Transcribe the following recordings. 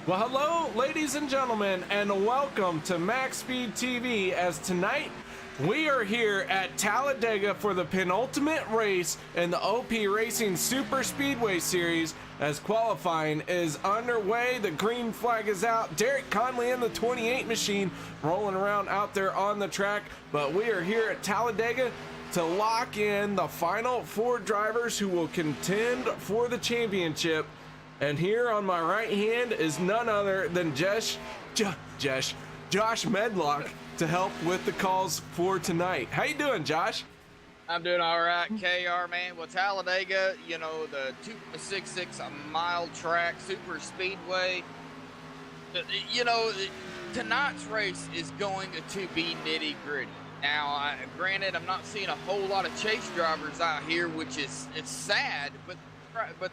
Well, hello, ladies and gentlemen, and welcome to MaxSpeedTV. As tonight we are here at Talladega for the penultimate race in the OP Racing Superspeedway Series. As qualifying is underway, the green flag is out. Derek Conley in the 28 machine rolling around out there on the track, but we are here at Talladega to lock in the final four drivers who will contend for the championship. And here on my right hand is none other than Josh Medlock to help with the calls for tonight. How you doing, Josh? I'm doing all right, KR, man. Well, Talladega, you know, the 2.66 mile track, super speedway. You know, tonight's race is going to be nitty gritty. Now, granted, I'm not seeing a whole lot of chase drivers out here, which is it's sad, but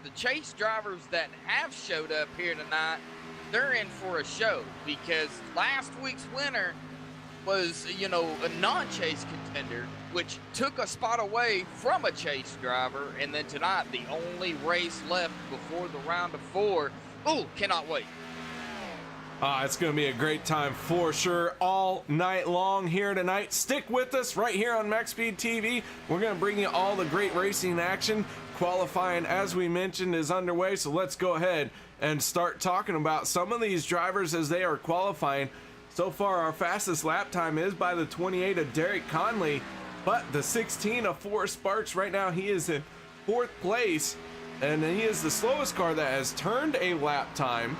the chase drivers that have showed up here tonight, they're in for a show, because last week's winner was, you know, a non-chase contender, which took a spot away from a chase driver. And then tonight, the only race left before the round of four. Oh, cannot wait. It's going to be a great time for sure all night long here tonight. Stick with us right here on MaxSpeedTV. We're going to bring you all the great racing action. Qualifying, as we mentioned, is underway, so let's go ahead and start talking about some of these drivers as they are qualifying. So far, our fastest lap time is by the 28 of Derek Conley, but the 16 of Forrest Sparks right now, he is in fourth place, and he is the slowest car that has turned a lap time.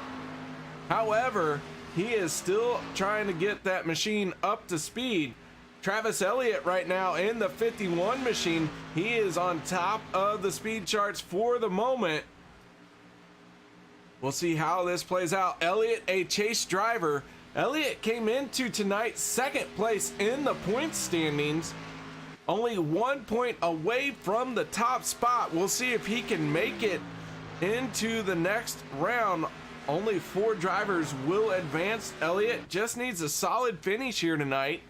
However, he is still trying to get that machine up to speed. Travis Elliott right now in the 51 machine. He is on top of the speed charts for the moment. We'll see how this plays out. Elliott, a chase driver. Elliott came into tonight's second place in the point standings, only 1 point away from the top spot. We'll see if he can make it into the next round. Only 4 drivers will advance. Elliott just needs a solid finish here tonight,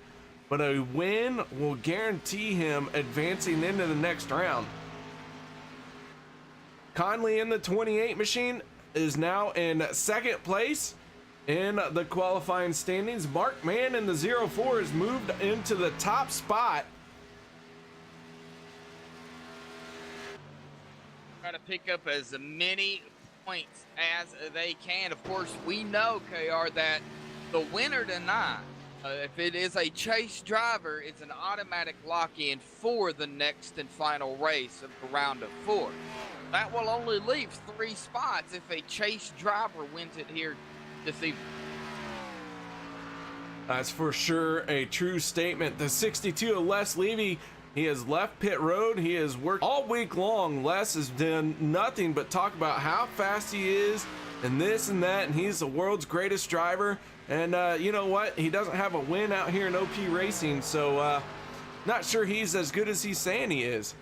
but a win will guarantee him advancing into the next round. Conley in the 28 machine is now in second place in the qualifying standings. Mark Mann in the 04 has moved into the top spot. Try to pick up as many points as they can. Of course, we know, KR, that the winner tonight, if it is a chase driver, it's an automatic lock-in for the next and final race of the round of 4. That will only leave 3 spots if a chase driver wins it here this evening. That's for sure a true statement. The 62 of Les Levy, he has left pit road. He has worked all week long. Les has done nothing but talk about how fast he is and this and that, and he's the world's greatest driver. And you know what? He doesn't have a win out here in OP Racing, so not sure he's as good as he's saying he is.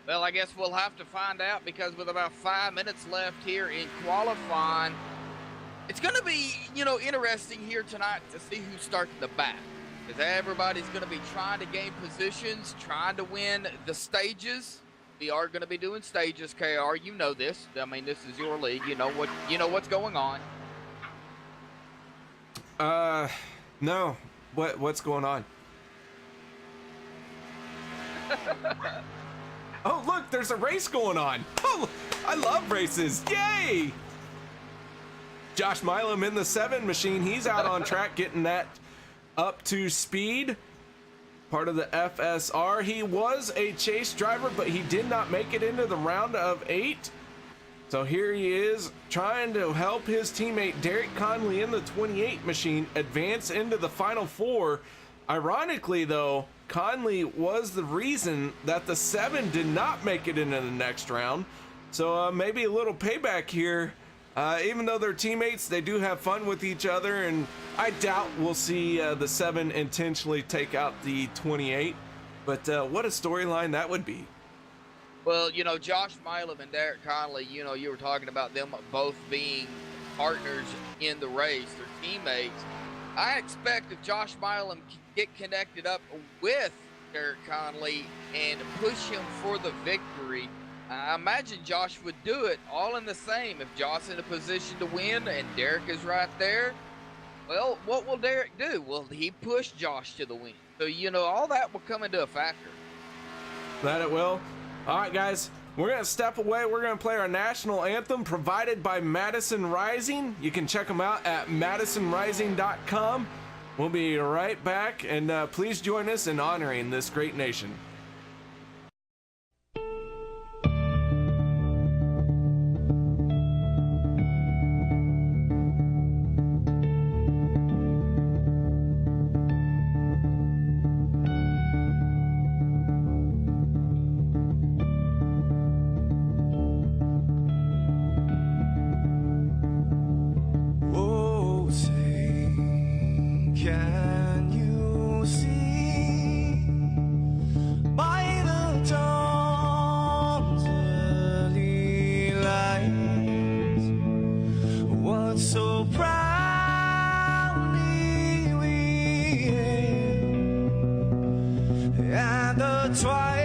Well, I guess we'll have to find out, because with about 5 minutes left here in qualifying, it's going to be, you know, interesting here tonight to see who starts the back, because everybody's going to be trying to gain positions, trying to win the stages. We are going to be doing stages, KR. You know this. I mean, this is your league. You know what's going on. No. What's going on? Oh, look, there's a race going on. Oh, I love races. Yay! Josh Milam in the 7 machine. He's out on track getting that up to speed. Part of the FSR. He was a chase driver, but he did not make it into the round of 8. So here he is trying to help his teammate Derek Conley in the 28 machine advance into the final 4. Ironically, though, Conley was the reason that the 7 did not make it into the next round. So maybe a little payback here. Even though they're teammates, they do have fun with each other, and I doubt we'll see the 7 intentionally take out the 28. But what a storyline that would be. Well, you know, Josh Milam and Derek Conley, you know, you were talking about them both being partners in the race, they're teammates. I expect if Josh Milam can get connected up with Derek Conley and push him for the victory, I imagine Josh would do it all in the same. If Josh's in a position to win and Derek is right there, well, what will Derek do? Will he push Josh to the win? So, you know, all that will come into a factor. That it will. All right, guys, we're going to step away. We're going to play our national anthem provided by Madison Rising. You can check them out at madisonrising.com. We'll be right back, and please join us in honoring this great nation. Can you see by the dawn's early light what so proudly we hailed at the twilight's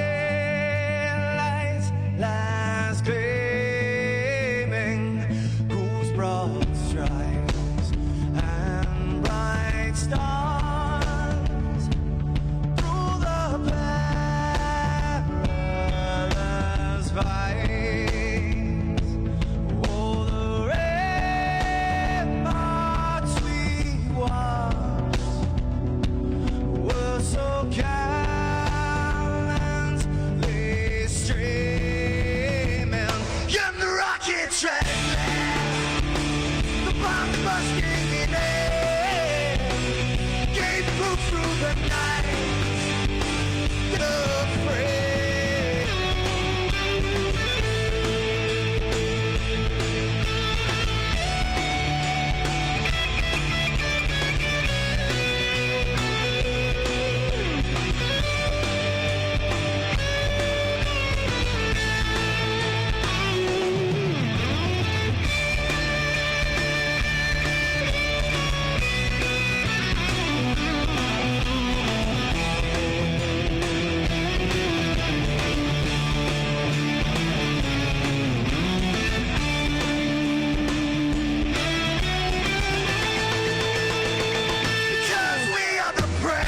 last gleaming, whose broad stripes and bright stars through the perilous fights, oh, the ramparts we watched were so gallantly streaming, and the rocket train, the bomb busting in air, gave proof through the night, the fray. Because we are the brave.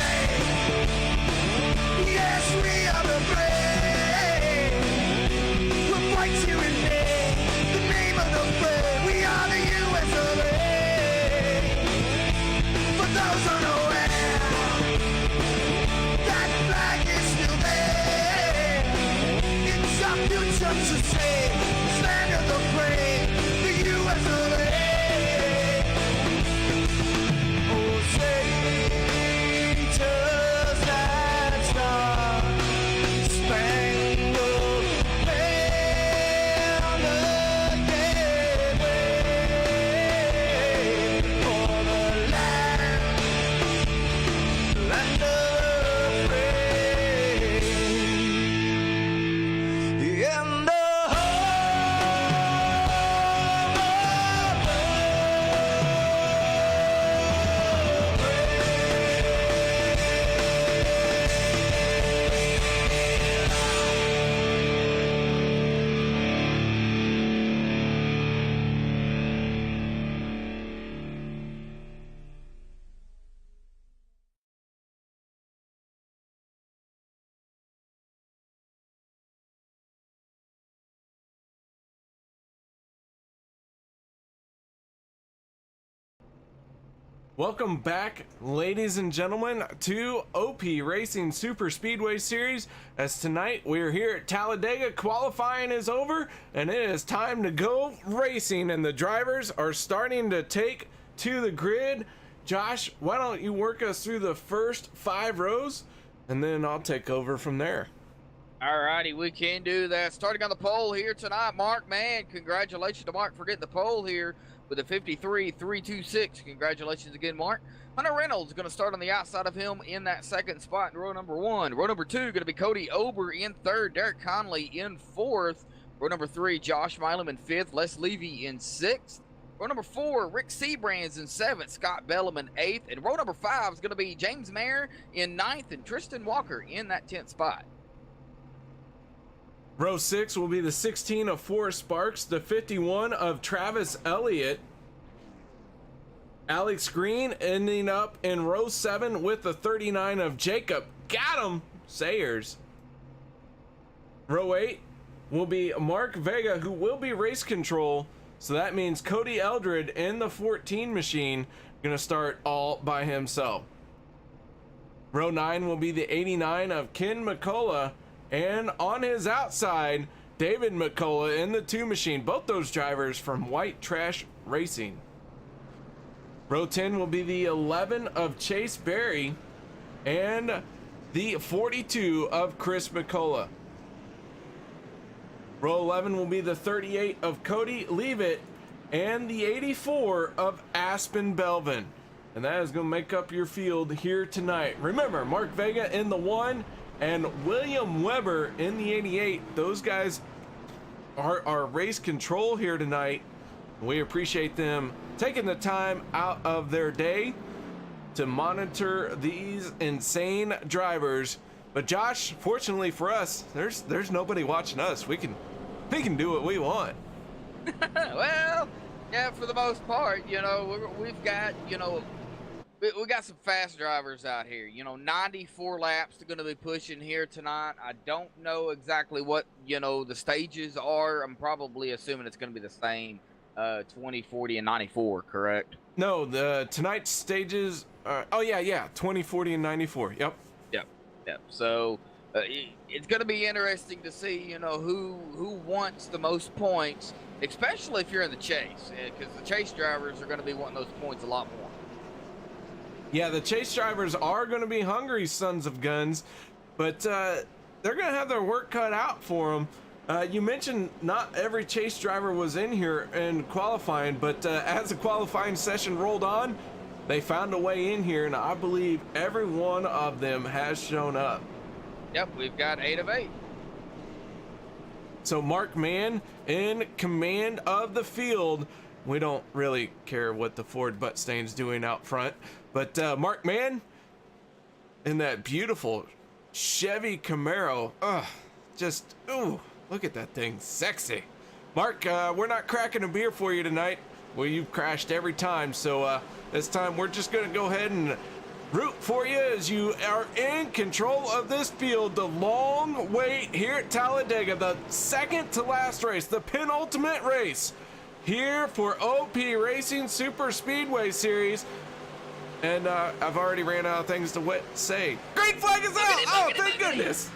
Yes, we are the brave. We'll fight you in the name of the brave. We are the US of A. For those unaware, that flag is still there. It's our future to save. This land of the brave, the US of A. Oh, traitors that star-spangled banner gave way for the land of free. In the Welcome back, ladies and gentlemen, to OP Racing Superspeedway Series. As tonight we're here at Talladega, qualifying is over, and it is time to go racing, and the drivers are starting to take to the grid. Josh, why don't you work us through the first 5 rows, and then I'll take over from there. All righty, we can do that. Starting on the pole here tonight, Mark, man, congratulations to Mark for getting the pole here with a 53.326. Congratulations again, Mark. Hunter Reynolds is going to start on the outside of him in that second spot in row number 1. Row number 2 going to be Cody Ober in 3rd, Derek Conley in 4th. Row number 3, Josh Milam in 5th, Les Levy in 6th. Row number 4, Rick Siebrands in 7th, Scott Bellum in 8th. And row number 5 is going to be James Mayer in 9th and Tristan Walker in that 10th spot. Row 6 will be the 16 of Forrest Sparks, the 51 of Travis Elliott. Alex Green ending up in row 7 with the 39 of Jacob Got him Sayers. Row 8 will be Mark Vega, who will be race control. So that means Cody Eldred in the 14 machine gonna start all by himself. Row 9 will be the 89 of Ken McCullough, and on his outside, David McCullough in the 2 machine. Both those drivers from White Trash Racing. Row 10 will be the 11 of Chase Berry and the 42 of Chris McCullough. Row 11 will be the 38 of Cody Leavitt and the 84 of Aspen Belvin. And that is going to make up your field here tonight. Remember, Mark Vega in the 1 and William Weber in the 88. Those guys are race control here tonight. We appreciate them taking the time out of their day to monitor these insane drivers. But Josh, fortunately for us, there's nobody watching us. We can do what we want. Well, yeah, for the most part, you know, we've got, you know, we got some fast drivers out here. You know, 94 laps they're going to be pushing here tonight. I don't know exactly what, you know, the stages are. I'm probably assuming it's going to be the same, 20, 40, and 94, correct? No, the tonight's stages are, 20, 40, and 94. Yep. So it's going to be interesting to see, you know, who wants the most points, especially if you're in the chase, because the chase drivers are going to be wanting those points a lot more. Yeah, the chase drivers are going to be hungry sons of guns, but they're going to have their work cut out for them. You mentioned not every chase driver was in here in qualifying, but as the qualifying session rolled on, they found a way in here, and I believe every one of them has shown up. Yep, we've got 8 of 8. So Mark Mann in command of the field. We don't really care what the Ford Buttstain's doing out front, but Mark Mann in that beautiful Chevy Camaro. Ooh, look at that thing, sexy. Mark, we're not cracking a beer for you tonight. Well, you've crashed every time, so this time we're just gonna go ahead and root for you as you are in control of this field. The long wait here at Talladega, the second to last race, the penultimate race here for OP Racing Superspeedway Series. And I've already ran out of things to say. Green flag is out! Oh, thank goodness!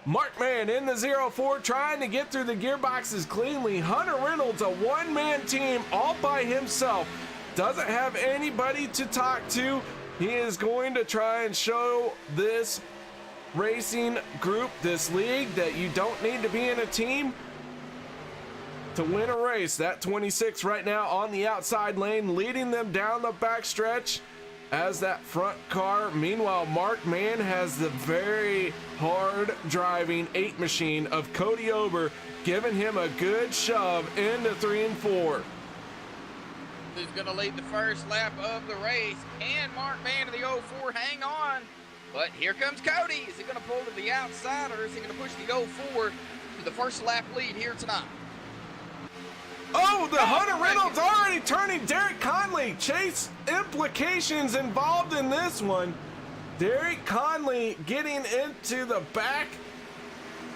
Mark Mann in the 04 trying to get through the gearboxes cleanly. Hunter Reynolds, a one-man team all by himself. Doesn't have anybody to talk to. He is going to try and show this racing group, this league, that you don't need to be in a team to win a race. That 26 right now on the outside lane, leading them down the backstretch as that front car. Meanwhile, Mark Mann has the very hard driving 8 machine of Cody Ober, giving him a good shove into 3 and 4. Who's going to lead the first lap of the race? Can Mark Mann of the 04 hang on? But here comes Cody. Is he going to pull to the outside, or is he going to push the 04 to the first lap lead here tonight? Oh, the Hunter Reynolds already turning Derek Conley. Chase implications involved in this one. Derek Conley getting into the back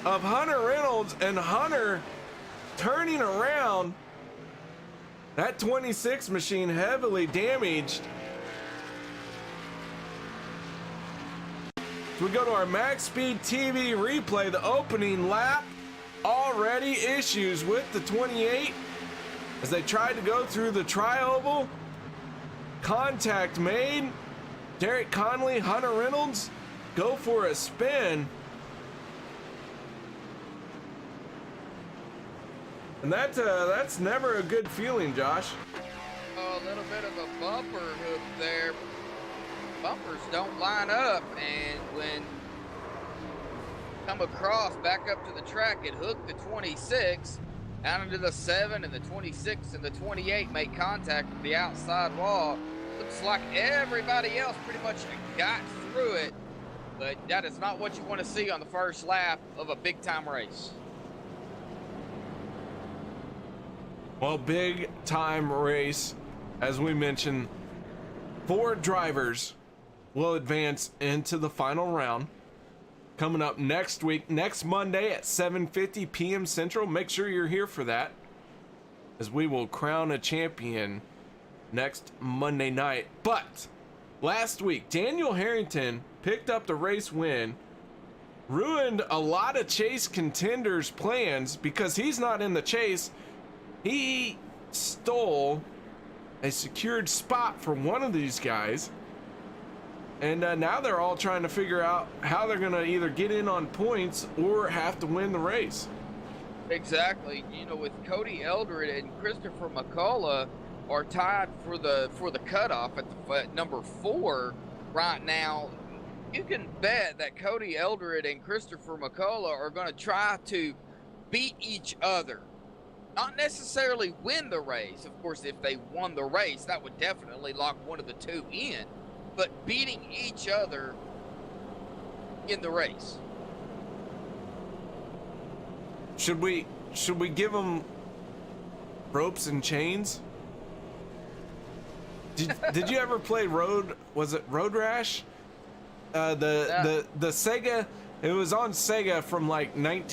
of Hunter Reynolds, and Hunter turning around. That 26 machine heavily damaged. So we go to our MaxSpeedTV replay. The opening lap, already issues with the 28 as they tried to go through the tri-oval. Contact made. Derek Conley, Hunter Reynolds go for a spin. And that's never a good feeling, Josh. Oh, a little bit of a bumper hook there. Bumpers don't line up, and when come across back up to the track, it hooked the 26 down into the 7, and the 26 and the 28 made contact with the outside wall. Looks like everybody else pretty much got through it. but that is not what you want to see on the first lap of a big-time race. Well, big time race, as we mentioned, 4 drivers will advance into the final round. Coming up next week, next Monday at 7:50 p.m. Central. Make sure you're here for that, as we will crown a champion next Monday night. But last week, Daniel Harrington picked up the race win, ruined a lot of chase contenders' plans because he's not in the chase. He stole a secured spot for one of these guys, and now they're all trying to figure out how they're gonna either get in on points or have to win the race. Exactly. You know, with Cody Eldred and Christopher McCullough are tied for the cutoff at number 4 right now. You can bet that Cody Eldred and Christopher McCullough are going to try to beat each other. Not necessarily win the race. Of course, if they won the race, that would definitely lock one of the two in. But beating each other in the race. Should we give them ropes and chains? Did you ever play was it Road Rash? The Sega, it was on Sega from like late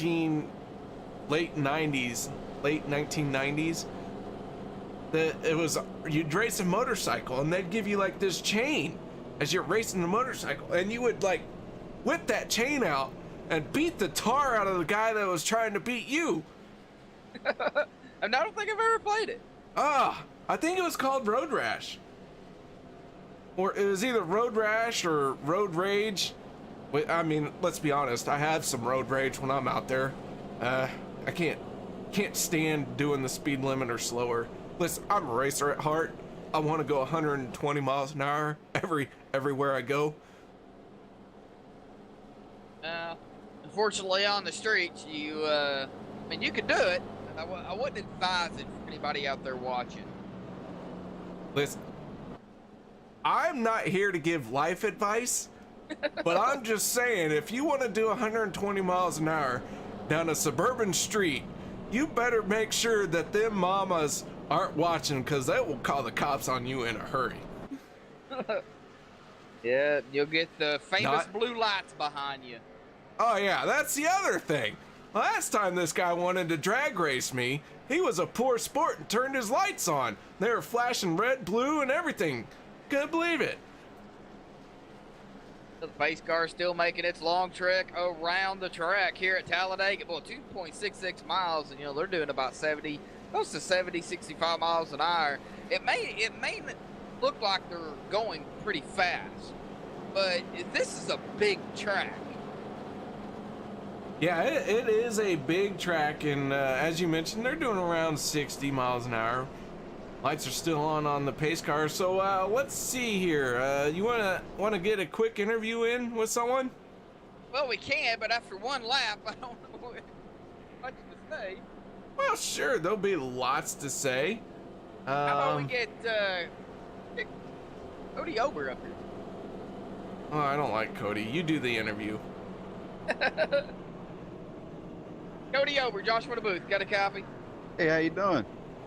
1990s. It was, you'd race a motorcycle and they'd give you like this chain as you're racing the motorcycle, and you would like whip that chain out and beat the tar out of the guy that was trying to beat you. And I don't think I've ever played it. I think it was called Road Rash. Or it was either Road Rash or Road Rage. I mean, let's be honest, I have some road rage when I'm out there. I can't stand doing the speed limit or slower. Listen, I'm a racer at heart. I want to go 120 miles an hour everywhere I go. Unfortunately, on the streets, you could do it. I wouldn't advise it for anybody out there watching. Listen, I'm not here to give life advice, but I'm just saying, if you want to do 120 miles an hour down a suburban street, you better make sure that them mamas aren't watching, because they will call the cops on you in a hurry. Yeah, you'll get the famous blue lights behind you. Oh yeah, that's the other thing. Last time this guy wanted to drag race me, he was a poor sport and turned his lights on. They were flashing red, blue, and everything. Couldn't believe it. The pace car is still making its long trek around the track here at Talladega. Well, 2.66 miles, and they're doing about 65 miles an hour. It may look like they're going pretty fast, but this is a big track. Yeah, it is a big track, and as you mentioned, they're doing around 60 miles an hour. Lights are still on the pace car, so let's see here. You wanna get a quick interview in with someone? Well, we can, but after one lap, I don't know much to say. Well, sure, there'll be lots to say. How about we get Cody Ober up here? Oh, I don't like Cody. You do the interview. Cody Ober, Joshua the Booth, got a copy? Hey, how you doing?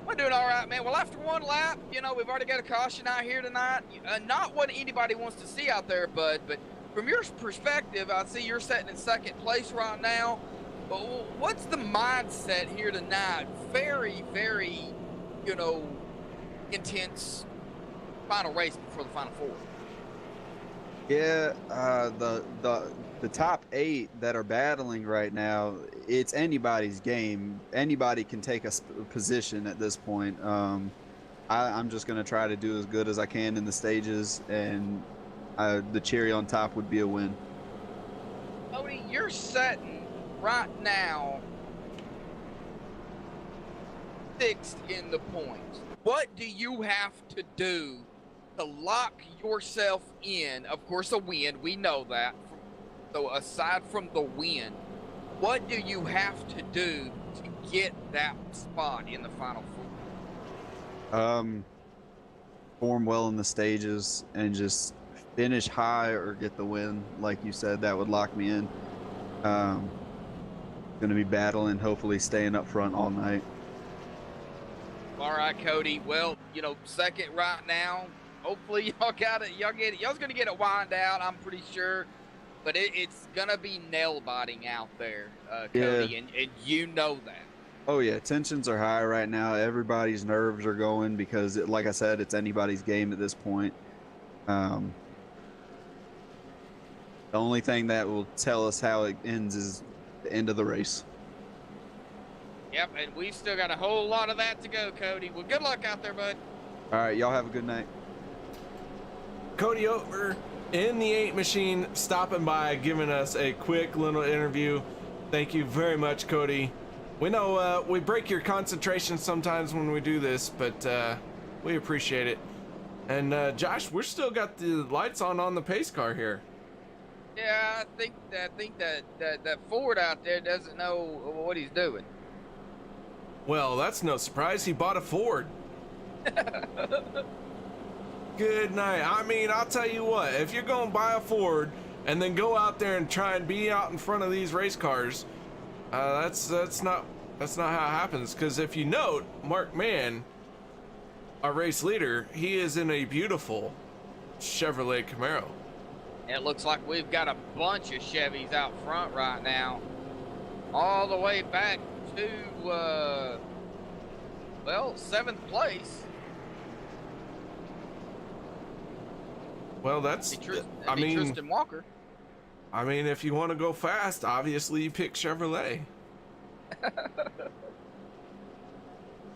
We're doing all right, man. Well, after one lap, we've already got a caution out here tonight. Not what anybody wants to see out there, bud, but from your perspective, I see you're sitting in second place right now. But what's the mindset here tonight? Very, very, intense final race before the Final Four. Yeah, the top 8 that are battling right now, it's anybody's game. Anybody can take a position at this point. I'm just going to try to do as good as I can in the stages, and the cherry on top would be a win. Cody, you're setting right now 6th in the points. What do you have to do to lock yourself in? Of course, a win, we know that. So aside from the win, what do you have to do to get that spot in the Final Four? Form well in the stages and just finish high or get the win, like you said, that would lock me in. Going to be battling, hopefully staying up front all night. All right, Cody. Well, you know, second right now. Hopefully y'all got it. Y'all's gonna get it wind out, I'm pretty sure. But it's gonna be nail biting out there, Cody, Yeah. and you know that. Oh yeah, tensions are high right now. Everybody's nerves are going because, like I said, it's anybody's game at this point. The only thing that will tell us how it ends is the end of the race. Yep, and we've still got a whole lot of that to go, Cody. Well, good luck out there, bud. All right, y'all have a good night. Cody Over in the 8 machine, stopping by, giving us a quick little interview. Thank you very much, Cody. We know we break your concentration sometimes when we do this, but we appreciate it. And Josh, we're still got the lights on the pace car here. Yeah, I think that Ford out there doesn't know what he's doing. Well, that's no surprise. He bought a Ford. Good night. I mean, I'll tell you what, if you're going to buy a Ford and then go out there and try and be out in front of these race cars, that's not how it happens. Because if you note, Mark Mann, our race leader, he is in a beautiful Chevrolet Camaro. It looks like we've got a bunch of Chevys out front right now, all the way back to well, 7th place. Well, that's, I mean, Tristan Walker. I mean, if you want to go fast, obviously you pick Chevrolet.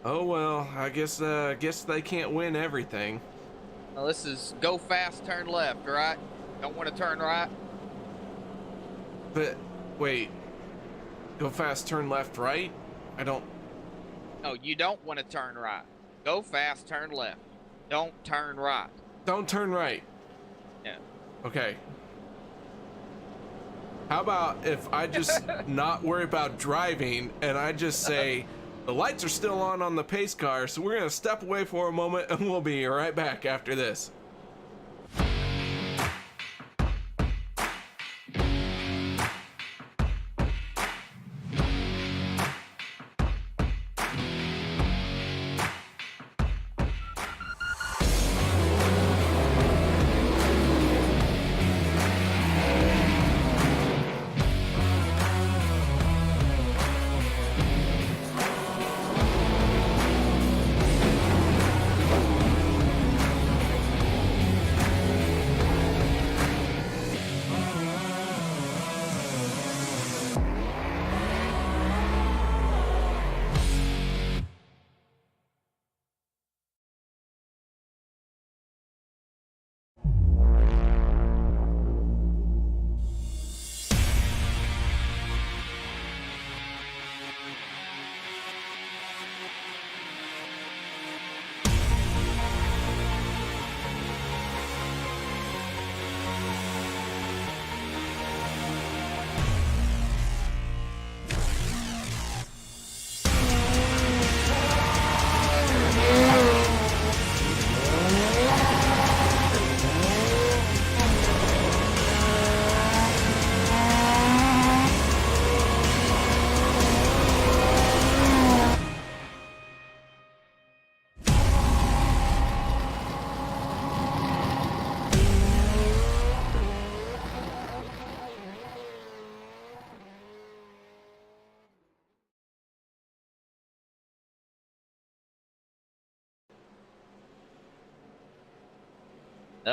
Oh well, I guess they can't win everything. Well, this is go fast, turn left, right? Don't want to turn right. But wait, go fast, turn left, right? I don't. No, you don't want to turn right. Go fast, turn left. Don't turn right. Don't turn right. Yeah. Okay. How about if I just not worry about driving and I just say the lights are still on the pace car, so we're gonna step away for a moment and we'll be right back after this.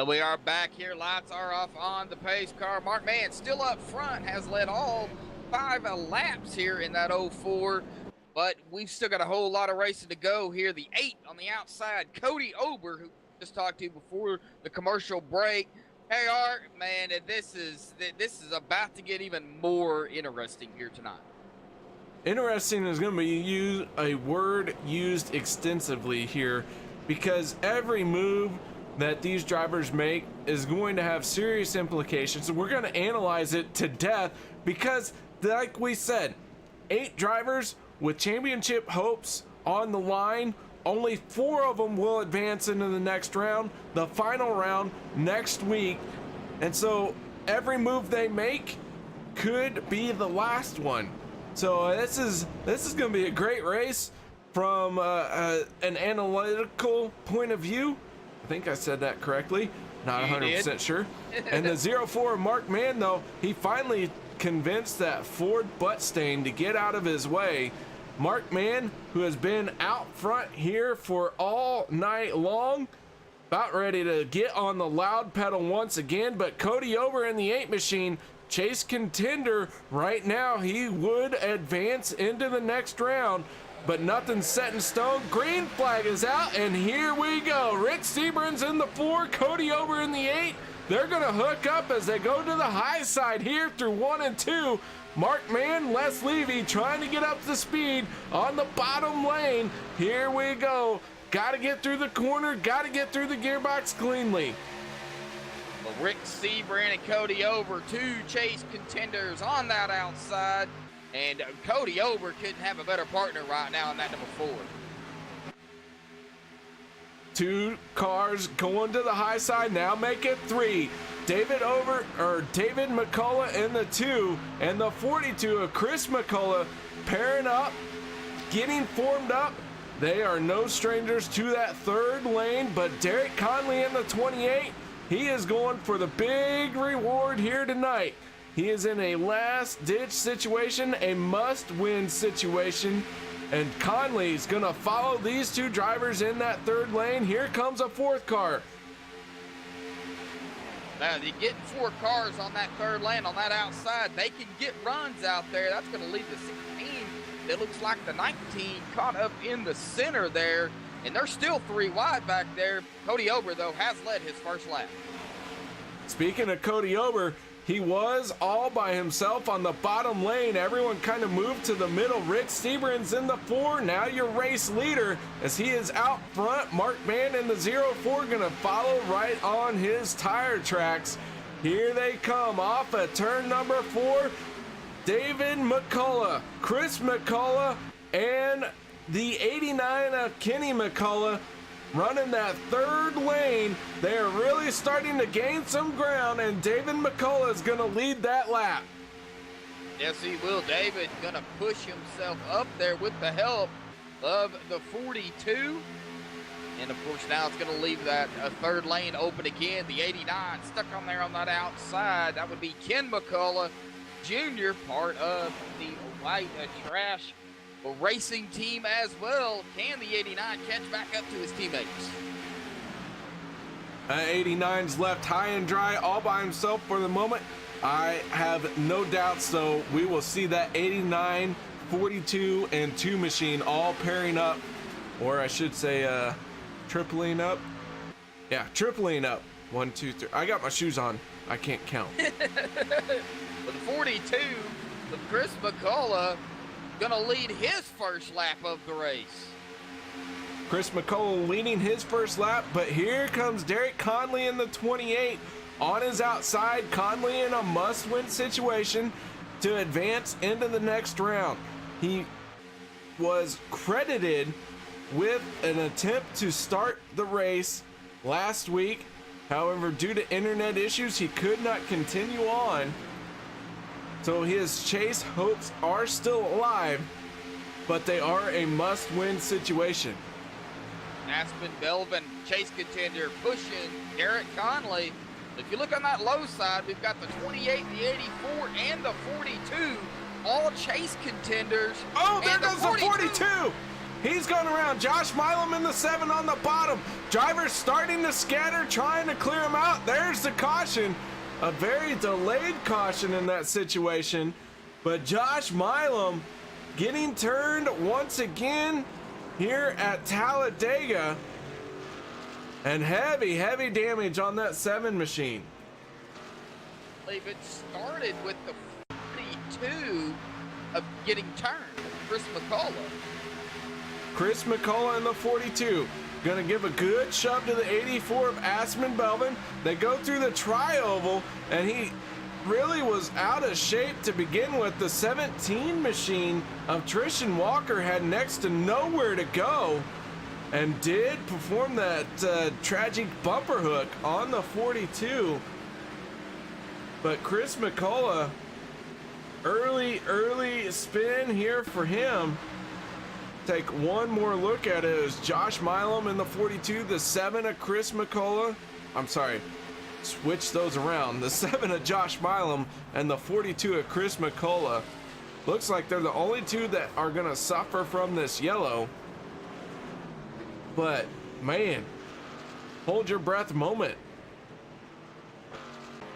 We are back here. Lights are off on the pace car. Mark Mann still up front, has led all 5 laps here in that 04. But we've still got a whole lot of racing to go here. The 8 on the outside, Cody Ober, who just talked to before the commercial break. KR, man, this is about to get even more interesting here tonight. Interesting is going to be a word used extensively here, because every move that these drivers make is going to have serious implications, and we're going to analyze it to death because, like we said, 8 drivers with championship hopes on the line only 4 of them will advance into the next round, the final round next week. And so every move they make could be the last one. So this is going to be a great race from an analytical point of view. I think I said that correctly. Not 100% sure. And the 04 Mark Mann, though, he finally convinced that Ford Buttstain to get out of his way. Mark Mann, who has been out front here for all night long, about ready to get on the loud pedal once again, but Cody Ober in the 8 machine, chase contender right now. He would advance into the next round, but nothing's set in stone. Green flag is out, and here we go. Rick Siebrands in the 4, Cody Ober in the 8. They're gonna hook up as they go to the high side here through 1 and 2. Mark Mann, Les Levy trying to get up to speed on the bottom lane. Here we go. Got to get through the corner, got to get through the gearbox cleanly. Well, Rick Siebrands and Cody Ober, 2 chase contenders on that outside. And Cody Ober couldn't have a better partner right now in that number 4. 2 cars going to the high side, now make it 3. David McCullough in the 2, and the 42 of Chris McCullough pairing up, getting formed up. They are no strangers to that 3rd lane, but Derek Conley in the 28, he is going for the big reward here tonight. He is in a last-ditch situation, a must-win situation, and Conley's going to follow these 2 drivers in that 3rd lane. Here comes a 4th car. Now, you get 4 cars on that 3rd lane on that outside. They can get runs out there. That's going to lead to 16. It looks like the 19 caught up in the center there, and they're still 3 wide back there. Cody Ober, though, has led his first lap. Speaking of Cody Ober, he was all by himself on the bottom lane. Everyone kind of moved to the middle. Rick Siebrands in the 4, now your race leader as he is out front. Mark Mann in the 04 gonna follow right on his tire tracks. Here they come off of turn number 4. David McCullough, Chris McCullough, and the 89 of Kenny McCullough running that 3rd lane. They're really starting to gain some ground, and David McCullough is going to lead that lap. Yes, he will. David going to push himself up there with the help of the 42. And, of course, now it's going to leave that 3rd lane open again. The 89 stuck on there on that outside. That would be Ken McCullough Jr., part of the white trash racing team as well. Can the 89 catch back up to his teammates? 89's left high and dry all by himself for the moment. I have no doubt, so we will see that 89, 42, and 2 machine all pairing up, or I should say tripling up. Yeah, tripling up. 1, 2, 3. I got my shoes on. I can't count. With the 42, with Chris McCullough gonna lead his first lap of the race. Chris McCullough leading his first lap, but here comes Derek Conley in the 28 on his outside. Conley in a must-win situation to advance into the next round. He was credited with an attempt to start the race last week. However, due to internet issues, he could not continue on. So his chase hopes are still alive, but they are a must-win situation. Aspen Belvin, chase contender, pushing Garrett Conley. If you look on that low side, we've got the 28, the 84, and the 42, all chase contenders. Oh, there goes the 42! He's going around. Josh Milam in the 7 on the bottom. Drivers starting to scatter, trying to clear him out. There's the caution. A very delayed caution in that situation. But Josh Milam getting turned once again here at Talladega. And heavy damage on that 7 machine. I believe it started with the 42 of getting turned. Chris McCullough. Chris McCullough in the 42. Gonna give a good shove to the 84 of Aspen Belvin. They go through the tri-oval, and he really was out of shape to begin with. The 17 machine of Trishan Walker had next to nowhere to go. and did perform that tragic bumper hook on the 42. But Chris McCullough, early spin here for him. Take one more look at it as Josh Milam in the 42, the 7 of Chris McCullough. I'm sorry, switch those around. The 7 of Josh Milam and the 42 of Chris McCullough. Looks like they're the only two that are gonna suffer from this yellow. But man, hold your breath moment.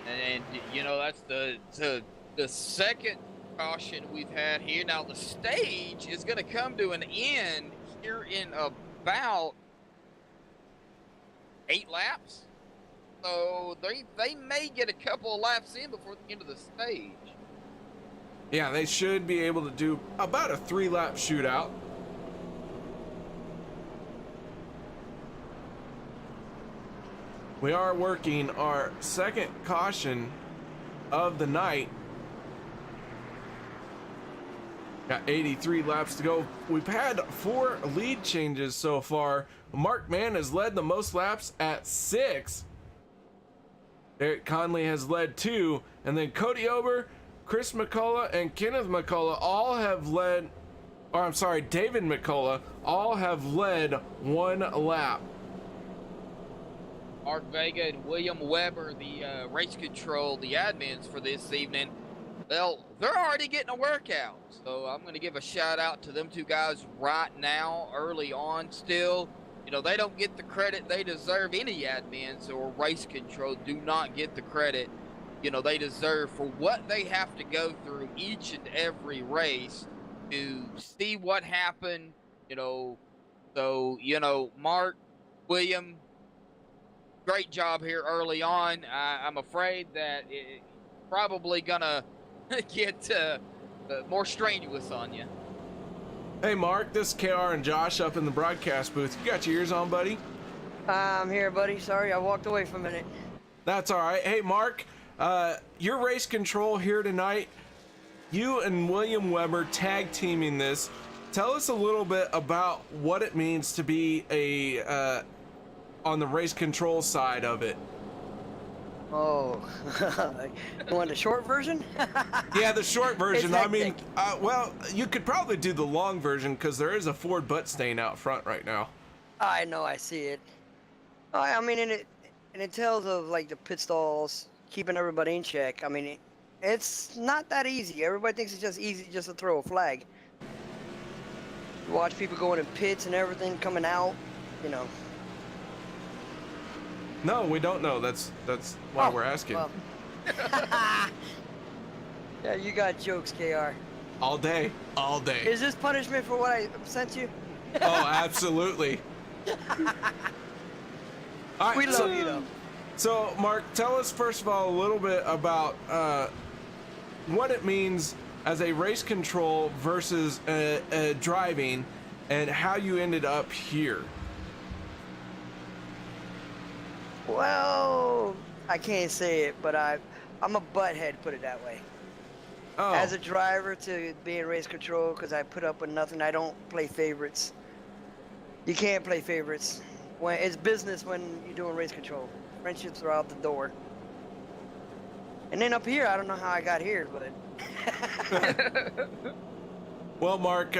And you know, that's the second caution we've had here. Now the stage is going to come to an end here in about 8 laps. So they may get a couple of laps in before the end of the stage. Yeah, they should be able to do about a 3-lap shootout. We are working our second caution of the night. Got 83 laps to go. We've had 4 lead changes so far. Mark Mann has led the most laps at 6. Eric Conley has led 2. And then Cody Ober, Chris McCullough, and Kenneth McCullough all have led, or I'm sorry, David McCullough, all have led 1 lap. Mark Vega and William Weber, the race control, the admins for this evening, well, they're already getting a workout. So I'm going to give a shout out to them 2 guys right now, early on still. You know, they don't get the credit they deserve. Any admins or race control do not get the credit, you know, they deserve for what they have to go through each and every race to see what happened, you know. So, you know, Mark, William, great job here early on. I'm afraid that it's probably gonna get more strenuous on you. Hey Mark, this is KR and Josh up in the broadcast booth. You got your ears on, buddy? I'm here, buddy. Sorry, I walked away for a minute. That's all right. Hey Mark, your race control here tonight. You and William Weber tag teaming this. Tell us a little bit about what it means to be a on the race control side of it. Oh, you want the short version? Yeah, the short version. I mean, hectic. well, you could probably do the long version because there is a Ford butt stain out front right now. I know, I see it. I mean, and it tells of like the pit stalls, keeping everybody in check. I mean, it's not that easy. Everybody thinks it's just easy just to throw a flag. You watch people going in pits and everything coming out, you know. No, we don't know. That's why we're asking. Well. Yeah, you got jokes, KR. All day, all day. Is this punishment for what I sent you? Oh, absolutely. All right, We love you, though. So, Mark, tell us first of all a little bit about what it means as a race control versus driving, and how you ended up here. Well, I can't say it, but I'm a butthead, put it that way. Oh, As a driver to be in race control, because I put up with nothing. I don't play favorites. You can't play favorites. When it's business when you're doing race control. Friendships are out the door. And then up here, I don't know how I got here, but well, Mark,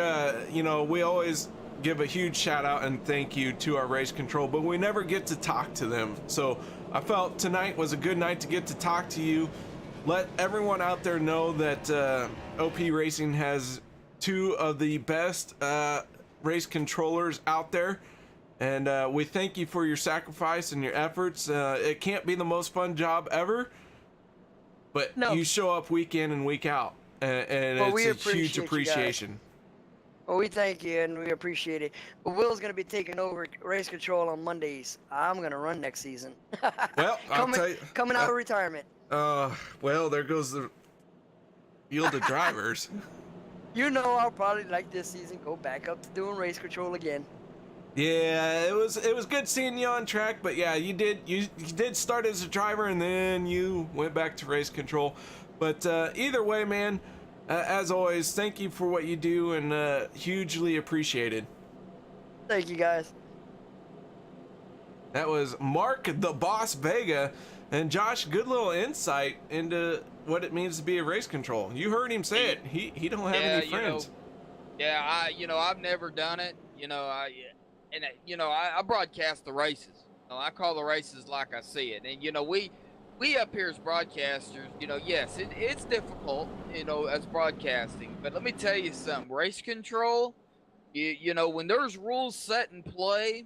you know, we always give a huge shout out and thank you to our race control, but we never get to talk to them. So I felt tonight was a good night to get to talk to you. Let everyone out there know that OP Racing has 2 of the best race controllers out there. And we thank you for your sacrifice and your efforts. It can't be the most fun job ever, but No. you show up week in and week out, and Well, we it's a huge appreciate you guys. appreciation. well, we thank you and we appreciate it. But Will's going to be taking over race control on Mondays. I'm going to run next season. Well, I'll tell you, coming out of retirement. well, there goes the field of drivers. You know, I'll probably, like this season, go back up to doing race control again. Yeah, it was good seeing you on track, but yeah, you did start as a driver and then you went back to race control. But either way, man, as always, thank you for what you do, and hugely appreciated. Thank you, guys. That was Mark the Boss Vega. And Josh, good little insight into what it means to be a race control. You heard him say it. He don't have any friends. I've never done it. I broadcast the races. I call the races like I see it. And we up here as broadcasters, yes, it's difficult, as broadcasting. But let me tell you something. Race control, when there's rules set in play,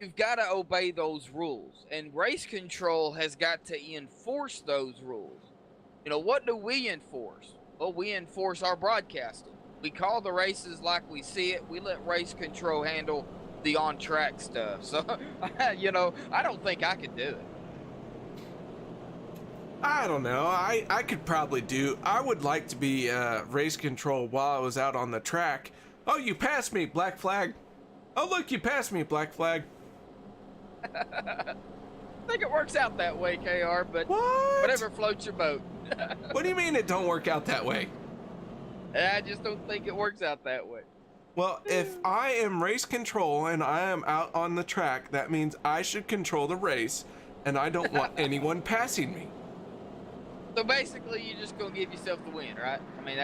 you've got to obey those rules. And race control has got to enforce those rules. What do we enforce? Well, we enforce our broadcasting. We call the races like we see it. We let race control handle the on-track stuff. So, I don't think I could do it. I don't know. I could probably I would like to be race control while I was out on the track. Oh, you passed me, black flag. Oh, look, you passed me, black flag. I think it works out that way, KR, but what? Whatever floats your boat. What do you mean it don't work out that way? I just don't think it works out that way. Well, if I am race control and I am out on the track, that means I should control the race, and I don't want anyone passing me. So basically, you're just going to give yourself the win, right? I mean,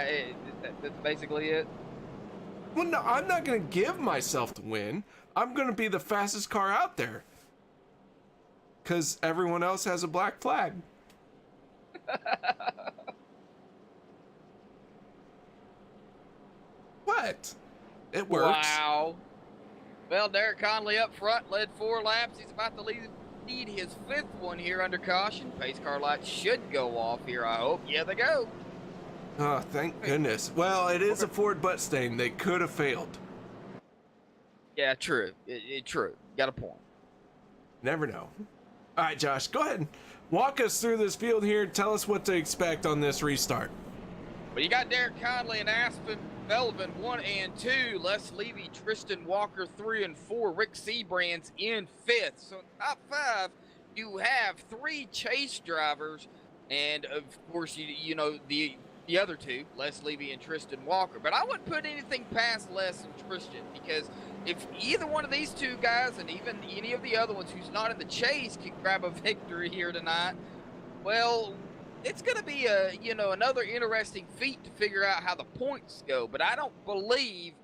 that's basically it. Well, no, I'm not going to give myself the win. I'm going to be the fastest car out there. Because everyone else has a black flag. What? It works. Wow. Well, Derek Conley up front, led 4 laps. He's about to lead his 5th one here under caution. Pace car lights should go off here, I hope. Yeah, they go. Oh, thank goodness. Well, it is a Ford Mustang. They could have failed. Yeah, true. True. Got a point. Never know. All right, Josh, go ahead and walk us through this field here. Tell us what to expect on this restart. Well, you got Derek Conley and Aspen Belvin 1 and 2, Les Levy, Tristan Walker 3 and 4, Rick Siebrands in 5th. So in top 5, you have 3 chase drivers, and of course, the other 2, Les Levy and Tristan Walker. But I wouldn't put anything past Les and Tristan, because if either one of these 2 guys, and even any of the other ones who's not in the chase, can grab a victory here tonight, well, it's going to be another interesting feat to figure out how the points go. But I don't believe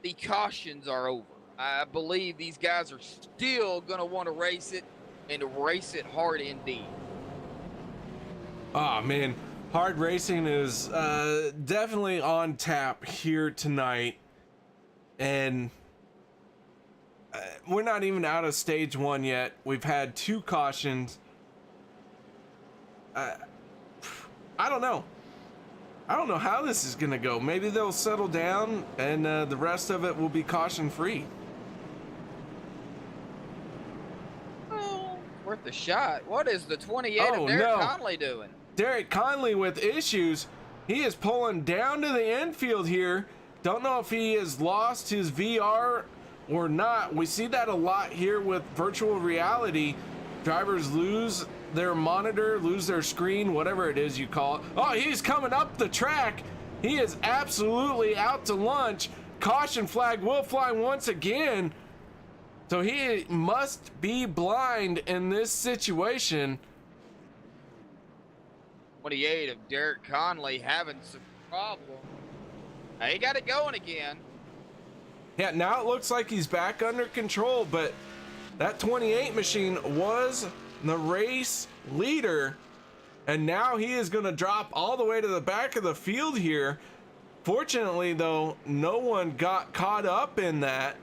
the cautions are over. I believe these guys are still going to want to race it, and race it hard indeed. Oh, man. Hard racing is definitely on tap here tonight. And we're not even out of stage 1 yet. We've had 2 cautions. I don't know. I don't know how this is going to go. Maybe they'll settle down and the rest of it will be caution free. Oh, worth a shot. What is the 28 of Derek Conley doing? Derek Conley with issues. He is pulling down to the infield here. Don't know if he has lost his VR or not. We see that a lot here with virtual reality. Drivers lose their monitor, lose their screen, whatever it is you call it. Oh, he's coming up the track. He is absolutely out to lunch. Caution flag will fly once again. So he must be blind in this situation. 28 of Derek Conley having some problem. Now he got it going again. Yeah, now it looks like he's back under control, but that 28 machine was the race leader, and now he is going to drop all the way to the back of the field here. Fortunately, though, no one got caught up in that.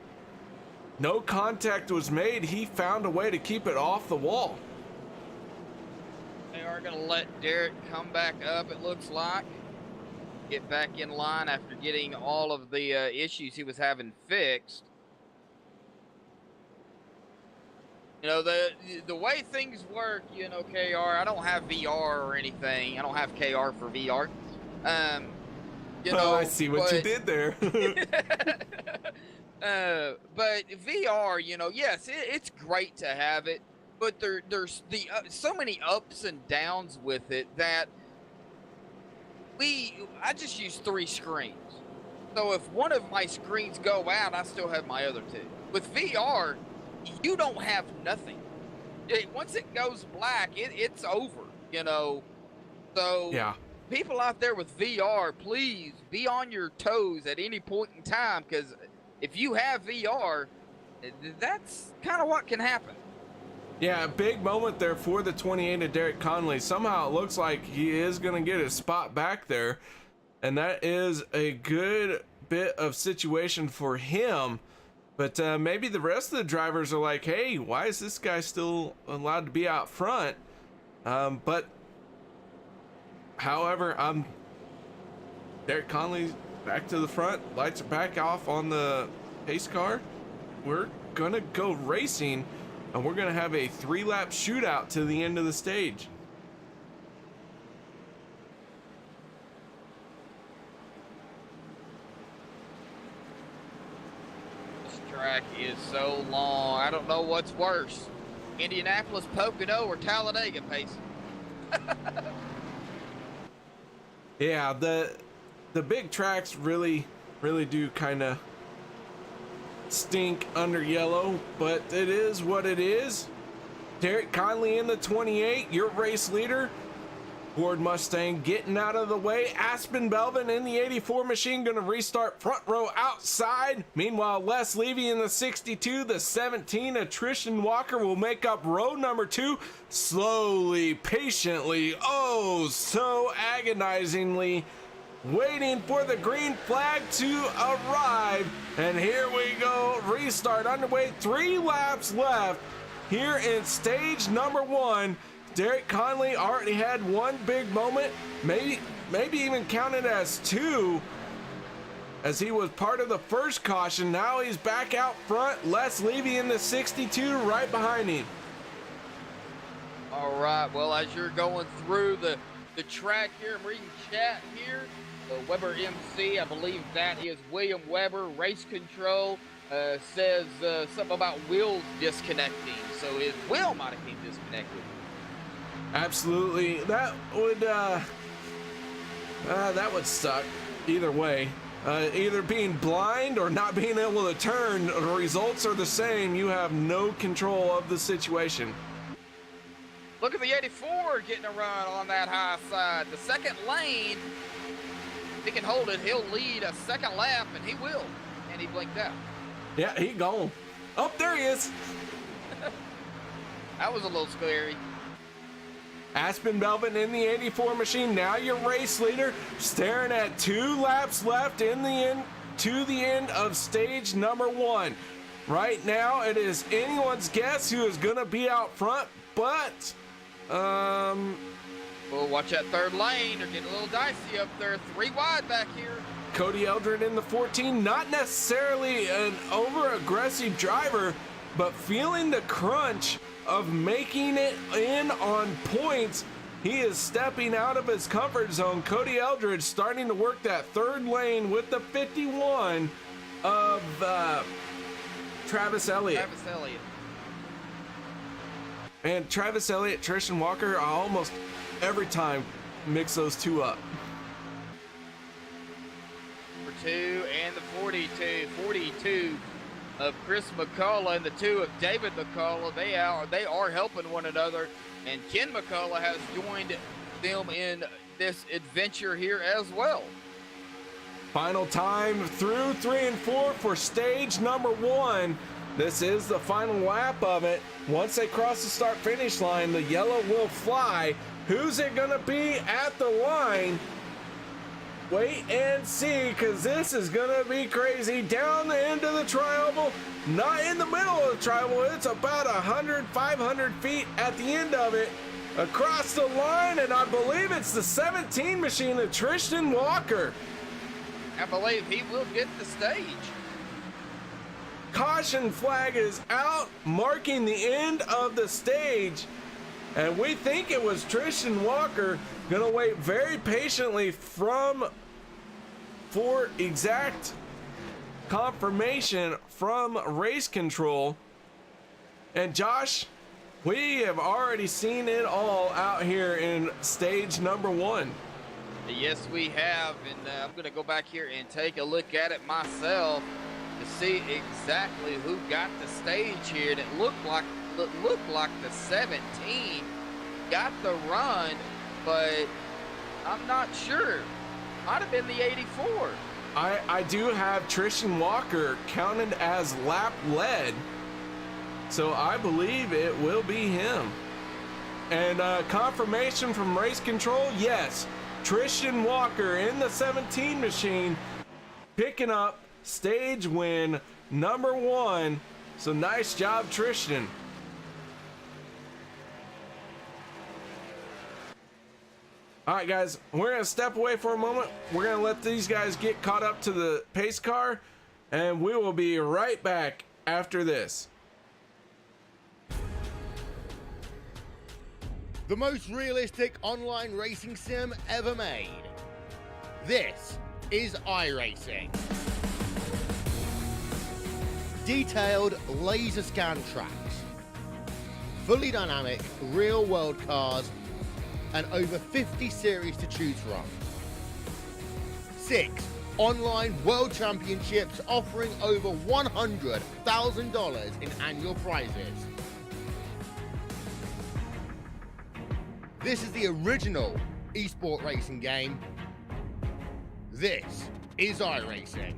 No contact was made. He found a way to keep it off the wall. They are going to let Derek come back up, it looks like. Get back in line after getting all of the issues he was having fixed. The way things work, KR, I don't have VR or anything. I don't have KR for VR. I see what you did there. But VR, yes, it's great to have it, but there's so many ups and downs with it that I just use 3 screens. So if one of my screens go out, I still have my other 2. With VR, you don't have nothing. Once it goes black, it's over, you know. So Yeah. people out there with VR, please be on your toes at any point in time, because if you have VR, that's kind of what can happen. Yeah, big moment there for the 28 of Derek Conley. Somehow it looks like he is going to get his spot back there, and that is a good bit of situation for him. But maybe the rest of the drivers are like, hey, why is this guy still allowed to be out front? But however, Derek Conley back to the front. Lights are back off on the pace car. We're gonna go racing, and we're gonna have a 3-lap shootout to the end of the stage. This track is so long. I don't know what's worse, Indianapolis, Pocono, or Talladega pacing. Yeah, the big tracks really do kind of stink under yellow, but it is what it is. Derek Conley in the 28, your race leader. Ford Mustang getting out of the way. Aspen Belvin in the 84 machine gonna restart front row outside. Meanwhile, Les Levy in the 62, the 17 of Tristan Walker will make up row number 2. Slowly, patiently, oh so agonizingly waiting for the green flag to arrive. And here we go, restart underway, 3 laps left here in stage number 1. Derek Conley already had one big moment, maybe even counted as 2, as he was part of the first caution. Now he's back out front. Les Levy in the 62 right behind him. All right, well, as you're going through the track here, I'm reading chat here. Weber MC, I believe that is William Weber. Race Control says something about wheels disconnecting. So his wheel might have been disconnected. Absolutely, that would suck either way. Either being blind or not being able to turn, the results are the same. You have no control of the situation. Look at the 84 getting a run on that high side. The second lane, if he can hold it, he'll lead a second lap, and he will. And he blinked out. Yeah, he gone. Oh, there he is. That was a little scary. Aspen Belvin in the 84 machine, now your race leader, staring at 2 laps left in the end to the end of stage number 1. Right now, it is anyone's guess who is going to be out front, but Well, watch that third lane. They're getting a little dicey up there. 3 wide back here. Cody Eldred in the 14, not necessarily an over-aggressive driver, but feeling the crunch of making it in on points. He is stepping out of his comfort zone. Cody Eldridge starting to work that third lane with the 51 of Travis Elliott. And Travis Elliott, Tristan Walker, I almost every time mix those two up. Number 2 and the 42 of Chris McCullough and the 2 of David McCullough. They are helping one another, and Ken McCullough has joined them in this adventure here as well. Final time through 3 and 4 for stage number 1. This is the final lap of it. Once they cross the start finish line, the yellow will fly. Who's it gonna be at the line? Wait and see, because this is gonna be crazy. Down the end of the tri-oval, not in the middle of the tri-oval, it's about 500 feet at the end of it. Across the line, and I believe it's the 17 machine of Tristan Walker. I believe he will get the stage. Caution flag is out, marking the end of the stage. And we think it was Tristan Walker, gonna wait very patiently for exact confirmation from race control. And Josh, we have already seen it all out here in stage number 1. Yes, we have, and I'm gonna go back here and take a look at it myself to see exactly who got the stage here, and it looked like the 17 got the run, but I'm not sure. Might have been the 84. I do have Tristan Walker counted as lap led, so I believe it will be him. And confirmation from race control, yes, Tristan Walker in the 17 machine picking up stage win number 1. So nice job, Tristan. All right, guys, we're going to step away for a moment. We're going to let these guys get caught up to the pace car, and we will be right back after this. The most realistic online racing sim ever made. This is iRacing. Detailed laser scan tracks, fully dynamic real world cars, and over 50 series to choose from. 6 online world championships offering over $100,000 in annual prizes. This is the original esport racing game. This is iRacing.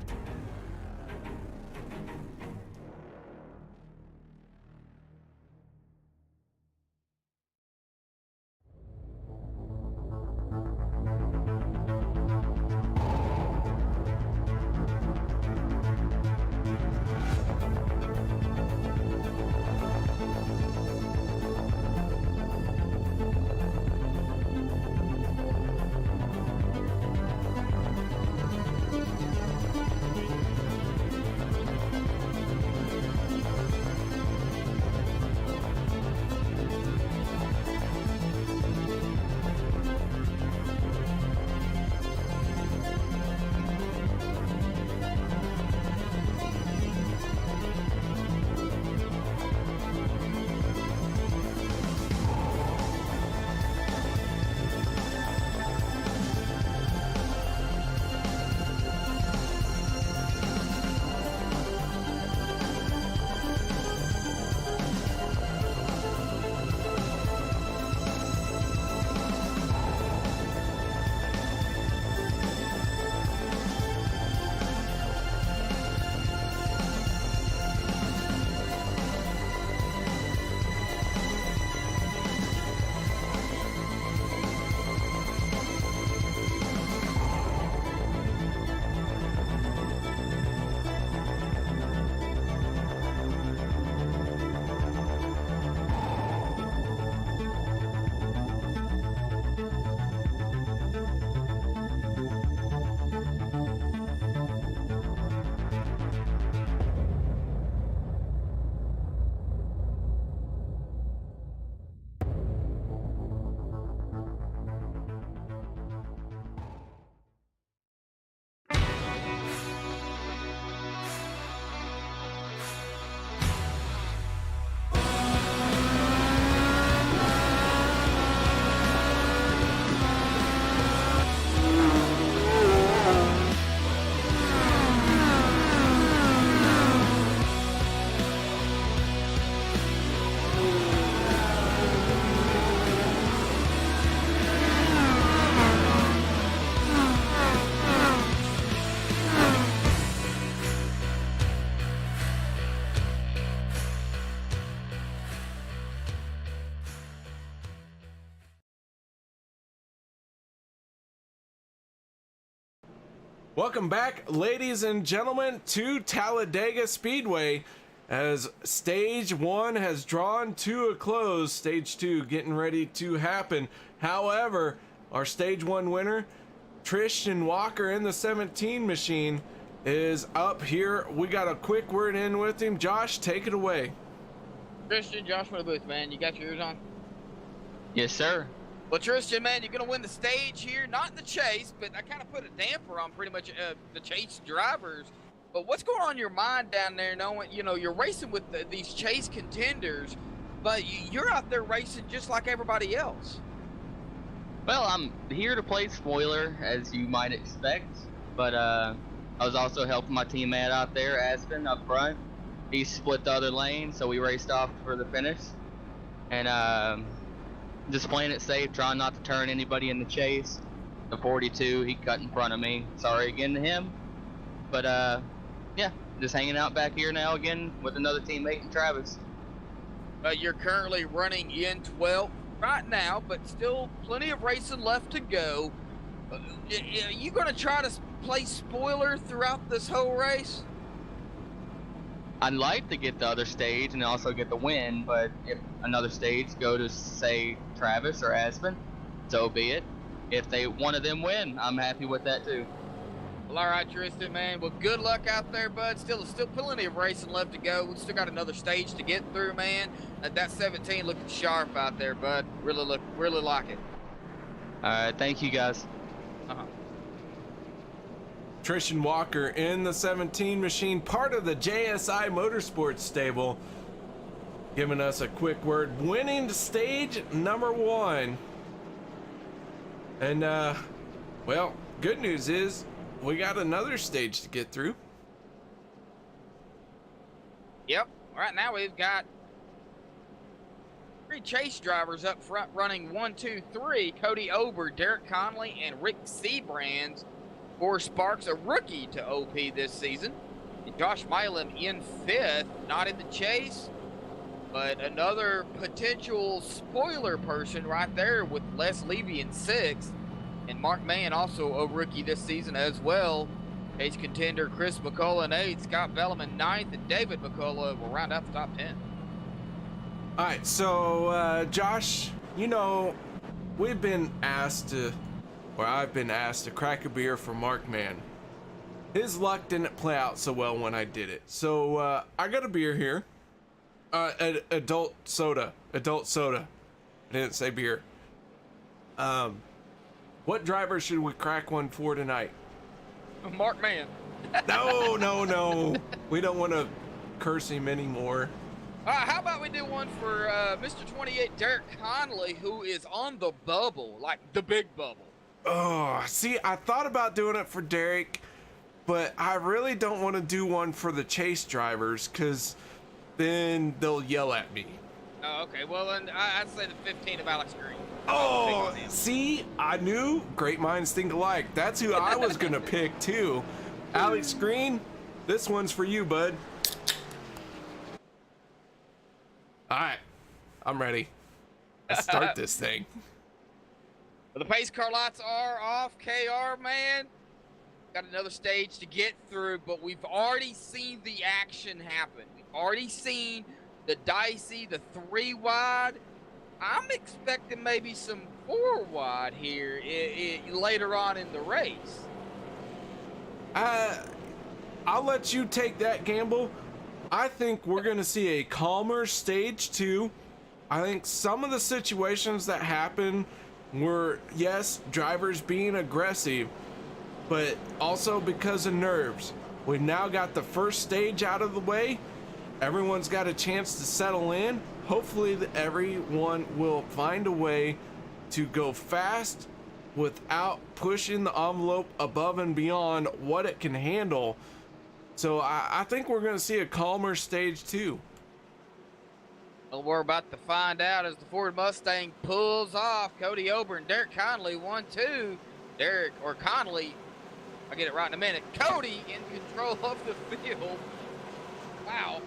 Welcome back, ladies and gentlemen, to Talladega Speedway, as stage 1 has drawn to a close. Stage 2 getting ready to happen. However, our stage 1 winner, Tristan Walker in the 17 machine, is up here. We got a quick word in with him. Josh, take it away. Tristan, Josh from the booth, man. You got your ears on? Yes, sir. Well, Tristan, man, you're going to win the stage here. Not in the chase, but I kind of put a damper on pretty much the chase drivers. But what's going on in your mind down there knowing, you know, you're racing with these chase contenders, but you're out there racing just like everybody else? Well, I'm here to play spoiler, as you might expect, but I was also helping my teammate out there, Aspen, up front. He split the other lane, so we raced off for the finish. And just playing it safe, trying not to turn anybody in the chase. The 42, he cut in front of me. Sorry again to him. But yeah, just hanging out back here now again with another teammate in Travis. You're currently running in 12th right now, but still plenty of racing left to go. Are you going to try to play spoiler throughout this whole race? I'd like to get the other stage and also get the win, but if another stage go to, say, Travis or Aspen, so be it. If one of them win, I'm happy with that too. Well, all right, Tristan, man. Well, good luck out there, bud. Still plenty of racing left to go. We still got another stage to get through, man. That 17 looking sharp out there, bud. Really like it. All right, thank you guys. Tristan Walker in the 17 machine, part of the JSI Motorsports stable, giving us a quick word. Winning stage number 1. And, well, good news is we got another stage to get through. Yep. Right now we've got 3 chase drivers up front running 1, 2, 3. Cody Ober, Derek Conley, and Rick Siebrands. For Sparks, a rookie to OP this season. And Josh Milam in 5th, not in the chase, but another potential spoiler person right there with Les Levy in 6th. And Mark Mann, also a rookie this season as well. Chase contender Chris McCullough in 8th, Scott Bellum in 9th, and David McCullough will round out the top 10. All right, so Josh, you know, I've been asked to crack a beer for Mark Mann. His luck didn't play out so well when I did it. So I got a beer here. Adult soda. I didn't say beer. What driver should we crack one for tonight? Mark Mann. No. We don't want to curse him anymore. How about we do one for Mr. 28, Derek Conley, who is on the bubble, like the big bubble. Oh, see, I thought about doing it for Derek, but I really don't want to do one for the chase drivers because then they'll yell at me. Oh, okay. Well, then I'd say the 15 of Alex Green. Oh, see, I knew great minds think alike. That's who I was going to pick, too. Alex Green, this one's for you, bud. All right, I'm ready. Let's start this thing. Well, the pace car lights are off, KR, man. Got another stage to get through, but we've already seen the action happen. We've already seen the dicey, the 3 wide. I'm expecting maybe some 4 wide here later on in the race. I'll let you take that gamble. I think we're going to see a calmer stage 2. I think some of the situations that happen were, yes, drivers being aggressive, but also because of nerves. We've now got the first stage out of the way. Everyone's got a chance to settle in. Hopefully everyone will find a way to go fast without pushing the envelope above and beyond what it can handle. So I think we're going to see a calmer stage 2. Well, we're about to find out as the Ford Mustang pulls off. Cody Ober and Derek Conley 1, 2. Derek or Conley, I'll get it right in a minute. Cody in control of the field. Wow.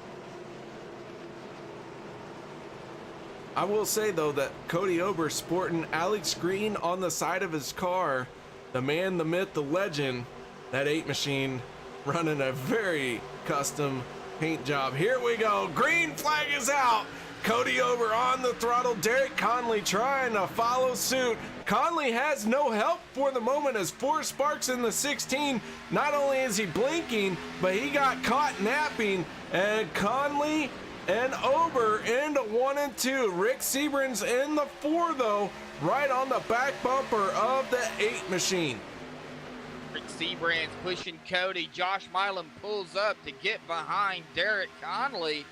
I will say though that Cody Ober sporting Alex Green on the side of his car, the man, the myth, the legend, that 8 machine running a very custom paint job. Here we go. Green flag is out. Cody Ober on the throttle. Derek Conley trying to follow suit. Conley has no help for the moment as 4 Sparks in the 16. Not only is he blinking, but he got caught napping. And Conley and Ober into 1 and 2. Rick Siebrands in the 4 though, right on the back bumper of the 8 machine. Rick Siebrands pushing Cody. Josh Milam pulls up to get behind Derek Conley.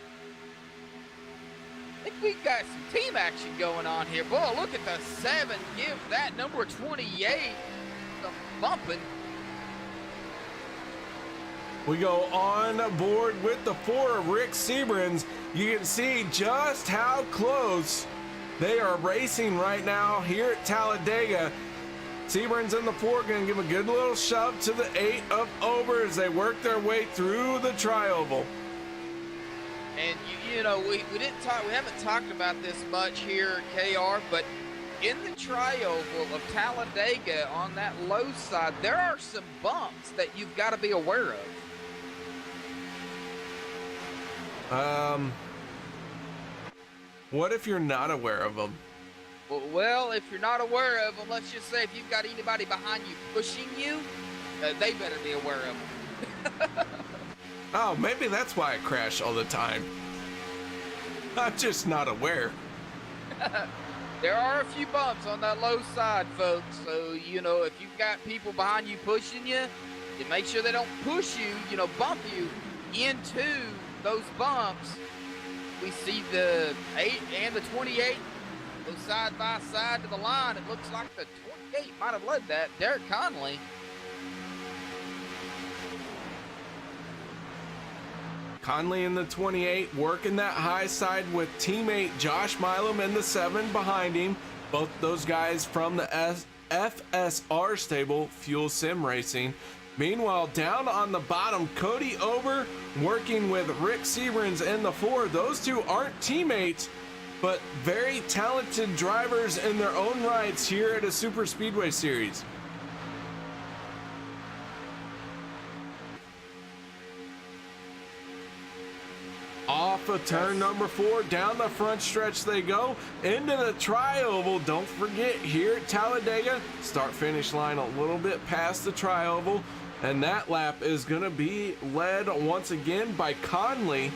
I think we've got some team action going on here. Boy, look at the 7. Give that number 28 some bumping. We go on board with the 4 of Rick Siebrands. You can see just how close they are racing right now here at Talladega. Siebrands in the 4 going to give a good little shove to the 8 of Ober as they work their way through the tri-oval. And you know, we haven't talked about this much here, KR, but in the tri-oval of Talladega on that low side, there are some bumps that you've got to be aware of. What if you're not aware of them? Well, if you're not aware of them, let's just say if you've got anybody behind you pushing you, they better be aware of them. Oh, maybe that's why I crash all the time. I'm just not aware. There are a few bumps on that low side, folks. So, you know, if you've got people behind you pushing you, you make sure they don't push you, you know, bump you into those bumps. We see the 8 and the 28 go side by side to the line. It looks like the 28 might have led that. Derek Conley. Conley in the 28 working that high side with teammate Josh Milam in the 7 behind him. Both those guys from the FSR stable, Fuel Sim Racing. Meanwhile, down on the bottom, Cody Ober working with Rick Siebrands in the 4. Those two aren't teammates, but very talented drivers in their own rights here at a Super Speedway Series. Off of turn number 4, down the front stretch they go, into the tri-oval. Don't forget, here at Talladega, start-finish line a little bit past the tri-oval, and that lap is going to be led once again by Conley.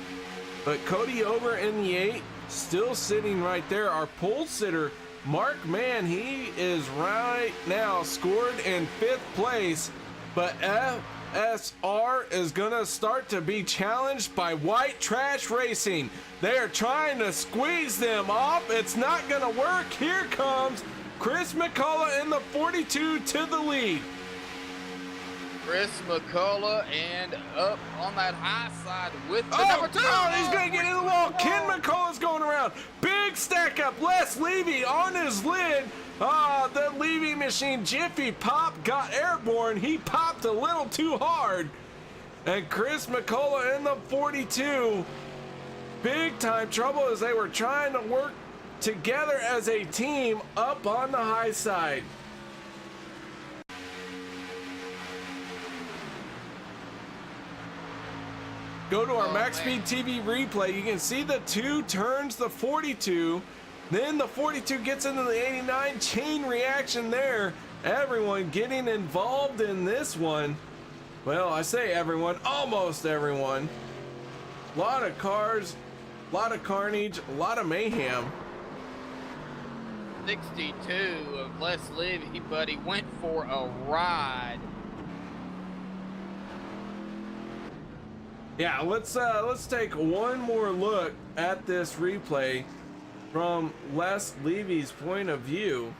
But Cody Ober in the 8, still sitting right there. Our pole sitter, Mark Mann, he is right now scored in 5th place, but FSR is gonna start to be challenged by White Trash Racing. They are trying to squeeze them off. It's not gonna work. Here comes Chris McCullough in the 42 to the lead. Chris McCullough and up on that high side with the number 2. Oh, he's gonna get in the wall. Ken McCullough's going around. Big stack up. Les Levy on his lid. The Levy machine Jiffy Pop got airborne. He popped a little too hard. And Chris McCullough in the 42. Big time trouble as they were trying to work together as a team up on the high side. Go to our MaxSpeedTV replay. You can see the 2 turns the 42. Then the 42 gets into the 89. Chain reaction there. Everyone getting involved in this one. Well, I say everyone, almost everyone. A lot of cars, a lot of carnage, a lot of mayhem. 62 of Les Levy, but he went for a ride. Yeah, let's take one more look at this replay from Les Levy's point of view.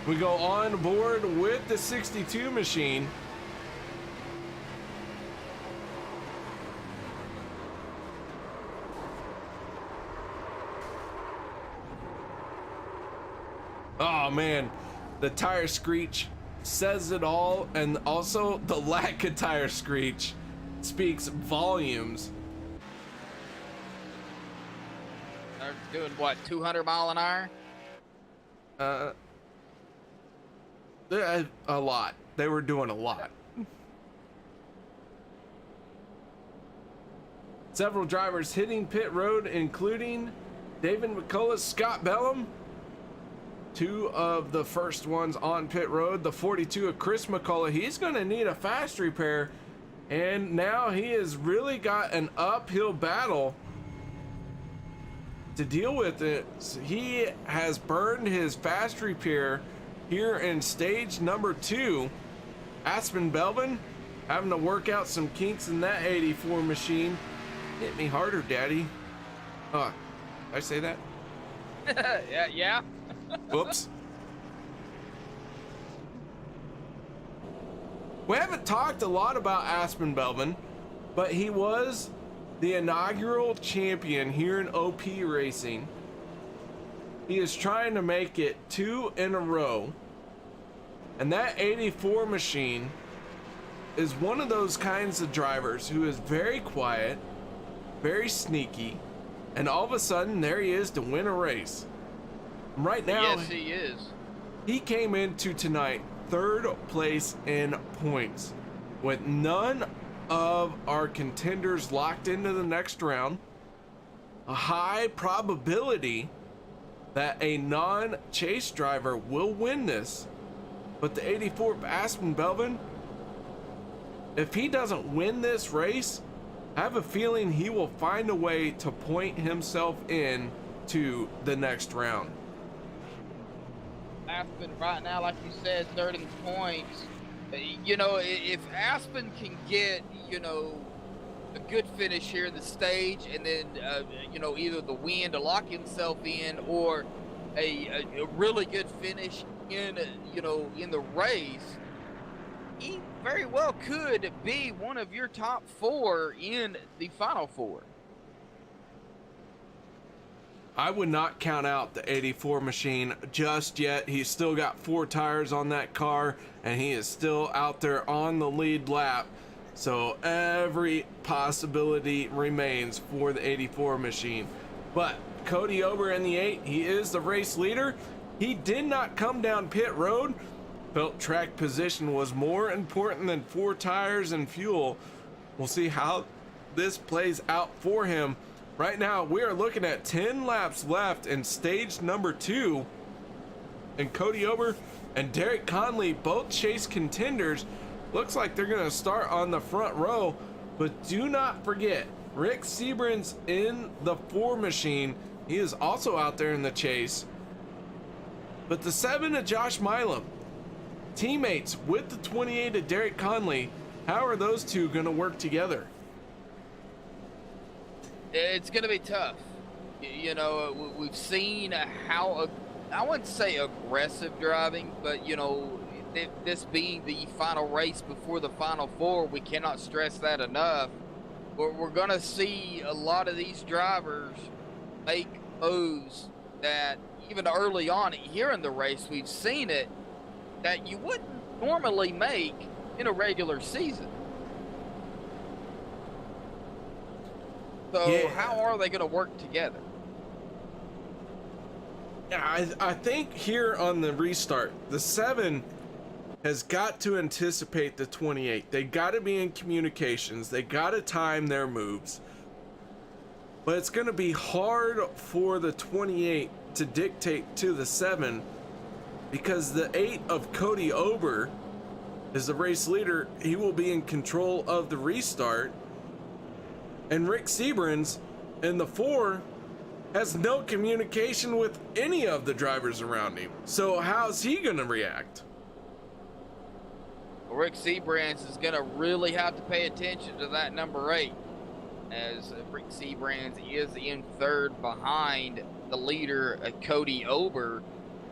We go on board with the 62 machine. Oh man, the tire screech says it all, and also the lack of tire screech speaks volumes. They're doing what, 200 mile an hour? A lot. They were doing a lot. Several drivers hitting pit road, including David McCullough, Scott Bellum. 2 of the first ones on pit road. The 42 of Chris McCullough, he's going to need a fast repair, and now he has really got an uphill battle to deal with it. He has burned his fast repair here in stage number 2. Aspen Belvin having to work out some kinks in that 84 machine. Hit me harder, daddy. Did I say that? Yeah. Whoops. We haven't talked a lot about Aspen Belvin, but he was the inaugural champion here in OP Racing. He is trying to make it 2 in a row. And that 84 machine is one of those kinds of drivers who is very quiet, very sneaky, and all of a sudden there he is to win a race. Right now, Yes, he is. he came into tonight 3rd place in points with none of our contenders locked into the next round. A high probability that a non-chase driver will win this, but the 84 Aspen Belvin, if he doesn't win this race, I have a feeling he will find a way to point himself in to the next round. Aspen right now, like you said, 30 points. You know, if Aspen can get, you know, a good finish here in the stage, and then, you know, either the win to lock himself in, or a really good finish in, you know, in the race, he very well could be one of your top 4 in the Final 4. I would not count out the 84 machine just yet. He's still got 4 tires on that car, and he is still out there on the lead lap. So every possibility remains for the 84 machine. But Cody Ober in the 8, he is the race leader. He did not come down pit road. Felt track position was more important than 4 tires and fuel. We'll see how this plays out for him. Right now, we are looking at 10 laps left in stage number 2. And Cody Ober and Derek Conley, both chase contenders, looks like they're going to start on the front row. But do not forget, Rick Siebrands in the 4 machine. He is also out there in the chase. But the 7 of Josh Milam, teammates with the 28 of Derek Conley, how are those two going to work together? It's going to be tough. You know, we've seen how, I wouldn't say aggressive driving, but, you know, this being the final race before the Final 4, we cannot stress that enough. We're going to see a lot of these drivers make moves that even early on here in the race, we've seen it, that you wouldn't normally make in a regular season. So yeah. How are they going to work together? Yeah, I think here on the restart, the 7 has got to anticipate the 28. They got to be in communications. They got to time their moves. But it's going to be hard for the 28 to dictate to the 7, because the 8 of Cody Ober is the race leader. He will be in control of the restart. And Rick Siebrands in the 4 has no communication with any of the drivers around him. So how's he going to react? Well, Rick Siebrands is going to really have to pay attention to that number 8, as Rick Siebrands is in 3rd behind the leader, Cody Ober.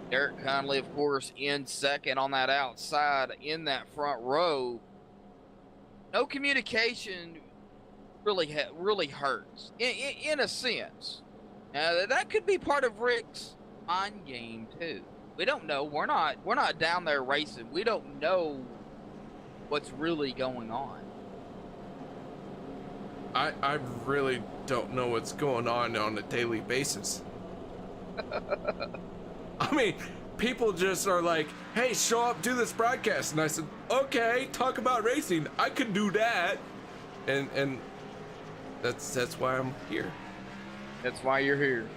Derek Conley, of course, in 2nd on that outside in that front row. No communication really hurts in a sense. Now, that could be part of Rick's mind game too. We don't know. We're not down there racing. We don't know what's really going on. I really don't know what's going on a daily basis. I mean, people just are like, hey, show up, do this broadcast. And I said, okay, talk about racing. I can do that. And that's why I'm here. That's why you're here.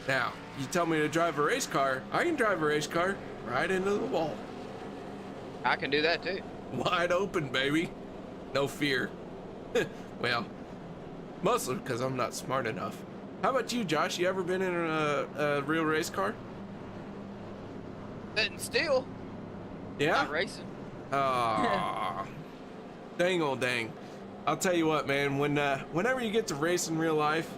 Now, you tell me to drive a race car, I can drive a race car right into the wall. I can do that too. Wide open, baby. No fear. Well, mostly because I'm not smart enough. How about you, Josh? You ever been in a real race car? Sitting still. Yeah? Not racing. Ah, dang old dang. I'll tell you what, man. Whenever you get to race in real life,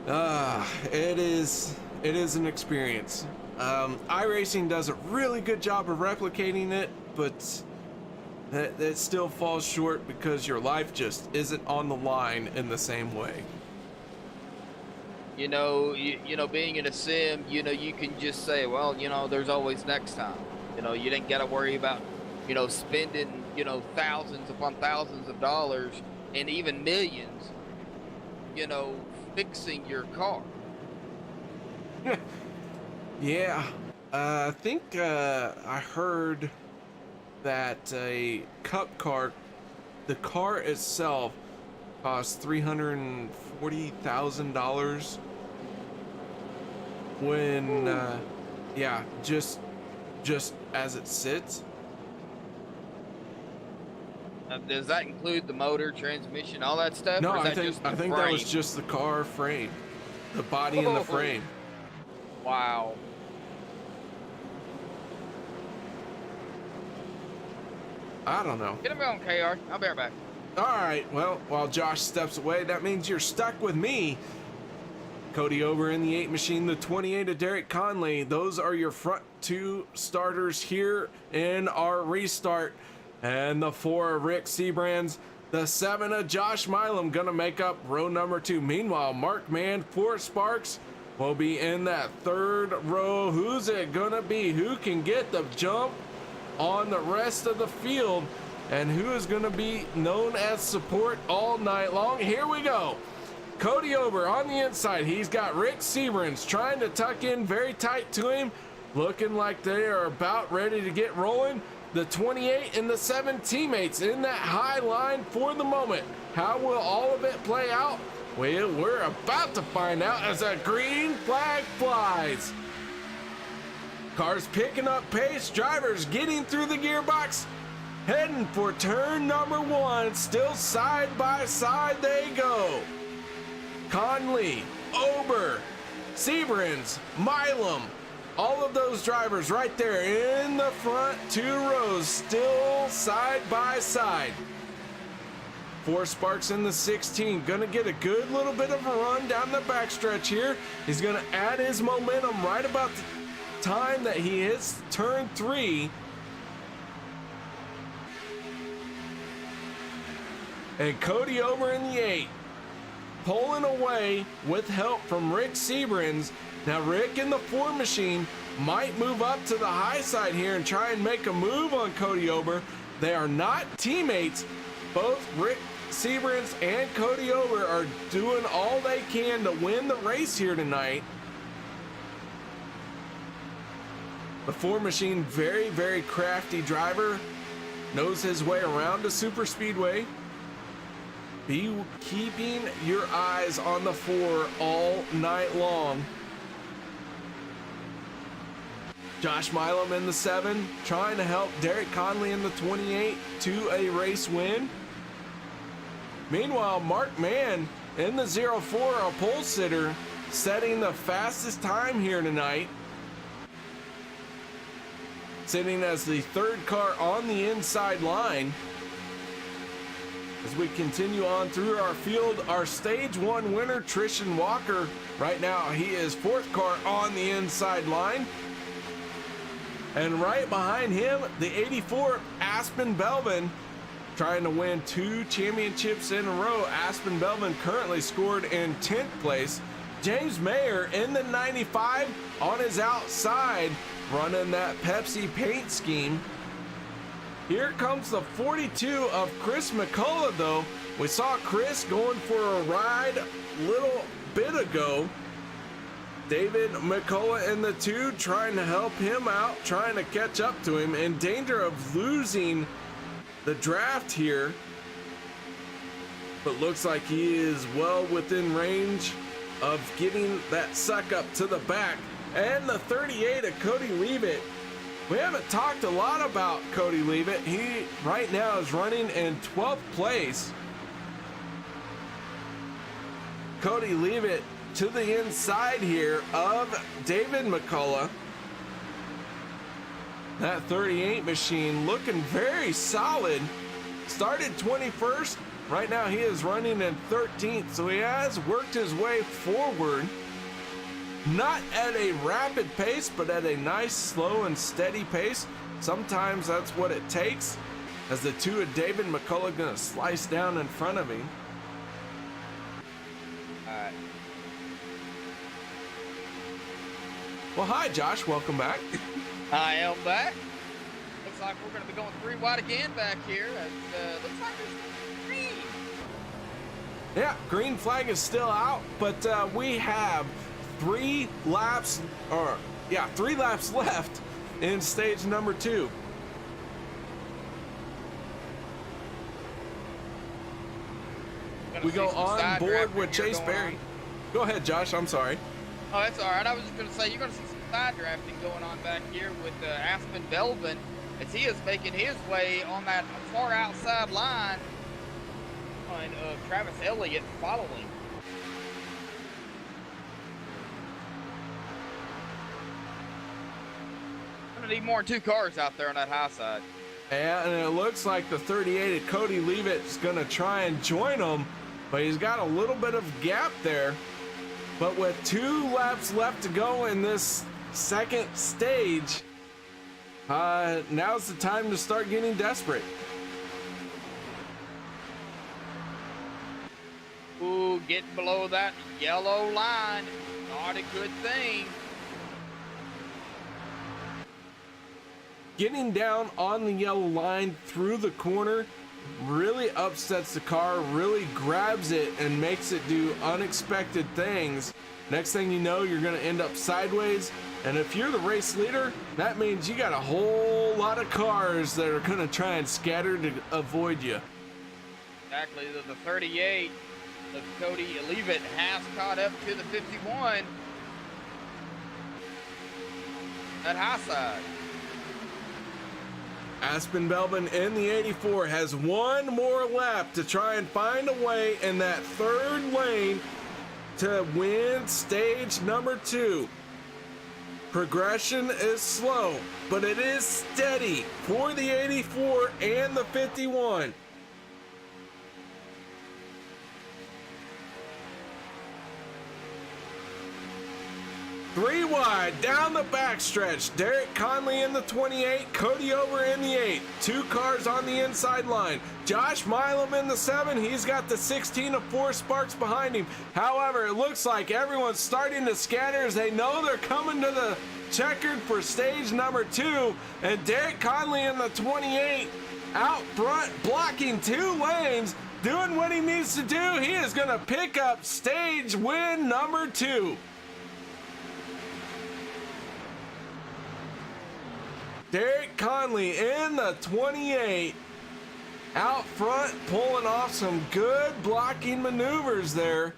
it is an experience. iRacing does a really good job of replicating it, but that still falls short because your life just isn't on the line in the same way. You know, being in a sim, you know, you can just say, well, you know, there's always next time. You know, you didn't got to worry about, you know, spending, you know, thousands upon thousands of dollars and even millions, you know, fixing your car. Yeah, I think I heard that a cup car, the car itself costs $340,000 when yeah, just as it sits. Does that include the motor, transmission, all that stuff? No, or is I that think just the that was frame? just the car frame, the body and the frame. Wow. I don't know. Get him on, KR. I'll be right back. All right, well, while Josh steps away, that means you're stuck with me. Cody Ober in the 8 machine, the 28 of Derek Conley. Those are your front 2 starters here in our restart. And the 4 of Rick Siebrands, the 7 of Josh Milam gonna make up row number 2. Meanwhile, Mark Mann, 4 Sparks will be in that 3rd row. Who's it gonna be? Who can get the jump on the rest of the field? And who is going to be known as support all night long? Here we go. Cody Ober on the inside. He's got Rick Siebrands trying to tuck in very tight to him, looking like they are about ready to get rolling. The 28 and the 7 teammates in that high line for the moment. How will all of it play out? Well, we're about to find out as a green flag flies. Cars picking up pace, drivers getting through the gearbox, heading for turn number 1. Still side by side they go. Conley, Ober, Siebrands, Milam, all of those drivers right there in the front 2 rows, still side by side. 4 Sparks in the 16, gonna get a good little bit of a run down the backstretch here. He's gonna add his momentum right about the time that he hits turn 3. And Cody Ober in the 8, pulling away with help from Rick Siebrands. Now Rick in the 4 machine might move up to the high side here and try and make a move on Cody Ober. They are not teammates. Both Rick Siebrands and Cody Ober are doing all they can to win the race here tonight. The 4 machine, very, very crafty driver, knows his way around a super speedway. Be keeping your eyes on the 4 all night long. Josh Milam in the 7, trying to help Derek Conley in the 28 to a race win. Meanwhile, Mark Mann in the 04, a pole sitter, setting the fastest time here tonight. Sitting as the 3rd car on the inside line. As we continue on through our field, our stage 1 winner, Trishan Walker, right now he is 4th car on the inside line. And right behind him, the 84, Aspen Belvin, trying to win 2 championships in a row. Aspen Belvin currently scored in 10th place. James Mayer in the 95 on his outside, running that Pepsi paint scheme. Here comes the 42 of Chris McCullough, though. We saw Chris going for a ride a little bit ago. David McCullough in the 2, trying to help him out, trying to catch up to him, in danger of losing the draft here. But looks like he is well within range of getting that suck up to the back. And the 38 of Cody Leavitt. We haven't talked a lot about Cody Leavitt. He right now is running in 12th place. Cody Leavitt to the inside here of David McCullough. That 38 machine looking very solid. Started 21st. Right now he is running in 13th, so he has worked his way forward. Not at a rapid pace, but at a nice, slow, and steady pace. Sometimes that's what it takes as the two of David McCullough gonna slice down in front of him. All right. Well, hi, Josh. Welcome back. I am back. Looks like we're going to be going 3 wide again back here. Looks like there's green. Yeah, green flag is still out, but we have 3 laps left in stage number 2. We go on board with Chase Berry. Go ahead, Josh. I'm sorry. Oh, that's all right. I was just going to say, you're going to see some side drafting going on back here with Aspen Belvin as he is making his way on that far outside line on Travis Elliott following. Going to need more than 2 cars out there on that high side. Yeah, and it looks like the 38 at Cody Leavitt is going to try and join him, but he's got a little bit of gap there. But with 2 laps left to go in this second stage, now's the time to start getting desperate. Ooh, getting below that yellow line, not a good thing. Getting down on the yellow line through the corner really upsets the car, really grabs it and makes it do unexpected things. Next thing you know, you're going to end up sideways, and if you're the race leader, that means you got a whole lot of cars that are going to try and scatter to avoid you. Exactly, the 38 of Cody Leavitt has caught up to the 51. That high side. Aspen Belvin in the 84 has 1 more lap to try and find a way in that 3rd lane to win stage number 2. Progression is slow, but it is steady for the 84 and the 51. Three wide down the backstretch. Derek Conley in the 28, Cody over in the 8. 2 cars on the inside line. Josh Milam in the 7. He's got the 16 of 4 Sparks behind him. However, it looks like everyone's starting to scatter as they know they're coming to the checkered for stage number 2. And Derek Conley in the 28 out front, blocking 2 lanes, doing what he needs to do. He is going to pick up stage win number 2. Derek Conley in the 28 out front, pulling off some good blocking maneuvers there.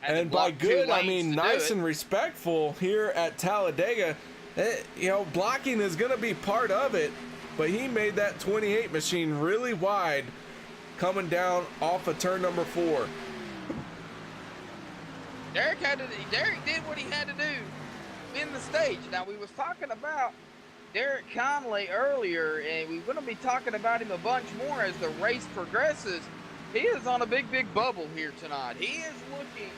And by good, I mean nice and respectful here at Talladega. You know, blocking is going to be part of it, but he made that 28 machine really wide coming down off of turn number 4. Derek did what he had to do in the stage. Now, we was talking about Derek Conley earlier, and we're going to be talking about him a bunch more as the race progresses. He is on a big bubble here tonight. He is looking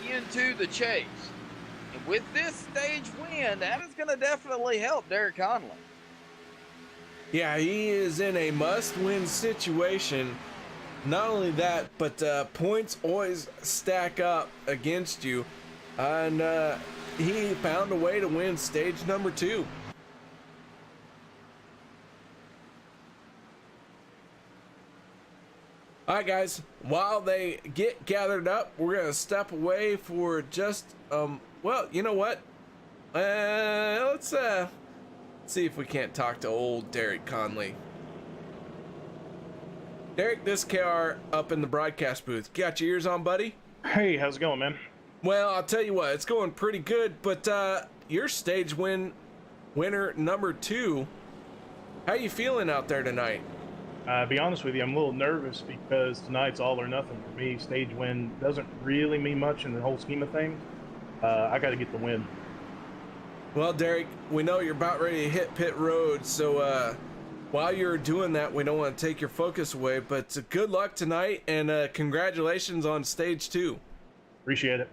into the chase. And with this stage win, that is going to definitely help Derek Conley. Yeah, he is in a must-win situation. Not only that, but points always stack up against you. And he found a way to win stage number 2. All right, guys, while they get gathered up, we're going to step away for just, well, you know what? Let's see if we can't talk to old Derek Conley. Derek, this KR up in the broadcast booth. Got your ears on, buddy? Hey, how's it going, man? Well, I'll tell you what, it's going pretty good, but your stage winner number 2, how you feeling out there tonight? Be honest with you, I'm a little nervous because tonight's all or nothing for me. Stage win doesn't really mean much in the whole scheme of things. I got to get the win. Well, Derek, we know you're about ready to hit pit road, so while you're doing that, we don't want to take your focus away, but good luck tonight, and congratulations on stage 2. Appreciate it.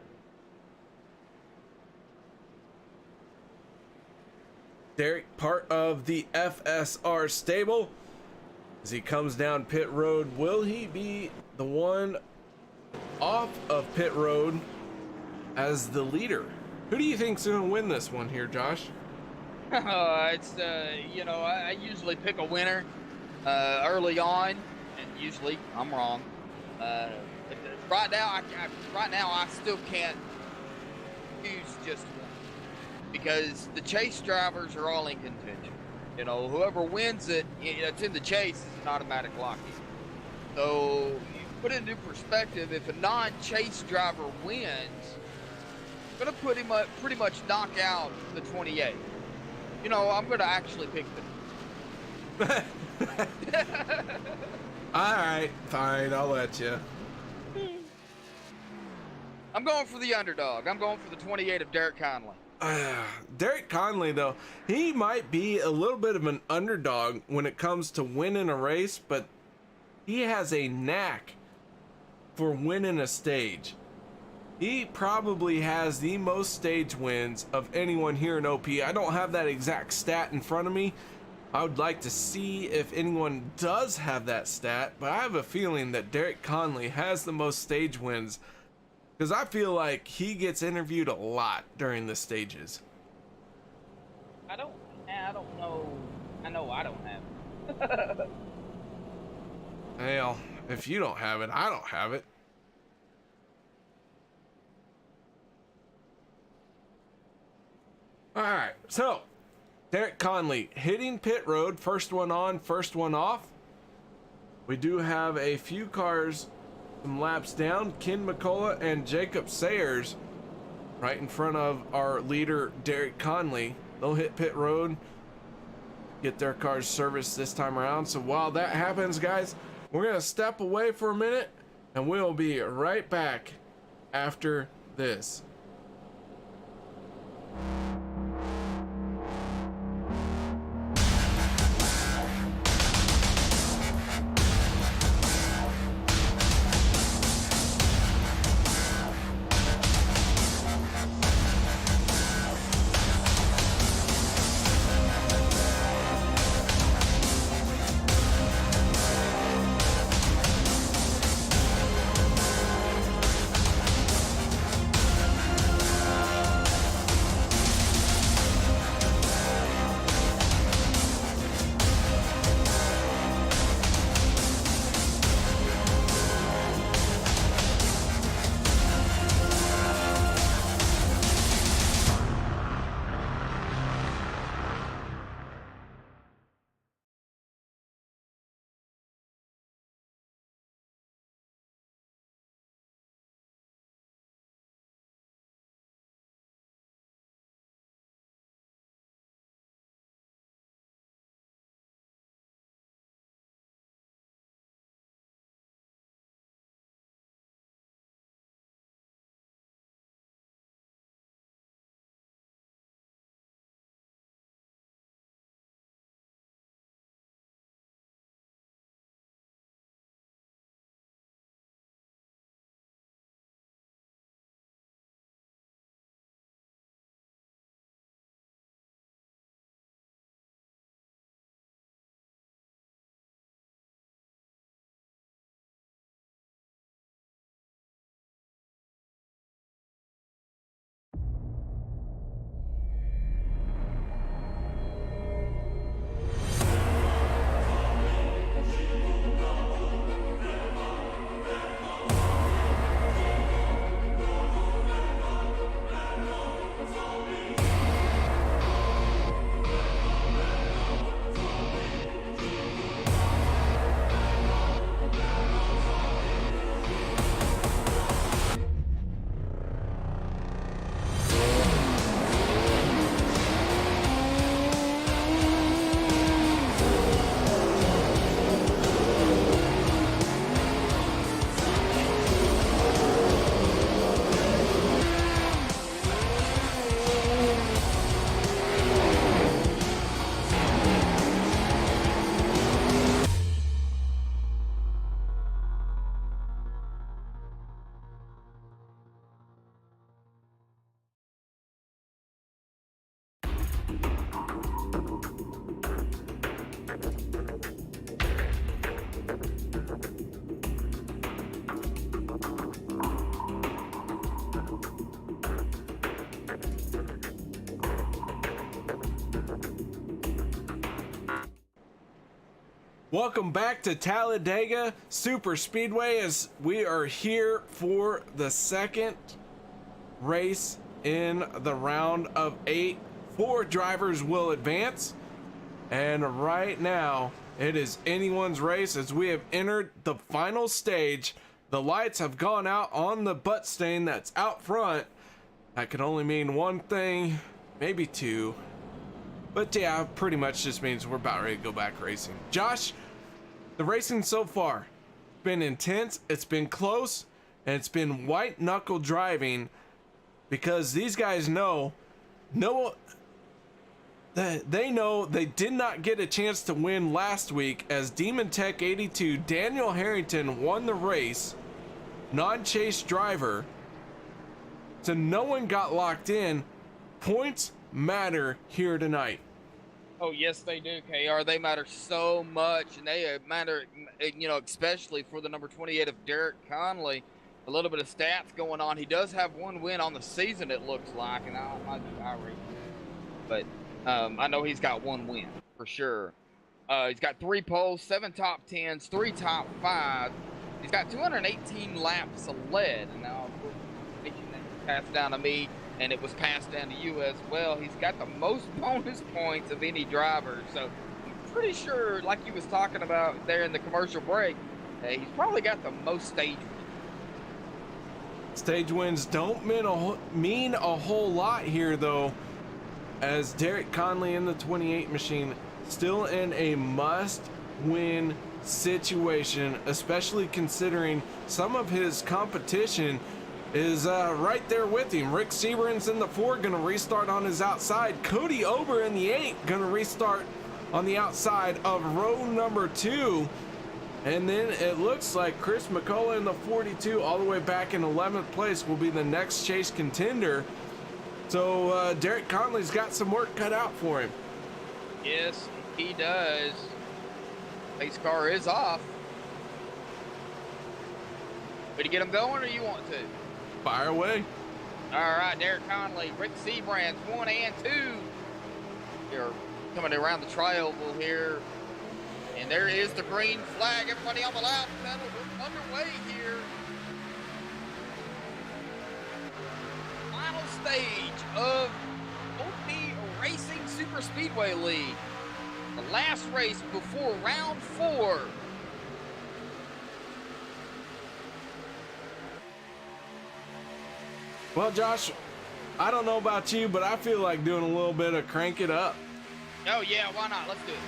Derek, part of the FSR stable. As he comes down pit road, will he be the one off of pit road as the leader? Who do you think's going to win this one here, Josh? It's you know, I usually pick a winner early on, and usually I'm wrong. But right now, I still can't choose just one because the chase drivers are all in contention. You know, whoever wins it, it's in the chase, is an automatic lock-in. So you put it into perspective. If a non-chase driver wins, it's gonna pretty much knock out the 28. You know, I'm gonna actually pick the. All right, fine, I'll let you. I'm going for the underdog. I'm going for the 28 of Derek Conley. Derek Conley, though, he might be a little bit of an underdog when it comes to winning a race, but he has a knack for winning a stage. He probably has the most stage wins of anyone here in OP. I don't have that exact stat in front of me. I would like to see if anyone does have that stat, but I have a feeling that Derek Conley has the most stage wins because I feel like he gets interviewed a lot during the stages. I don't know. I know I don't have it. Well, if you don't have it, I don't have it. All right, so Derek Conley hitting pit road, first one on, first one off. We do have a few cars some laps down. Ken McCullough and Jacob Sayers right in front of our leader Derek Conley. They'll hit pit road, get their cars serviced this time around. So while that happens, guys, we're gonna step away for a minute and we'll be right back after this. Welcome back to Talladega Super Speedway as we are here for the second race in the round of 8. 4 drivers will advance, and right now it is anyone's race as we have entered the final stage. The lights have gone out on the butt stain that's out front. That could only mean one thing, maybe two, but yeah, pretty much just means we're about ready to go back racing. Josh, the racing so far been intense, it's been close, and it's been white knuckle driving because these guys know they know they did not get a chance to win last week as Demon Tech 82 Daniel Harrington won the race, non-chase driver, so no one got locked in. Points matter here tonight. Oh, yes, they do, KR. They matter so much, and they matter, you know, especially for the number 28 of Derek Conley. A little bit of stats going on. He does have 1 win on the season, it looks like, and I might be irate, but I know he's got 1 win for sure. He's got 3 poles, 7 top 10s, 3 top 5s. He's got 218 laps of lead, and now that passed down to me, and it was passed down to you as well. He's got the most bonus points of any driver, so I'm pretty sure, like he was talking about there in the commercial break, he's probably got the most stage wins. Stage wins don't mean a whole lot here, though, as Derek Conley in the 28 machine still in a must-win situation, especially considering some of his competition is right there with him. Rick Siebrands in the 4 gonna restart on his outside. Cody Ober in the 8 gonna restart on the outside of row number 2. And then it looks like Chris McCullough in the 42 all the way back in 11th place will be the next chase contender. So Derek Conley's got some work cut out for him. Yes, he does. Pace car is off. Ready to get him going, or you want to? Fire away. All right, Derek Conley, Rick Siebrands, 1 and 2. They're coming around the tri-oval here. And there is the green flag. Everybody on the lap pedal. We're underway here. Final stage of OP Racing Superspeedway League. The last race before round 4. Well, Josh, I don't know about you, but I feel like doing a little bit of crank it up. Oh, yeah, why not? Let's do it.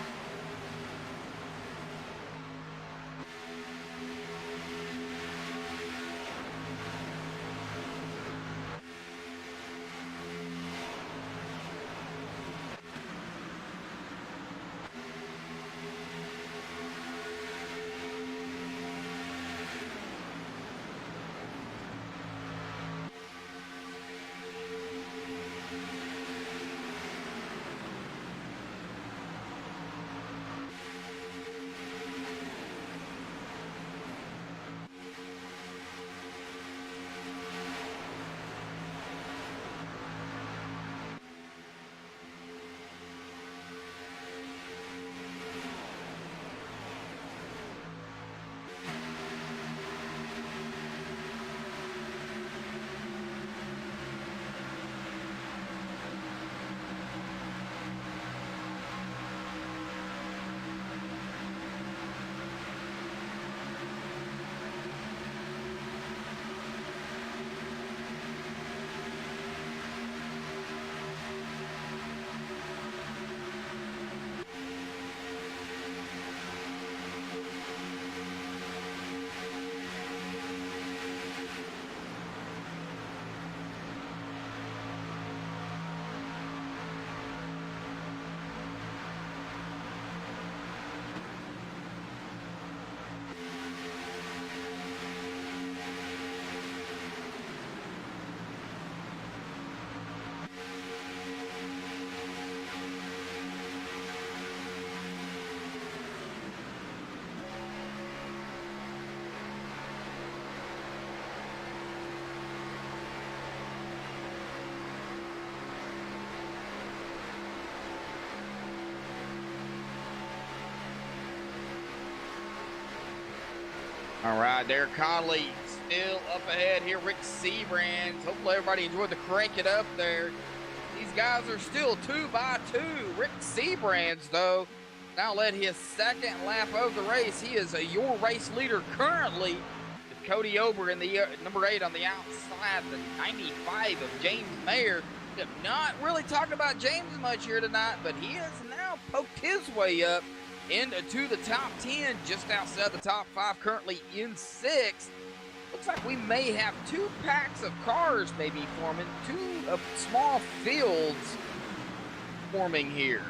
All right, Derek Conley still up ahead here. Rick Siebrands. Hopefully everybody enjoyed the crank it up there. These guys are still 2 by 2. Rick Siebrands, though, now led his second lap of the race. He is your race leader currently, with Cody Ober in the number 8 on the outside, the 95 of James Mayer. We have not really talked about James much here tonight, but he has now poked his way up into the top 10, just outside the top 5, currently in 6th. Looks like we may have 2 packs of cars maybe forming, 2 small fields forming here.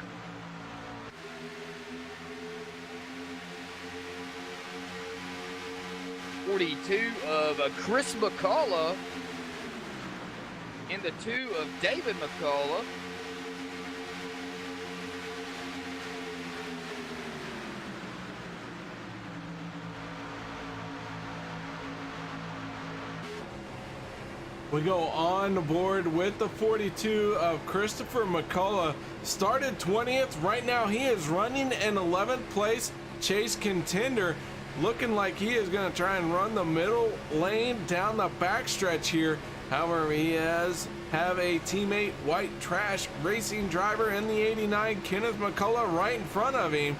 '42 of Chris McCullough and the 2 of David McCullough. We go on board with the 42 of Christopher McCullough. Started 20th. Right now he is running in 11th place. Chase contender. Looking like he is going to try and run the middle lane down the backstretch here. However, he have a teammate, White Trash Racing driver in the 89, Kenneth McCullough, right in front of him.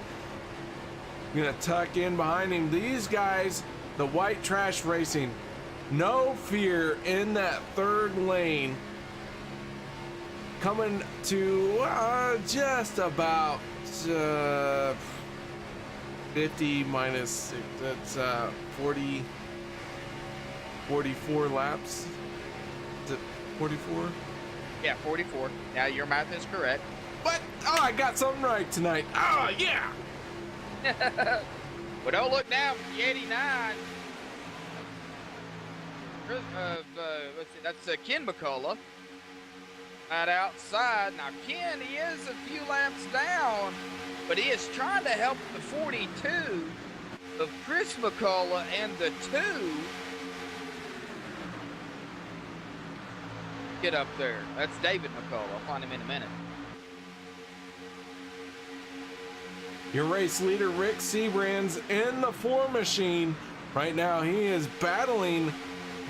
Going to tuck in behind him. These guys, the White Trash Racing, no fear in that 3rd lane. Coming to just about 50 minus 6, that's 44 laps. Is it 44? Yeah, 44. Now your math is correct. What? Oh, I got something right tonight. Oh, yeah. But don't look down for the 89. Let's see, that's Ken McCullough. Right outside. Now, Ken, he is a few laps down, but he is trying to help the 42 of Chris McCullough and the 2 get up there. That's David McCullough. I'll find him in a minute. Your race leader, Rick Siebrands, in the 4 machine. Right now, he is battling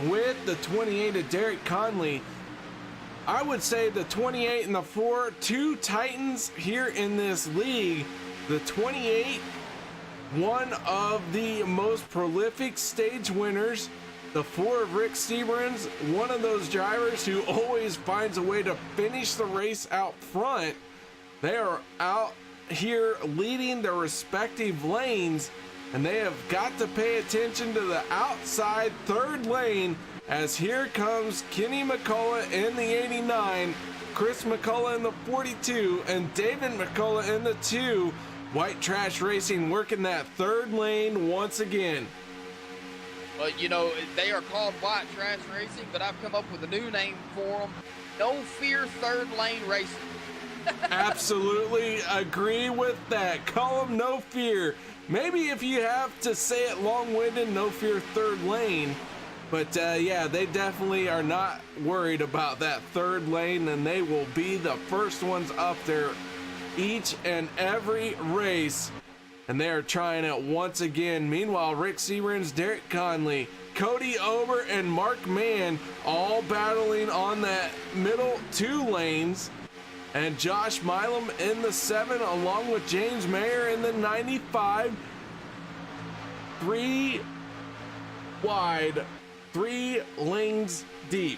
with the 28 of Derek Conley. I would say the 28 and the 4, 2 titans here in this league. The 28, one of the most prolific stage winners. The 4 of Rick Siebrands, one of those drivers who always finds a way to finish the race out front. They are out here leading their respective lanes, and they have got to pay attention to the outside 3rd lane, as here comes Kenny McCullough in the 89, Chris McCullough in the 42, and David McCullough in the 2. White Trash Racing working that 3rd lane once again. Well, you know, they are called White Trash Racing, but I've come up with a new name for them. No Fear 3rd Lane Racing. Absolutely agree with that. Call them No Fear. Maybe if you have to say it long-winded, No Fear 3rd Lane. But yeah, they definitely are not worried about that 3rd lane, and they will be the first ones up there each and every race. And they are trying it once again. Meanwhile, Rick Siebrands, Derek Conley, Cody Ober, and Mark Mann all battling on that middle 2 lanes. And Josh Milam in the 7, along with James Mayer in the 95. 3 wide, 3 lanes deep.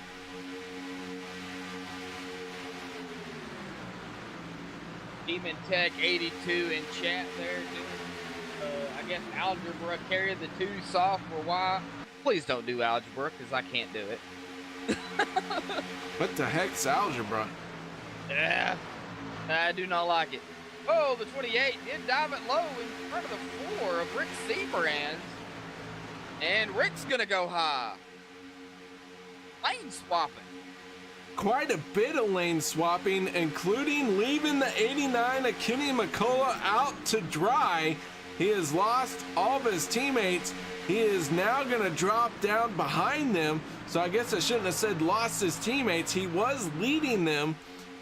Demon Tech 82 in chat there doing, I guess, algebra. Carry the 2 soft for why. Please don't do algebra, because I can't do it. What the heck's algebra? Yeah, I do not like it. Oh, the 28 did dive it low in front of the 4 of Rick Siebrands. And Rick's going to go high. Lane swapping. Quite a bit of lane swapping, including leaving the 89 of Kenny McCullough out to dry. He has lost all of his teammates. He is now going to drop down behind them. So I guess I shouldn't have said lost his teammates. He was leading them,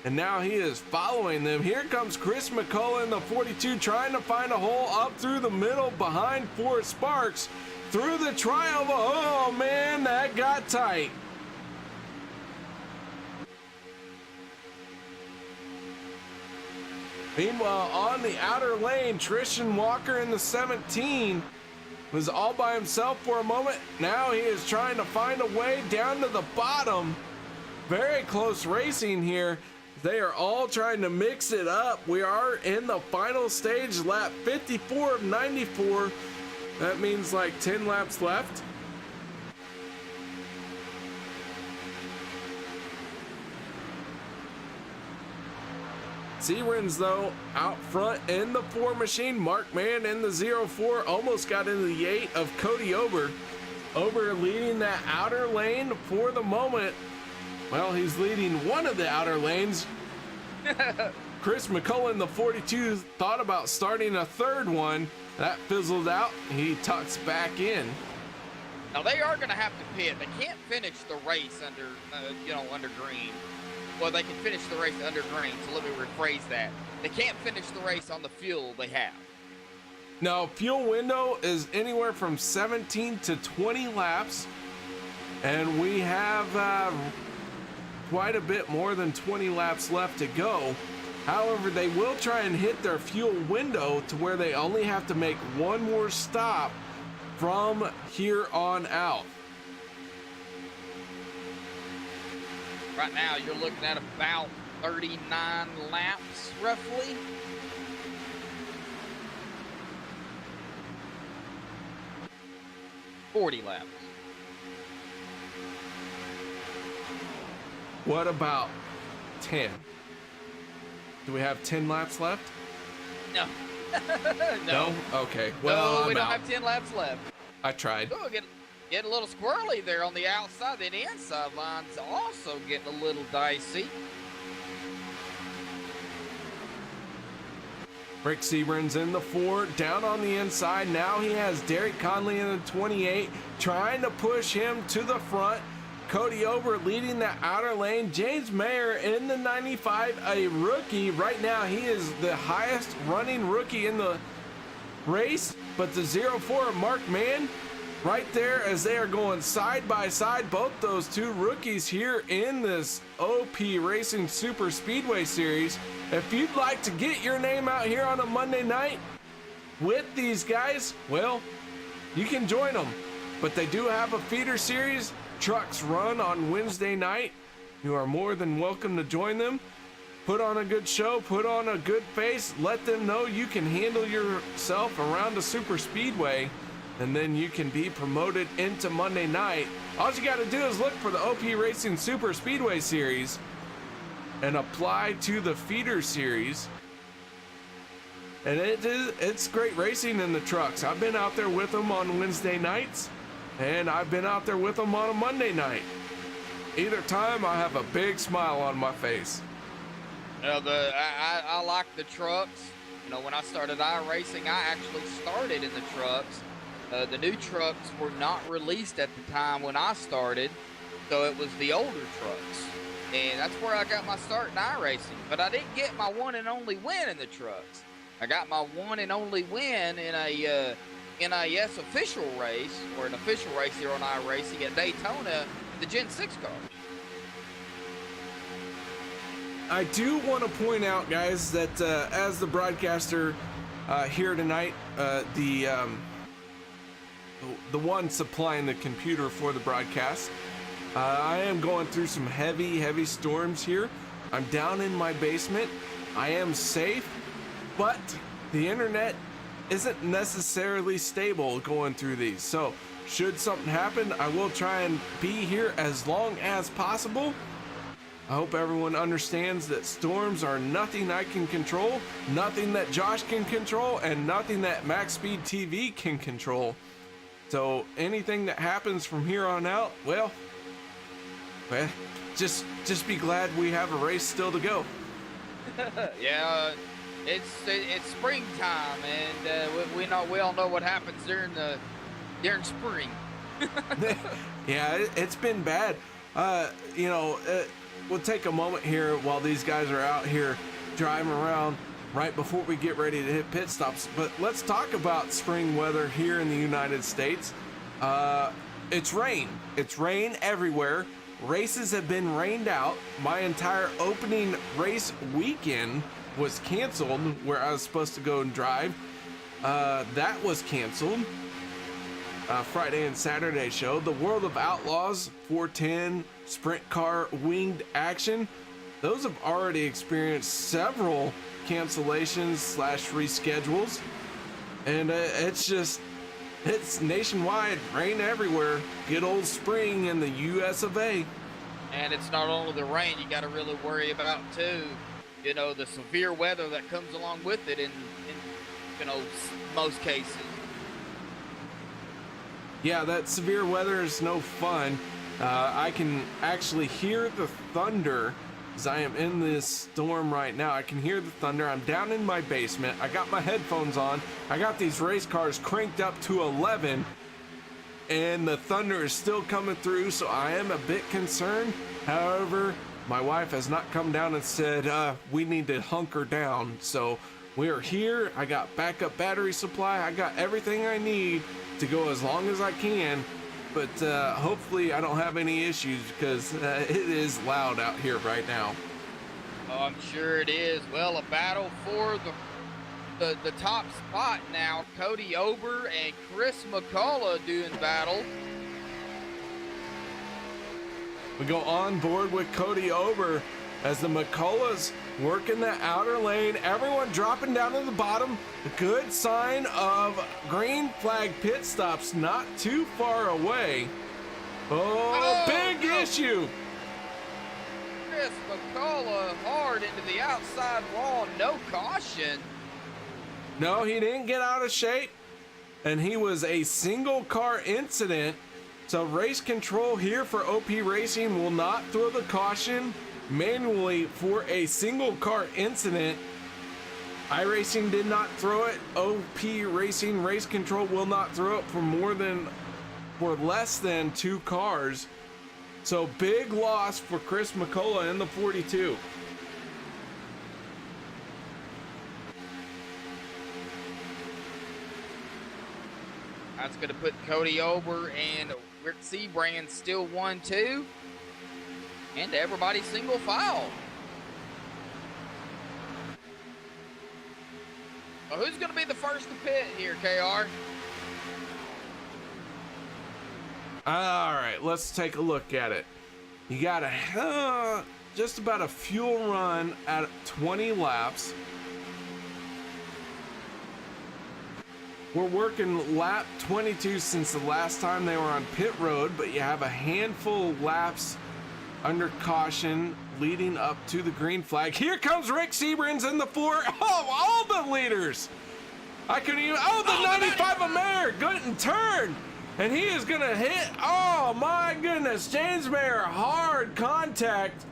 and now he is following them. Here comes Chris McCullough in the 42, trying to find a hole up through the middle behind Forrest Sparks. through the trial. Oh man, that got tight. Meanwhile, on the outer lane, Tristan Walker in the 17 was all by himself for a moment. Now he is trying to find a way down to the bottom. Very close racing here. They are all trying to mix it up. We are in the final stage, lap 54 of 94. That means like 10 laps left. Siebrands, though, out front in the 4 machine. Mark Mann in the 04 almost got into the 8 of Cody Ober. Ober leading that outer lane for the moment. Well, he's leading one of the outer lanes. Chris McCullen, the 42, thought about starting a third one. That fizzled out. He tucks back in. Now they are going to have to pit. They can't finish the race under, under green. Well, they can finish the race under green, so let me rephrase that. They can't finish the race on the fuel they have. Now, fuel window is anywhere from 17 to 20 laps, and we have quite a bit more than 20 laps left to go. However, they will try and hit their fuel window to where they only have to make one more stop from here on out. Right now, you're looking at about 39 laps, roughly. $40 laps. What about 10? Do we have 10 laps left? No. No? Okay. Well, no, we I'm don't out. have 10 laps left. I tried. Oh, getting a little squirrely there on the outside. The inside line's also getting a little dicey. Rick Siebrands in the 4, down on the inside. Now he has Derek Conley in the 28, trying to push him to the front. Cody Ober leading the outer lane. James Mayer in the 95, a rookie. Right now, he is the highest running rookie in the race. But the 04, Mark Mann, right there as they are going side by side. Both those two rookies here in this OP Racing Super Speedway Series. If you'd like to get your name out here on a Monday night with these guys, well, you can join them. But they do have a feeder series. Trucks run on Wednesday night. You are more than welcome to join them. Put on a good show, put on a good face, let them know you can handle yourself around a super speedway, and then you can be promoted into Monday night. All you got to do is look for the OP Racing Super Speedway Series and apply to the feeder series. And it's great racing in the trucks. I've been out there with them on Wednesday nights, and I've been out there with them on a Monday night. Either time, I have a big smile on my face. I like the trucks. You know, when I started iRacing, I actually started in the trucks. The new trucks were not released at the time when I started, so it was the older trucks. And that's where I got my start in iRacing. But I didn't get my one and only win in the trucks. I got my one and only win in a NIS official race, or an official race here on iRacing at Daytona, the Gen 6 car. I do want to point out, guys, that as the broadcaster here tonight, the one supplying the computer for the broadcast, I am going through some heavy storms here. I'm down in my basement. I am safe, but the internet isn't necessarily stable going through these. So should something happen, I will try and be here as long as possible. I hope everyone understands that storms are nothing I can control, nothing that Josh can control, and nothing that MaxSpeedTV can control. So anything that happens from here on out, well, just be glad we have a race still to go. Yeah, it's springtime, and we all know what happens during spring. Yeah, it's been bad. We'll take a moment here while these guys are out here driving around right before we get ready to hit pit stops. But let's talk about spring weather here in the United States. It's rain. It's rain everywhere. Races have been rained out. My entire opening race weekend was canceled, where I was supposed to go and drive. That was canceled. Friday and Saturday show. The World of Outlaws 410 sprint car winged action. Those have already experienced several cancellations / reschedules. And it's nationwide, rain everywhere. Good old spring in the US of A. And it's not only the rain you got to really worry about too, you know, the severe weather that comes along with it in you know, most cases. Yeah, that severe weather is no fun. I can actually hear the thunder as I am in this storm right now. I can hear the thunder. I'm down in my basement. I got my headphones on. I got these race cars cranked up to 11, and the thunder is still coming through, so I am a bit concerned. However, my wife has not come down and said, we need to hunker down. So we are here. I got backup battery supply. I got everything I need to go as long as I can, but hopefully I don't have any issues, because it is loud out here right now. Oh, I'm sure it is. Well, a battle for the top spot now. Cody Ober and Chris McCullough doing battle. We go on board with Cody Ober as the McCulloughs work in the outer lane. Everyone dropping down to the bottom. A good sign of green flag pit stops not too far away. Oh, big issue. Chris McCullough hard into the outside wall. No caution. No, he didn't get out of shape, and he was a single car incident. So race control here for OP Racing will not throw the caution manually for a single car incident. iRacing did not throw it. OP Racing race control will not throw it for less than 2 cars. So big loss for Chris McCullough in the 42. That's going to put Cody Ober and Rick Siebrands still 1-2. And everybody single file. Well, who's going to be the first to pit here, KR? All right, let's take a look at it. You got just about a fuel run at 20 laps. We're working lap 22 since the last time they were on pit road, but you have a handful of laps under caution leading up to the green flag. Here comes Rick Siebrands in the 4. Oh, all the leaders. I couldn't even. Oh, the 95 of Mayer. Good and turn. And he is going to hit. Oh, my goodness. James Mayer, hard contact.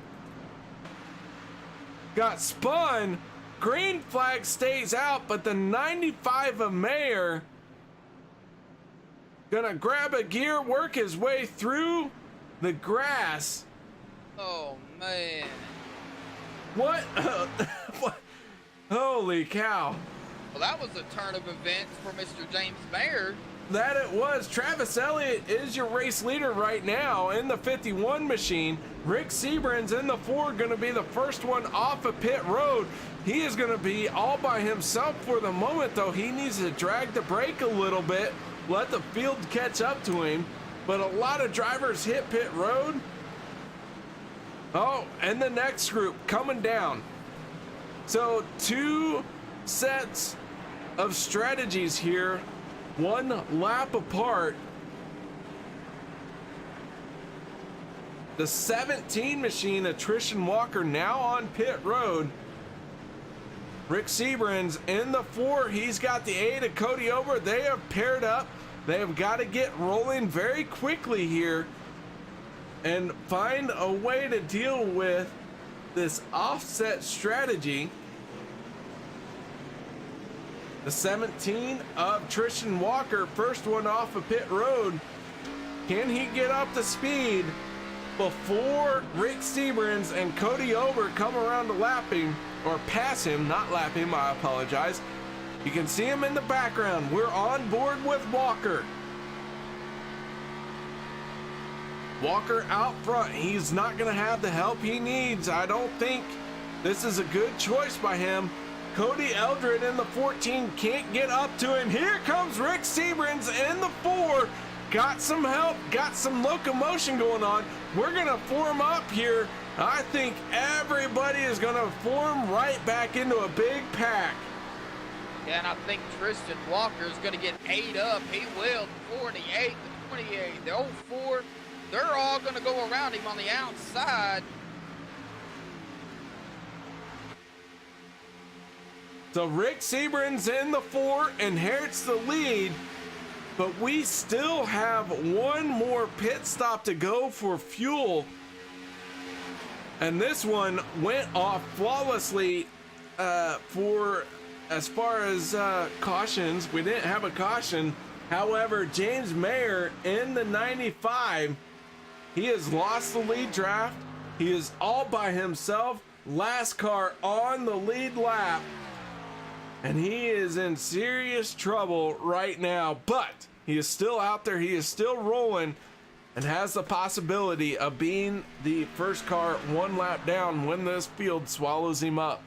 Got spun. Green flag stays out, but the 95 of Mayer gonna grab a gear, work his way through the grass. Oh, man. What? What? Holy cow. Well, that was a turn of events for Mr. James Mayer. That it was. Travis Elliott is your race leader right now in the 51 machine. Rick Siebrands in the 4 going to be the first one off of pit road. He is going to be all by himself for the moment, though. He needs to drag the brake a little bit, let the field catch up to him. But a lot of drivers hit pit road. Oh, and the next group coming down. So 2 sets of strategies here. 1 lap apart. The 17 machine, Attrition Walker, now on pit road. Rick Siebrands in the 4. He's got the 8 of Cody Ober. They have paired up. They have got to get rolling very quickly here and find a way to deal with this offset strategy. The 17 of Tristan Walker, first one off of pit road. Can he get up to speed before Rick Siebrands and Cody Ober come around to lap him, or pass him, not lap him, I apologize. You can see him in the background. We're on board with Walker. Walker out front. He's not going to have the help he needs. I don't think this is a good choice by him. Cody Eldred in the 14 can't get up to him. Here comes Rick Siebrands in the 4. Got some help, got some locomotion going on. We're going to form up here. I think everybody is going to form right back into a big pack. Yeah, and I think Tristan Walker is going to get 8 up. He will. The 4 and the 8, the 28, the 04. They're all going to go around him on the outside. So Rick Siebrands in the 4 inherits the lead, but we still have one more pit stop to go for fuel. And this one went off flawlessly for as far as cautions. We didn't have a caution. However, James Mayer in the 95, he has lost the lead draft. He is all by himself. Last car on the lead lap. And he is in serious trouble right now, but he is still out there. He is still rolling and has the possibility of being the first car one lap down when this field swallows him up.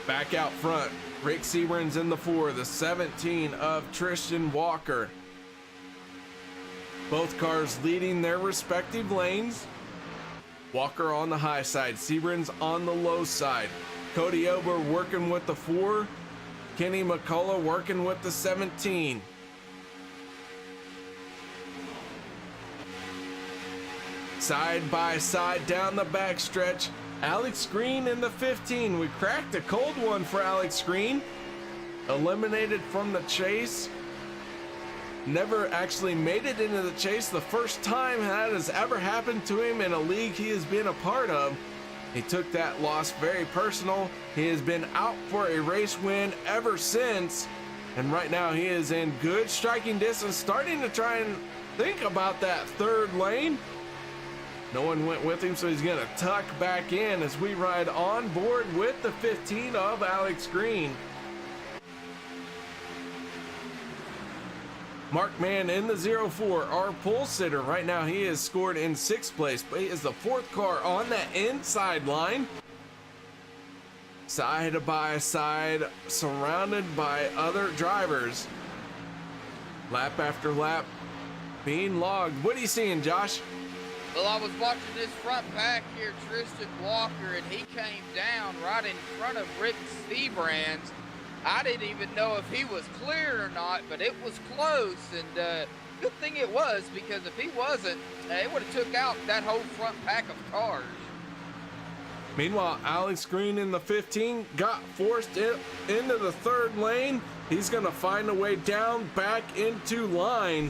Back out front, Rick Siebrands in the 4, the 17 of Tristan Walker. Both cars leading their respective lanes. Walker on the high side, Siebrands on the low side. Cody Ober working with the 4. Kenny McCullough working with the 17. Side by side down the backstretch. Alex Green in the 15. We cracked a cold one for Alex Green. Eliminated from the chase. Never actually made it into the chase. The first time that has ever happened to him in a league he has been a part of. He took that loss very personal. He has been out for a race win ever since. And right now he is in good striking distance, starting to try and think about that third lane. No one went with him, so he's going to tuck back in as we ride on board with the 15 of Alex Green. Mark Mann in the 04, our pole sitter. Right now he is scored in 6th place, but he is the 4th car on that inside line. Side by side, surrounded by other drivers. Lap after lap being logged. What are you seeing, Josh? Well, I was watching this front pack here, Tristan Walker, and he came down right in front of Rick Siebrands. I didn't even know if he was clear or not, but it was close, and good thing it was, because if he wasn't, it would have took out that whole front pack of cars. Meanwhile, Alex Green in the 15 got forced into the 3rd lane. He's going to find a way down back into line.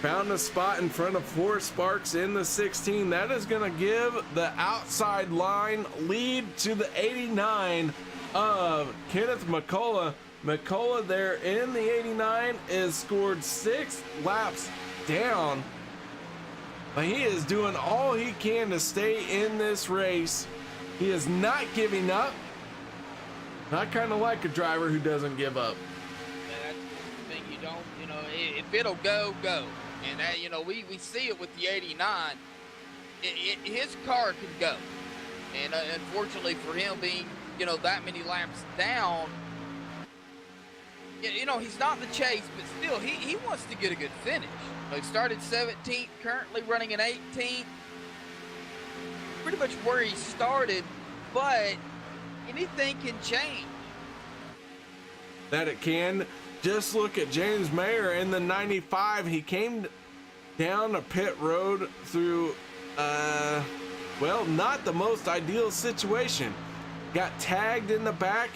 Found a spot in front of Forrest Sparks in the 16. That is going to give the outside line lead to the 89 of Kenneth McCullough. McCullough there in the 89 is scored 6 laps down. But he is doing all he can to stay in this race. He is not giving up. I kind of like a driver who doesn't give up. That's the thing, you don't, if it'll go, go. And that, we see it with the 89. His car can go. And unfortunately for him being, that many laps down, he's not in the chase, but still, he wants to get a good finish. He started 17th, currently running an 18th. Pretty much where he started, but anything can change. That it can. Just look at James Mayer in the 95. He came down a pit road through, not the most ideal situation. Got tagged in the back,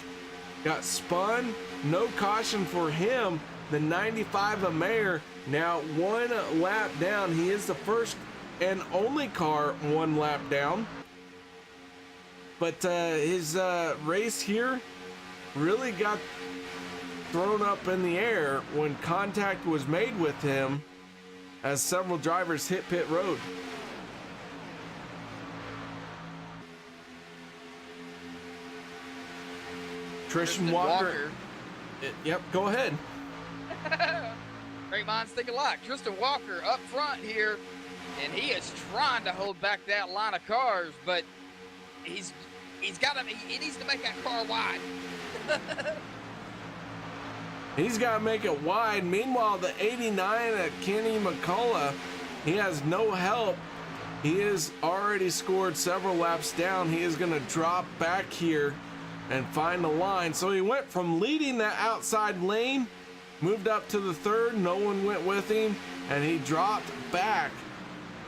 got spun, no caution for him. The 95 of Mayer now 1 lap down. He is the first and only car 1 lap down. But his race here really got thrown up in the air when contact was made with him as several drivers hit pit road. Tristan Walker. Yep, go ahead. Great minds think alike. Tristan Walker up front here, and he is trying to hold back that line of cars, but he needs to make that car wide. He's got to make it wide. Meanwhile, the 89 at Kenny McCullough, he has no help. He has already scored several laps down. He is going to drop back here and find the line. So he went from leading that outside lane, moved up to the third. No one went with him, and he dropped back.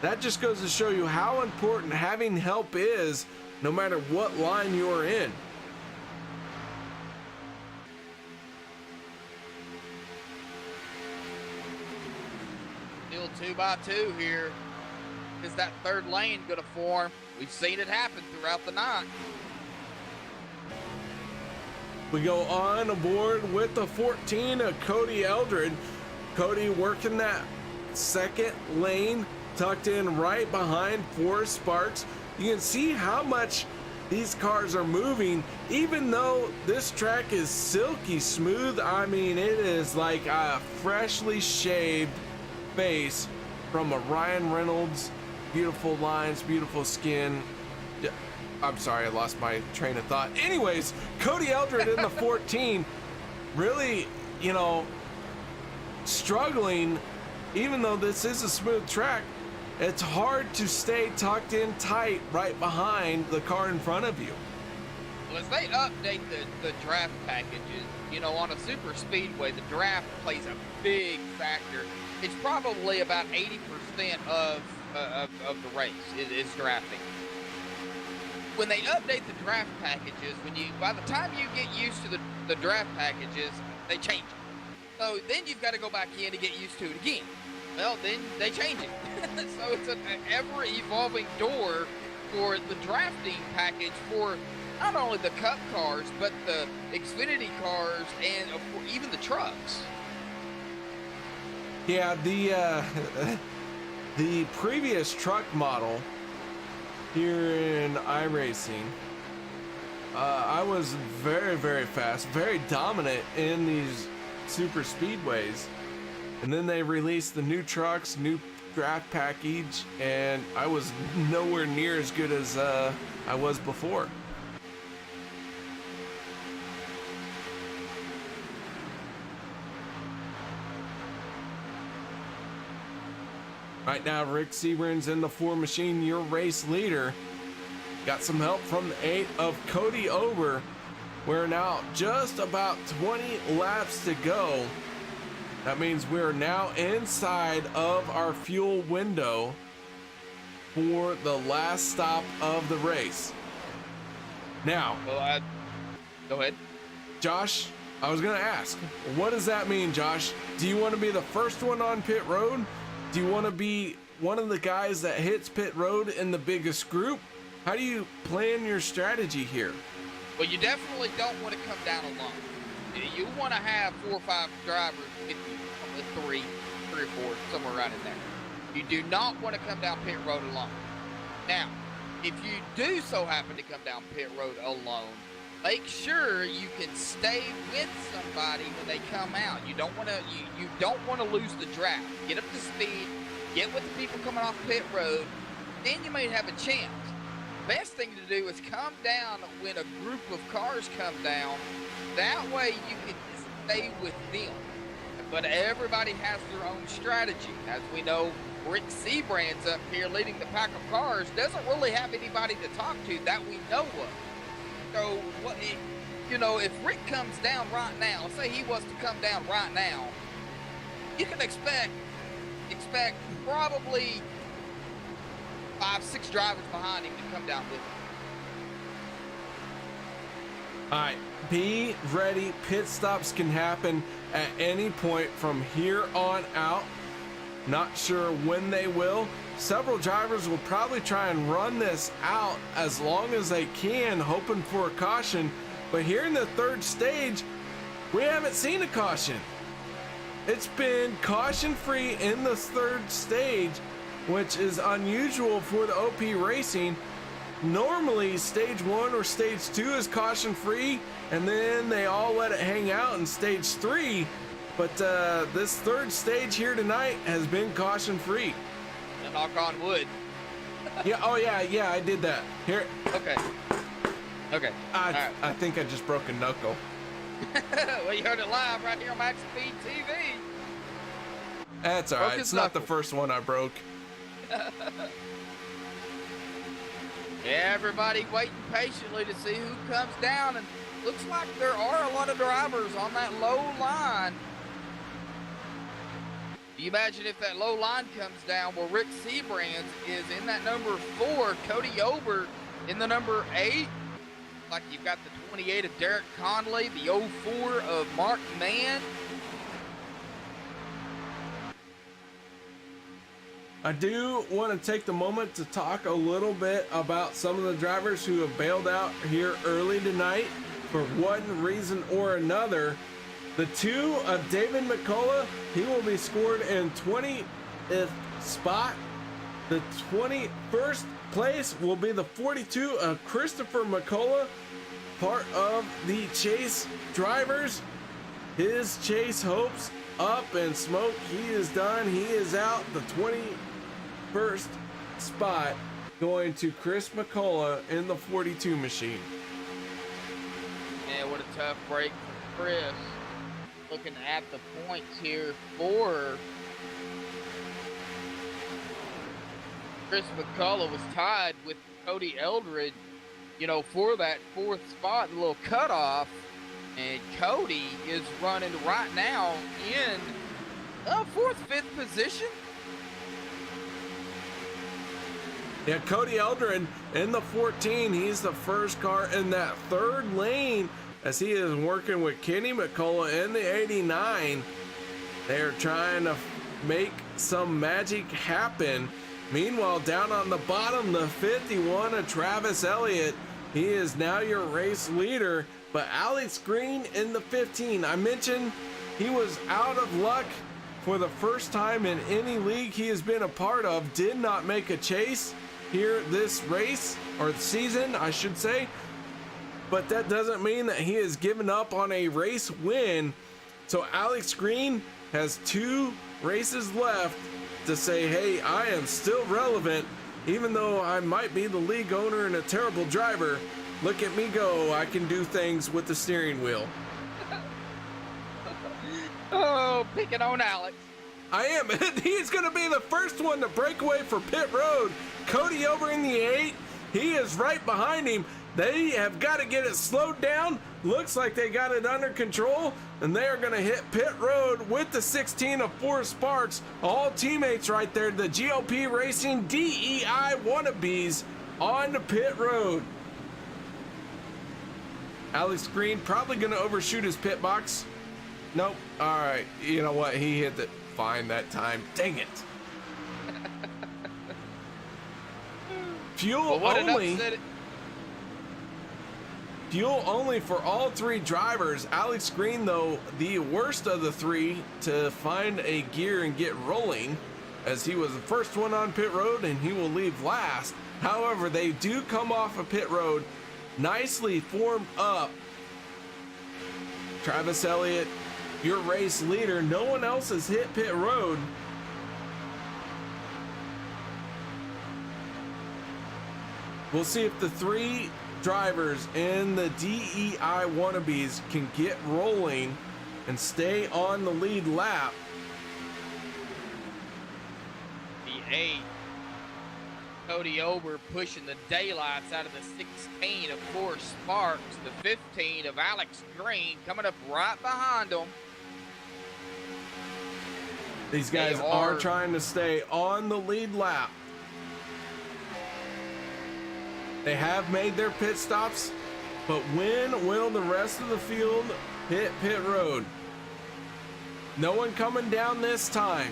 That just goes to show you how important having help is, no matter what line you're in. Still 2 by 2 here. Is that third lane going to form? We've seen it happen throughout the night. We go on aboard with the 14 of Cody Eldred. Cody working that second lane, tucked in right behind Forrest Sparks. You can see how much these cars are moving, even though this track is silky smooth. I mean, it is like a freshly shaved face from a Ryan Reynolds. Beautiful lines, beautiful skin. I'm sorry, I lost my train of thought. Anyways, Cody Eldred in the 14, really, you know, struggling. Even though this is a smooth track, it's hard to stay tucked in tight right behind the car in front of you. Well, as they update the draft packages, you know, on a super speedway, the draft plays a big factor. It's probably about 80% of the race is drafting. When they update the draft packages, by the time you get used to the draft packages, they change it. So then you've got to go back in to get used to it again. Well, then they change it. So it's an ever-evolving door for the drafting package for not only the Cup cars, but the Xfinity cars and even the trucks. Yeah, the previous truck model here in iRacing, I was very, very fast, very dominant in these super speedways. And then they released the new trucks, new draft package, and I was nowhere near as good as I was before. Right now, Rick Siebrands in the 4 machine, your race leader. Got some help from the 8 of Cody Ober. We're now just about 20 laps to go. That means we're now inside of our fuel window for the last stop of the race. Now, go ahead. Josh, I was going to ask, what does that mean, Josh? Do you want to be the first one on pit road? Do you want to be one of the guys that hits pit road in the biggest group? How do you plan your strategy here? Well, you definitely don't want to come down alone. You want to have 4 or 5 drivers with you, 3 or 4, somewhere right in there. You do not want to come down pit road alone. Now, if you do so happen to come down pit road alone, make sure you can stay with somebody when they come out. You don't want to lose the draft. Get up to speed, get with the people coming off pit road, then you may have a chance. Best thing to do is come down when a group of cars come down. That way you can stay with them. But everybody has their own strategy. As we know, Rick Siebrands up here leading the pack of cars doesn't really have anybody to talk to that we know of. So, if Rick comes down right now, let's say he was to come down right now, you can expect probably 5, 6 drivers behind him to come down with him. All right, be ready. Pit stops can happen at any point from here on out. Not sure when they will. Several drivers will probably try and run this out as long as they can, hoping for a caution. But here in the 3rd stage, we haven't seen a caution. It's been caution-free in the 3rd stage, which is unusual for the OP Racing. normally stage 1 or stage 2 is caution free, and then they all let it hang out in stage 3. But this third stage here tonight has been caution free. And knock on wood. Yeah. Oh yeah. I did that. Here. Okay. Okay. All right. I think I just broke a knuckle. Well, you heard it live right here on MaxSpeedTV. That's all Broke right. his It's not the knuckle. first one I broke. Everybody waiting patiently to see who comes down, and looks like there are a lot of drivers on that low line. Do you imagine if that low line comes down? Well, Rick Siebrands is in that number 4, Cody Ober in the number 8. Like you've got the 28 of Derek Conley, the 04 of Mark Mann. I do want to take the moment to talk a little bit about some of the drivers who have bailed out here early tonight for one reason or another. The 2 of David McCullough, he will be scored in 20th spot. The 21st place will be the 42 of Christopher McCullough, part of the Chase drivers. His Chase hopes up in smoke. He is done. He is out. The 21st spot going to Chris McCullough in the 42 machine. Man, what a tough break for Chris. Looking at the points here for Chris McCullough was tied with Cody Eldred, you know, for that 4th spot, a little cutoff. And Cody is running right now in 4th, 5th position. Yeah, Cody Eldred in the 14. He's the first car in that 3rd lane as he is working with Kenny McCullough in the 89. They're trying to make some magic happen. Meanwhile, down on the bottom, the 51 of Travis Elliott. He is now your race leader. But Alex Green in the 15. I mentioned he was out of luck for the first time in any league he has been a part of. Did not make a chase here this race, or the season, I should say. But that doesn't mean that he has given up on a race win. So Alex Green has 2 races left to say, hey, I am still relevant, even though I might be the league owner and a terrible driver. Look at me go. I can do things with the steering wheel. Oh, picking on Alex. I am. He's going to be the first one to break away for pit road. Cody over in the 8. He is right behind him. They have got to get it slowed down. Looks like they got it under control, and they are going to hit pit road with the 16 of Forrest Sparks. All teammates right there. The GLP Racing DEI wannabes on the pit road. Alex Green probably going to overshoot his pit box. Nope. All right. You know what? He hit it fine that time. Dang it. Fuel only. Fuel only for all 3 drivers. Alex Green, though, the worst of the 3 to find a gear and get rolling, as he was the first one on pit road and he will leave last. However, they do come off of pit road nicely formed up. Travis Elliott, your race leader. No one else has hit pit road. We'll see if the 3 drivers in the DEI wannabes can get rolling and stay on the lead lap. The 8, Cody Ober pushing the daylights out of the 16 of Forrest Sparks. The 15 of Alex Green coming up right behind them. These guys are trying to stay on the lead lap. They have made their pit stops, but when will the rest of the field hit pit road? No one coming down this time.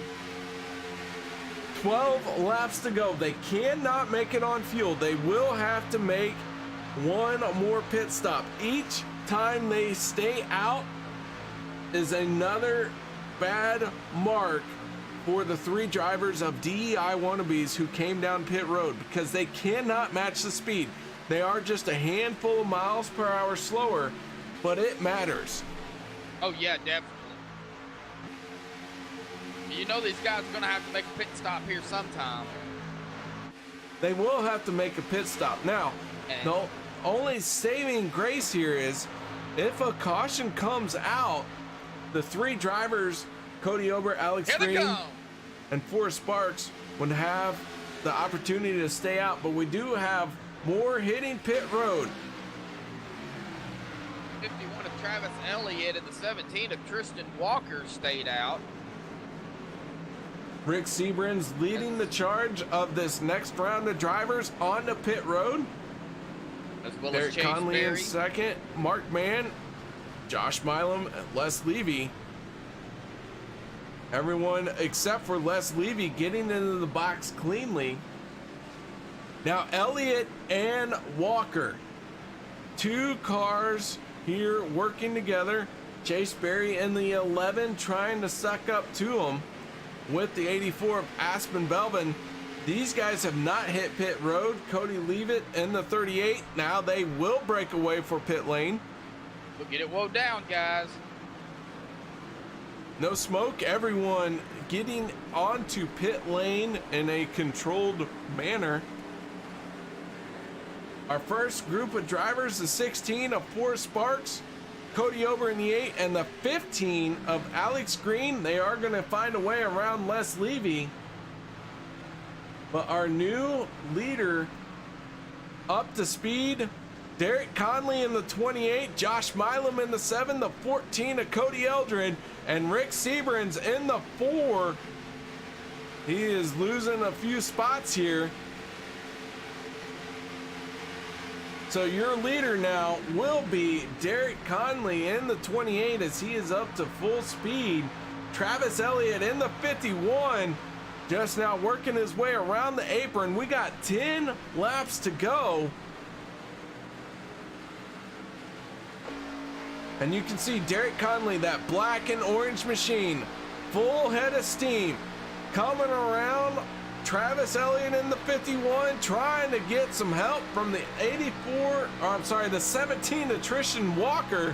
12 laps to go. They cannot make it on fuel. They will have to make one more pit stop. Each time they stay out is another bad mark for the 3 drivers of DEI wannabes who came down pit road, because they cannot match the speed. They are just a handful of miles per hour slower, but it matters. Oh yeah, definitely. You know these guys are gonna have to make a pit stop here sometime. They will have to make a pit stop. Now, the only saving grace here is if a caution comes out, the 3 drivers, Cody Ober, Alex Green, and Forrest Sparks, would have the opportunity to stay out, but we do have more hitting pit road. 51 of Travis Elliott and the 17 of Tristan Walker stayed out. Rick Siebrands leading the charge of this next round of drivers on the pit road. As well Derek as Chase Conley Berry. in second, Mark Mann, Josh Milam, and Les Levy. Everyone except for Les Levy getting into the box cleanly. Now Elliott and Walker, 2 cars here working together. Chase Berry in the 11 trying to suck up to him with the 84 of Aspen Belvin. These guys have not hit pit road. Cody Leavitt in the 38. Now they will break away for pit lane. We'll get it woe down, guys. No smoke. Everyone getting onto pit lane in a controlled manner. Our first group of drivers, the 16 of Forrest Sparks, Cody Ober in the 8, and the 15 of Alex Green. They are going to find a way around Les Levy. But our new leader up to speed, Derek Conley in the 28, Josh Milam in the 7, the 14 of Cody Eldred, and Rick Siebrands in the 4. He is losing a few spots here. So your leader now will be Derek Conley in the 28 as he is up to full speed. Travis Elliott in the 51, just now working his way around the apron. We got 10 laps to go. And you can see Derek Conley, that black and orange machine, full head of steam, coming around. Travis Elliott in the 51 trying to get some help from the 84, or I'm sorry, the 17 of Tristan Walker.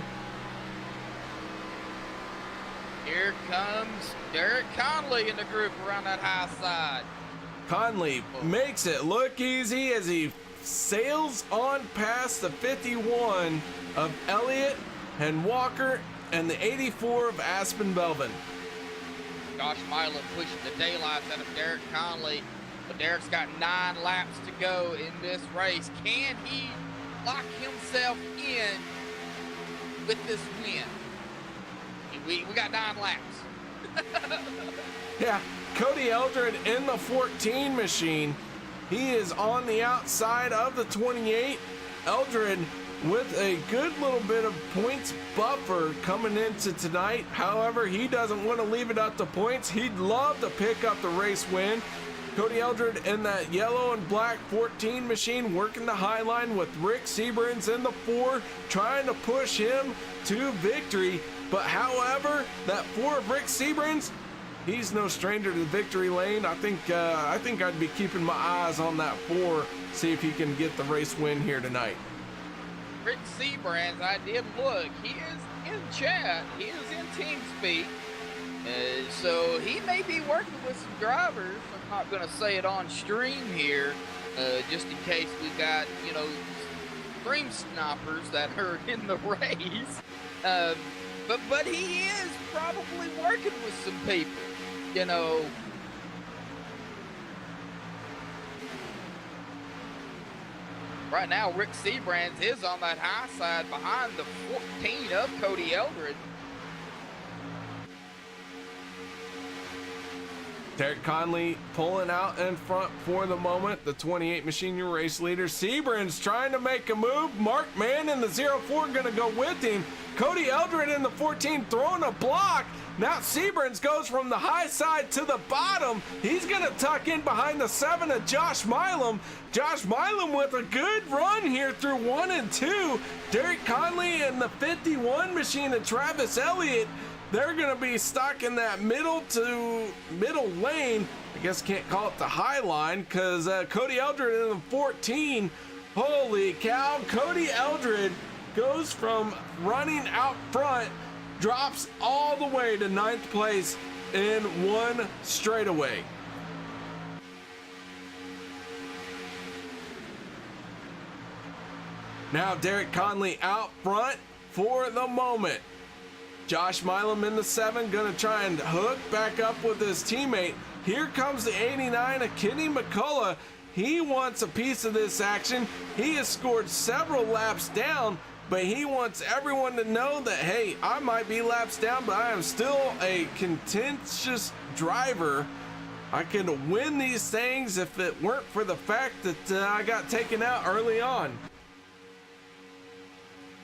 Here comes Derek Conley in the group around that high side. Conley makes it look easy as he sails on past the 51 of Elliott and Walker and the 84 of Aspen Belvin. Josh Milam pushing the daylights out of Derek Conley, but Derek's got 9 laps to go in this race. Can he lock himself in with this win? We got 9 laps. Yeah, Cody Eldred in the 14 machine. He is on the outside of the 28. Eldred with a good little bit of points buffer coming into tonight. However, he doesn't want to leave it up to points. He'd love to pick up the race win. Cody Eldred in that yellow and black 14 machine working the high line with Rick Siebrands in the 4, trying to push him to victory. But however, that 4 of Rick Siebrands, he's no stranger to the victory lane. I think I'd be keeping my eyes on that 4, see if he can get the race win here tonight. Rick Siebrands, I did look. He is in chat. He is in TeamSpeak. So he may be working with some drivers. I'm not going to say it on stream here, just in case we got, stream snipers that are in the race. But he is probably working with some people, Right now, Rick Siebrands is on that high side behind the 14 of Cody Eldred. Derek Conley pulling out in front for the moment. The 28 machine, your race leader. Siebrands trying to make a move. Mark Mann in the 04 going to go with him. Cody Eldred in the 14 throwing a block. Now Siebrands goes from the high side to the bottom. He's going to tuck in behind the 7 of Josh Milam. Josh Milam with a good run here through 1 and 2. Derek Conley in the 51 machine and Travis Elliott they're going to be stuck in that middle lane. I guess can't call it the high line because Cody Eldred in the 14. Holy cow, Cody Eldred goes from running out front, drops all the way to 9th place in one straightaway. Now Derek Conley out front for the moment. Josh Milam in the 7, gonna try and hook back up with his teammate. Here comes the 89 of Kenny McCullough. He wants a piece of this action. He has scored several laps down, but he wants everyone to know that, hey, I might be laps down, but I am still a contentious driver. I can win these things if it weren't for the fact that I got taken out early on.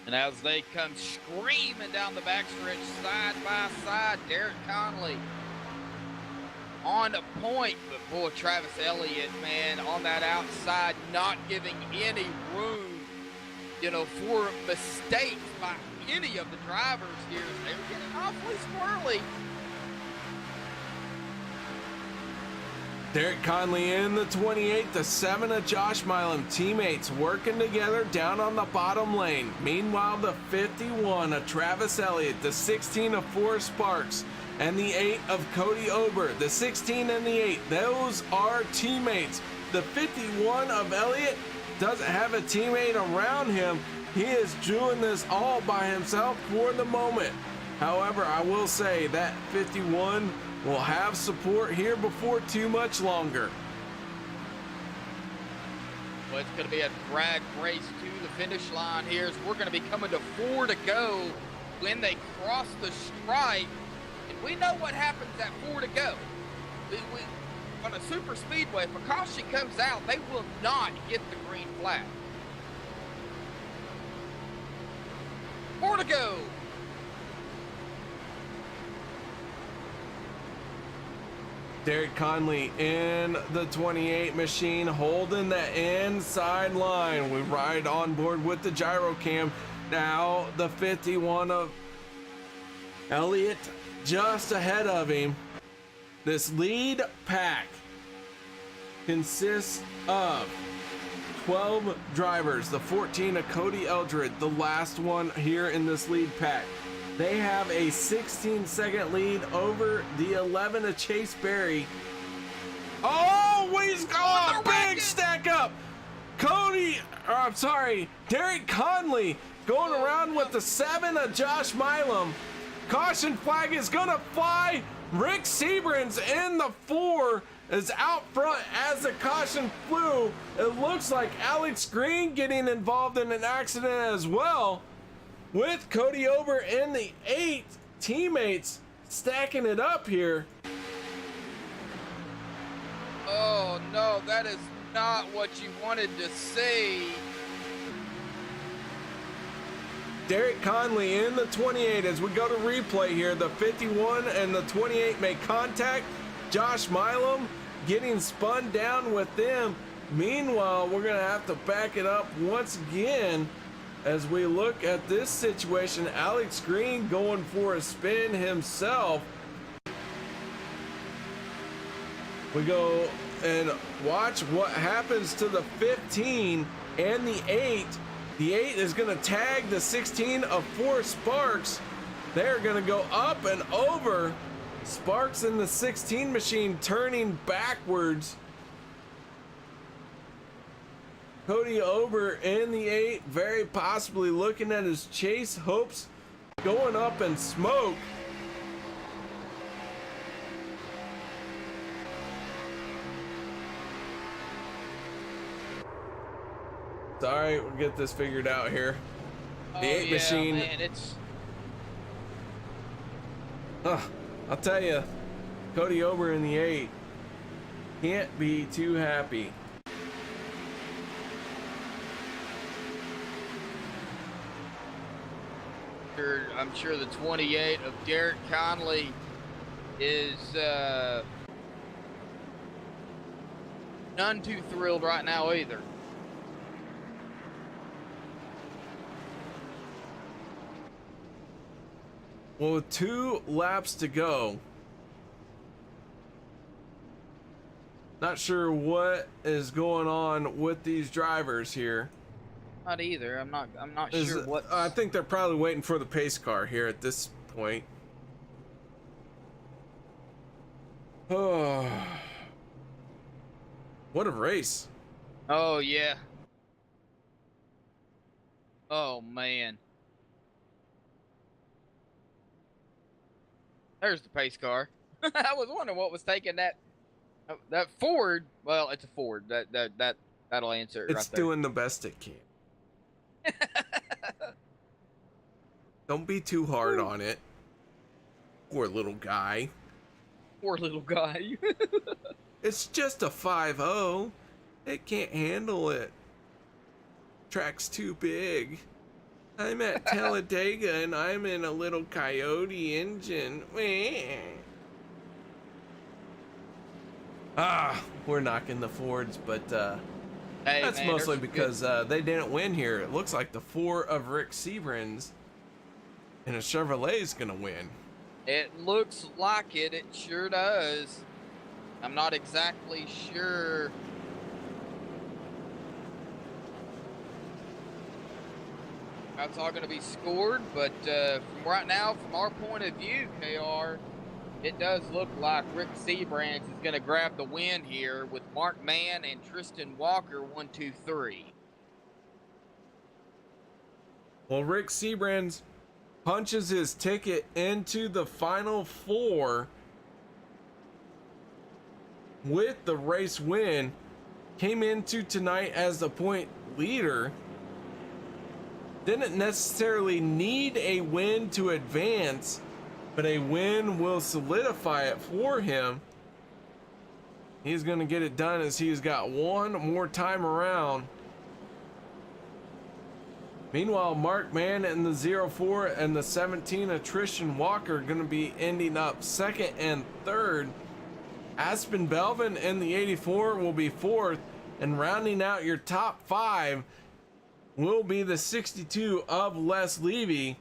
And as they come screaming down the backstretch side by side, Derek Conley on the point, but boy, Travis Elliott, man, on that outside, not giving any room, you know, for mistakes by any of the drivers here. They were getting awfully squirrely. Derek Conley in the 28, the 7 of Josh Milam, teammates working together down on the bottom lane. Meanwhile, the 51 of Travis Elliott, the 16 of Forrest Sparks, and the 8 of Cody Ober, the 16 and the 8, those are teammates. The 51 of Elliott doesn't have a teammate around him. He is doing this all by himself for the moment. However, I will say that 51 will have support here before too much longer. Well, it's going to be a drag race to the finish line here as we're going to be coming to 4 to go when they cross the stripe. And we know what happens at 4 to go. On a super speedway, if a caution comes out, they will not get the green flag. 4 to go. Derek Conley in the 28 machine, holding the inside line. We ride on board with the gyro cam. Now the 51 of Elliott just ahead of him. This lead pack consists of 12 drivers. The 14 of Cody Eldred, the last one here in this lead pack. They have a 16-second lead over the 11 of Chase Berry. Oh, he's got a big stack up. Derek Conley going around with the 7 of Josh Milam. Caution flag is gonna fly. Rick Siebrands in the 4 is out front as the caution flew. It looks like Alex Green getting involved in an accident as well, with Cody Ober in the 8, teammates stacking it up here. Oh no, that is not what you wanted to see. Derek Conley in the 28 as we go to replay here. The 51 and the 28 make contact. Josh Milam getting spun down with them. Meanwhile, we're gonna have to back it up once again as we look at this situation. Alex Green going for a spin himself. We go and watch what happens to the 15 and the 8. The 8 is going to tag the 16 of Forrest Sparks. They're going to go up and over. Sparks in the 16 machine turning backwards. Cody Ober in the 8, very possibly looking at his chase hopes going up in smoke. Sorry, we'll get this figured out here. The 8 machine. Man, it's... I'll tell you, Cody Ober in the 8 can't be too happy. I'm sure the 28 of Derek Conley is none too thrilled right now either. Well, with 2 laps to go, not sure what is going on with these drivers here. Not either. I'm not sure what. I think they're probably waiting for the pace car here at this point. Oh, what a race. Oh yeah. Oh man. There's the pace car. I was wondering what was taking that Ford. Well, it's a Ford. That'll answer it It's right there. doing the best it can. Don't be too hard on it. Poor little guy. Poor little guy. It's just a 5.0. It can't handle it. Track's too big. I'm at Talladega and I'm in a little Coyote engine. We're knocking the Fords, but Hey, that's man, mostly there's some because they didn't win here. It looks like the 4 of Rick Siebrands and a Chevrolet is gonna win. It looks like it. It sure does. I'm not exactly sure. That's all going to be scored, but from right now, from our point of view, KR, it does look like Rick Siebrands is going to grab the win here with Mark Mann and Tristan Walker 1, 2, 3. Well, Rick Siebrands punches his ticket into the final 4 with the race win. Came into tonight as the point leader. Didn't necessarily need a win to advance, but a win will solidify it for him. He's going to get it done as he's got one more time around. Meanwhile, Mark Mann in the 04 and the 17 of Tristan Walker are going to be ending up second and third. Aspen Belvin in the 84 will be fourth, and rounding out your top 5 will be the 62 of Les Levy.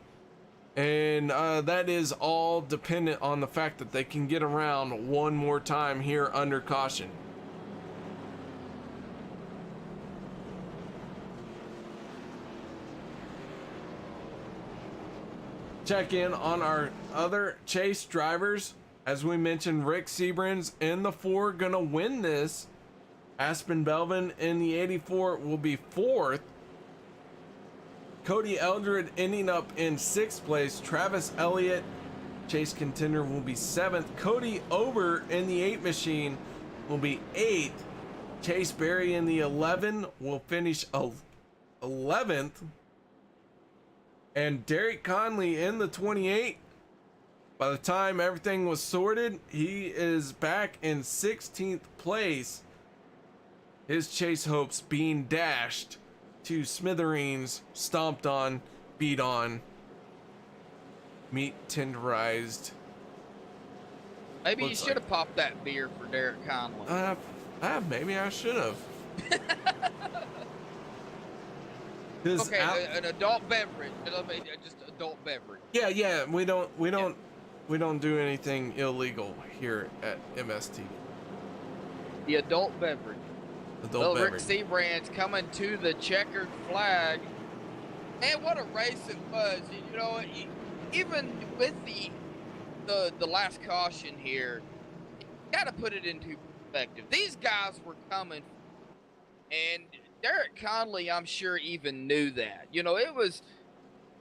And that is all dependent on the fact that they can get around one more time here under caution. Check in on our other chase drivers. As we mentioned, Rick Siebrands in the 4 gonna win this. Aspen Belvin in the 84 will be 4th. Cody Eldred ending up in 6th place. Travis Elliott, chase contender, will be 7th. Cody Ober in the 8 machine will be 8th. Chase Berry in the 11 will finish 11th. And Derek Conley in the 28, by the time everything was sorted, he is back in 16th place. His chase hopes being dashed to smithereens, stomped on, beat on, meat tenderized. Maybe you should have popped that beer for Derek Conley. Maybe I should have. Okay, an adult beverage. Just adult beverage. Yeah. We don't do anything illegal here at MST. The adult beverage. Rick Siebrands coming to the checkered flag. Man, what a race it was. You know, even with the last caution here, you got to put it into perspective. These guys were coming, and Derek Conley, I'm sure, even knew that. You know, it was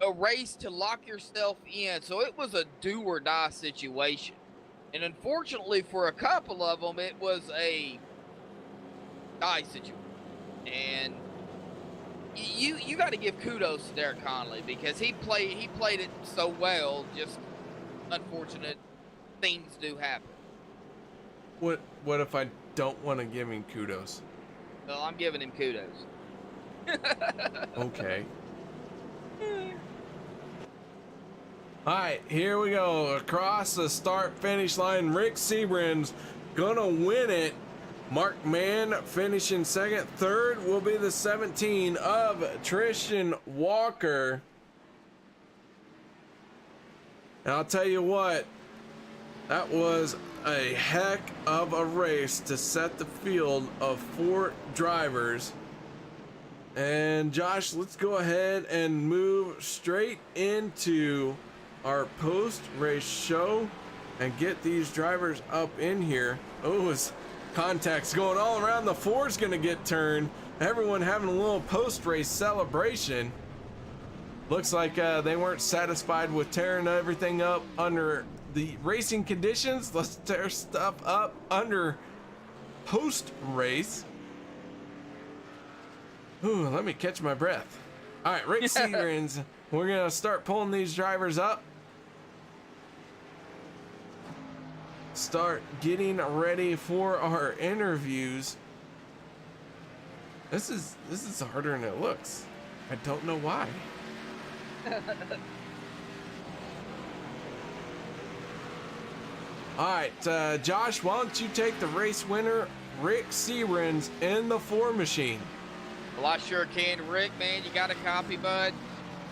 a race to lock yourself in, so it was a do or die situation. And unfortunately for a couple of them, it was a die situation. And you got to give kudos to Derek Conley because he played it so well. Just unfortunate things do happen. What if I don't want to give him kudos? Well, I'm giving him kudos. Okay. All right, here we go. Across the start-finish line, Rick Siebrands gonna win it. Mark Mann finishing second. Third will be the 17 of Tristan Walker. And I'll tell you what, that was a heck of a race to set the field of 4 drivers. And Josh, let's go ahead and move straight into our post-race show and get these drivers up in here. Oh, his contacts going all around. The 4's gonna get turned. Everyone having a little post-race celebration. Looks like they weren't satisfied with tearing everything up under the racing conditions. Let's tear stuff up under post-race. Ooh, let me catch my breath. All right, Rick Siebrands, we're gonna start pulling these drivers up. Start getting ready for our interviews. This is harder than it looks. I don't know why. All right, Josh, why don't you take the race winner, Rick Siebrands, in the 4 machine? Well, I sure can. Rick, man, you got a copy, bud?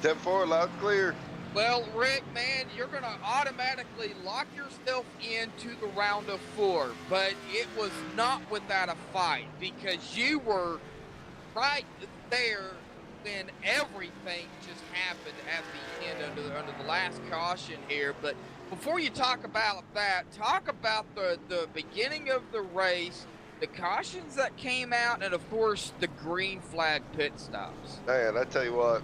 10-4, loud and clear. Well, Rick, man, you're going to automatically lock yourself into the round of 4, but it was not without a fight because you were right there when everything just happened at the end under the last caution here. But before you talk about that, talk about the beginning of the race, the cautions that came out, and of course the green flag pit stops. Man, I tell you what,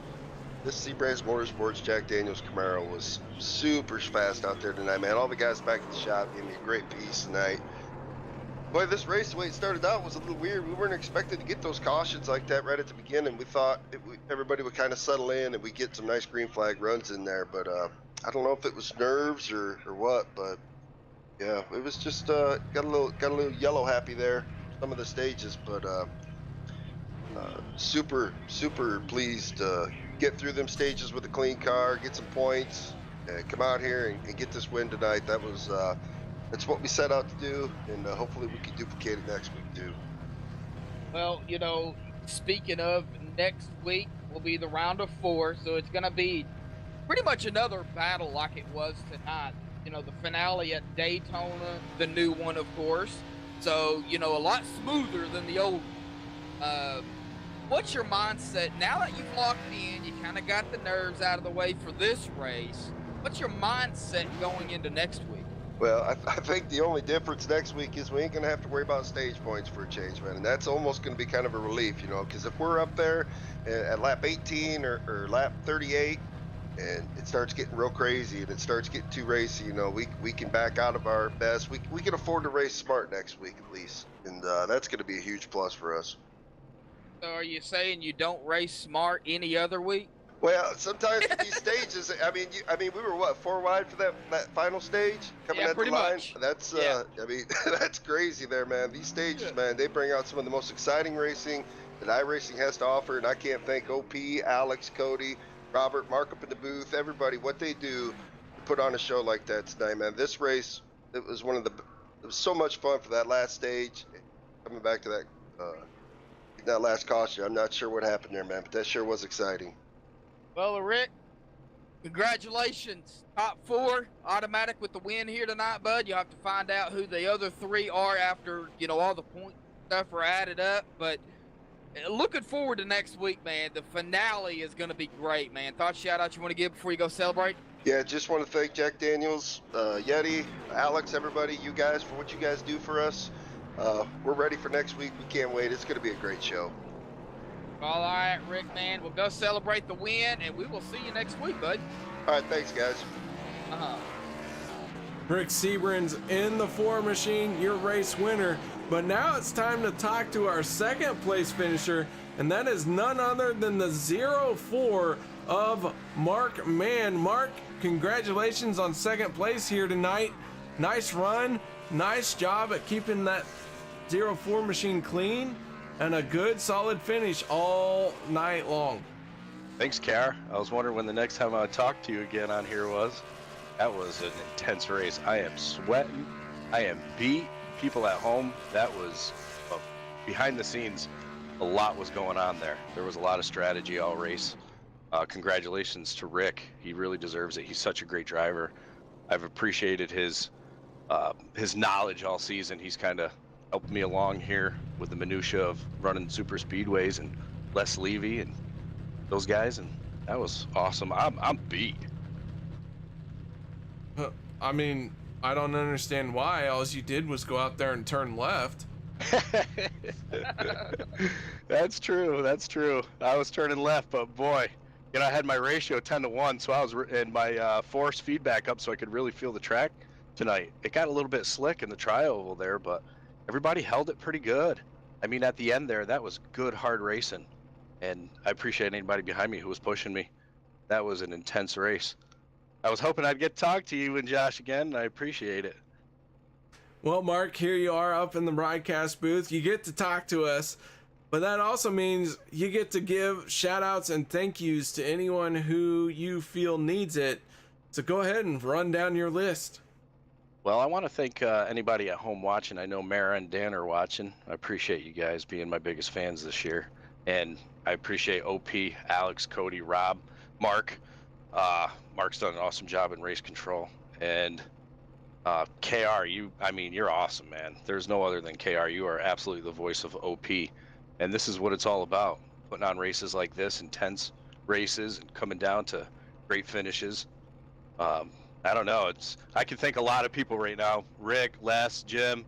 this Siebrands Motorsports Jack Daniels Camaro was super fast out there tonight, man. All the guys back at the shop gave me a great piece tonight. Boy, this race, the way it started out, was a little weird. We weren't expected to get those cautions like that right at the beginning. We thought everybody would kind of settle in and we get some nice green flag runs in there, but I don't know if it was nerves or what, but yeah, it was just got a little yellow happy there, some of the stages, but super pleased to get through them stages with a clean car, get some points, and come out here and get this win tonight. That was that's what we set out to do, and hopefully we can duplicate it next week too. Well, you know, speaking of, next week will be the round of 4, so it's going to be pretty much another battle like it was tonight. You know, the finale at Daytona, the new one, of course. So, you know, a lot smoother than the old. What's your mindset now that you've locked in? You kind of got the nerves out of the way for this race. What's your mindset going into next week? Well, I think the only difference next week is we ain't going to have to worry about stage points for a change, man. And that's almost going to be kind of a relief, you know, because if we're up there at lap 18 or lap 38, and it starts getting real crazy and it starts getting too racy, you know, we can back out of our best. We can afford to race smart next week at least, and that's going to be a huge plus for us. So are you saying you don't race smart any other week? Well, sometimes with these stages, I mean, we were what, 4 wide for that final stage coming at the line. Much. That's I mean, that's crazy there, man. These stages, man, they bring out some of the most exciting racing that iRacing has to offer, and I can't thank OP, Alex, Cody, Robert, Mark up in the booth, everybody, what they do to put on a show like that tonight, man. This race, it was so much fun for that last stage. Coming back to that last caution, I'm not sure what happened there, man, but that sure was exciting. Well, Rick, congratulations. Top 4, automatic with the win here tonight, bud. You'll have to find out who the other 3 are after, you know, all the point stuff are added up. But looking forward to next week, man. The finale is going to be great, man. Thought shout-out you want to give before you go celebrate? Yeah, just want to thank Jack Daniels, Yeti, Alex, everybody, you guys, for what you guys do for us. We're ready for next week. We can't wait. It's going to be a great show. All right, Rick, man. We'll go celebrate the win, and we will see you next week, bud. All right, thanks, guys. Rick Siebrands in the 4 machine, your race winner. But now it's time to talk to our second place finisher, and that is none other than the 04 of Mark Mann. Mark, congratulations on second place here tonight. Nice run, nice job at keeping that 04 machine clean, and a good solid finish all night long. Thanks, KR. I was wondering when the next time I would talk to you again on here was. That was an intense race. I am sweating. I am beat. People at home, that was behind the scenes. A lot was going on there. There was a lot of strategy all race. Congratulations to Rick. He really deserves it. He's such a great driver. I've appreciated his knowledge all season. He's kind of helped me along here with the minutia of running super speedways and Les Levy and those guys, and that was awesome. I'm beat. I mean, I don't understand why. All you did was go out there and turn left. That's true. That's true. I was turning left, but boy, you know, I had my ratio 10-1, so I was in my force feedback up so I could really feel the track tonight. It got a little bit slick in the tri-oval there, but everybody held it pretty good. I mean, at the end there, that was good, hard racing, and I appreciate anybody behind me who was pushing me. That was an intense race. I was hoping I'd get to talk to you and Josh again, and I appreciate it. Well, Mark, here you are up in the broadcast booth. You get to talk to us, but that also means you get to give shout outs and thank yous to anyone who you feel needs it. So go ahead and run down your list. Well, I want to thank anybody at home watching. I know Mara and Dan are watching. I appreciate you guys being my biggest fans this year. And I appreciate OP, Alex, Cody, Rob, Mark. Mark's done an awesome job in race control. And KR, you're awesome, man. There's no other than KR. You are absolutely the voice of OP. And this is what it's all about. Putting on races like this, intense races, and coming down to great finishes. I don't know. I can thank a lot of people right now. Rick, Les, Jim,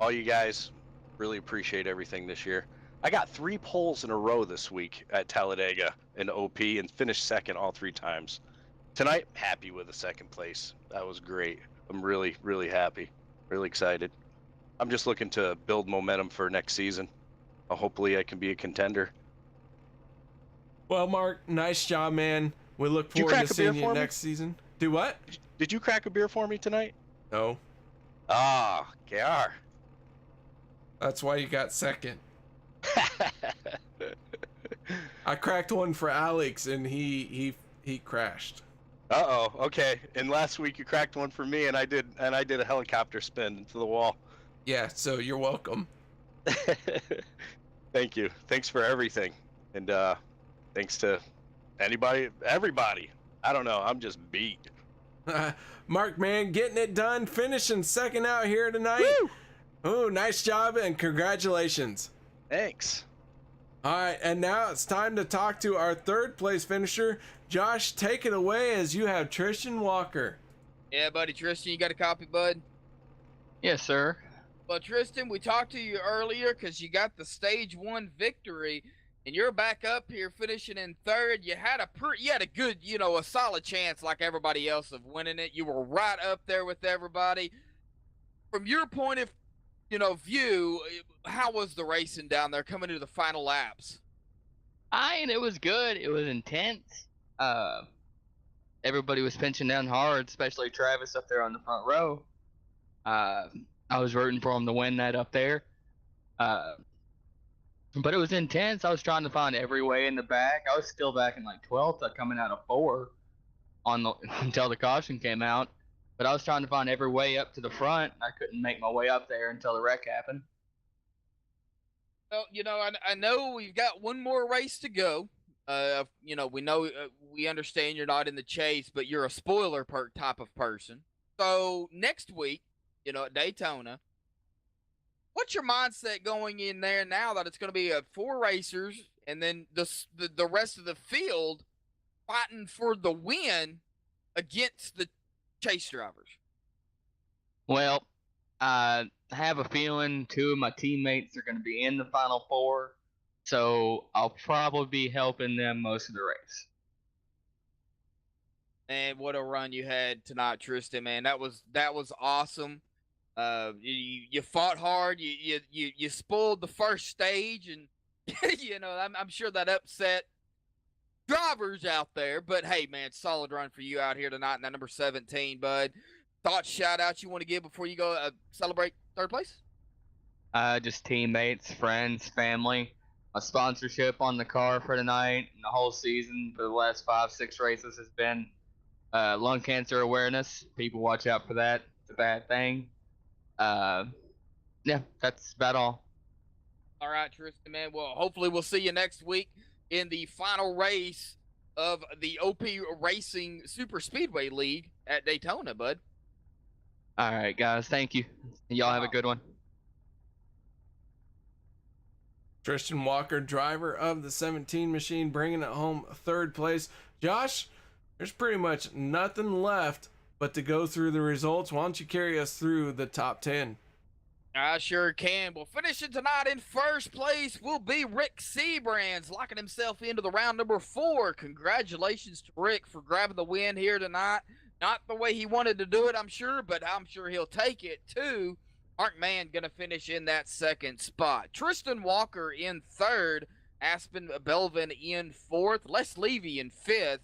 all you guys. Really appreciate everything this year. I got 3 poles in a row this week at Talladega in OP and finished second all 3 times. Tonight, happy with the second place. That was great. I'm really, really happy. Really excited. I'm just looking to build momentum for next season. Hopefully I can be a contender. Well, Mark, nice job, man. We look forward to seeing you next season. Do what? Did you crack a beer for me tonight? No. Ah, KR. That's why you got second. I cracked one for Alex, and he crashed. Uh-oh, okay. And last week you cracked one for me, and I did a helicopter spin into the wall. Yeah, so you're welcome. Thank you. Thanks for everything. And thanks to everybody. I don't know, I'm just beat. Mark, man, getting it done, finishing second out here tonight. Woo! Ooh, nice job and congratulations. Thanks. All right, and now it's time to talk to our 3rd place finisher. Josh, take it away as you have Tristan Walker. Yeah, buddy, Tristan, you got a copy, bud? Yes, sir. Well, Tristan, we talked to you earlier because you got the stage 1 victory, and you're back up here finishing in 3rd. You had a good, a solid chance like everybody else of winning it. You were right up there with everybody. From your point of, view, how was the racing down there coming to the final laps? It was good. It was intense. Everybody was pinching down hard, especially Travis up there on the front row. I was rooting for him to win that up there. But it was intense. I was trying to find every way in the back. I was still back in like 12th, coming out of 4 until the caution came out. But I was trying to find every way up to the front. I couldn't make my way up there until the wreck happened. Well, I know we've got one more race to go. We understand you're not in the chase, but you're a spoiler type of person. So next week, at Daytona, what's your mindset going in there now that it's going to be 4 racers and then the rest of the field fighting for the win against the chase drivers? Well, I have a feeling 2 of my teammates are going to be in the final 4, so I'll probably be helping them most of the race. And what a run you had tonight, Tristan, man. That was awesome. You fought hard. You spoiled the first stage, and I'm sure that upset drivers out there. But hey, man, solid run for you out here tonight in that number 17, bud. Thoughts, shout outs you want to give before you go celebrate 3rd place? Just teammates, friends, family. My sponsorship on the car for tonight and the whole season for the last 5-6 races has been lung cancer awareness. People watch out for that. It's a bad thing. Yeah, that's about all. All right, Tristan, man. Well, hopefully we'll see you next week in the final race of the OP Racing Superspeedway League at Daytona, bud. All right, guys. Thank you. Y'all have a good one. Tristan Walker, driver of the 17 machine, bringing it home third place. Josh, there's pretty much nothing left but to go through the results. Why don't you carry us through the top 10? I sure can. Well, finishing tonight in first place will be Rick Siebrands, locking himself into the round number 4. Congratulations to Rick for grabbing the win here tonight. Not the way he wanted to do it, I'm sure, but I'm sure he'll take it too. Mark Mann going to finish in that second spot. Tristan Walker in third. Aspen Belvin in fourth. Les Levy in fifth.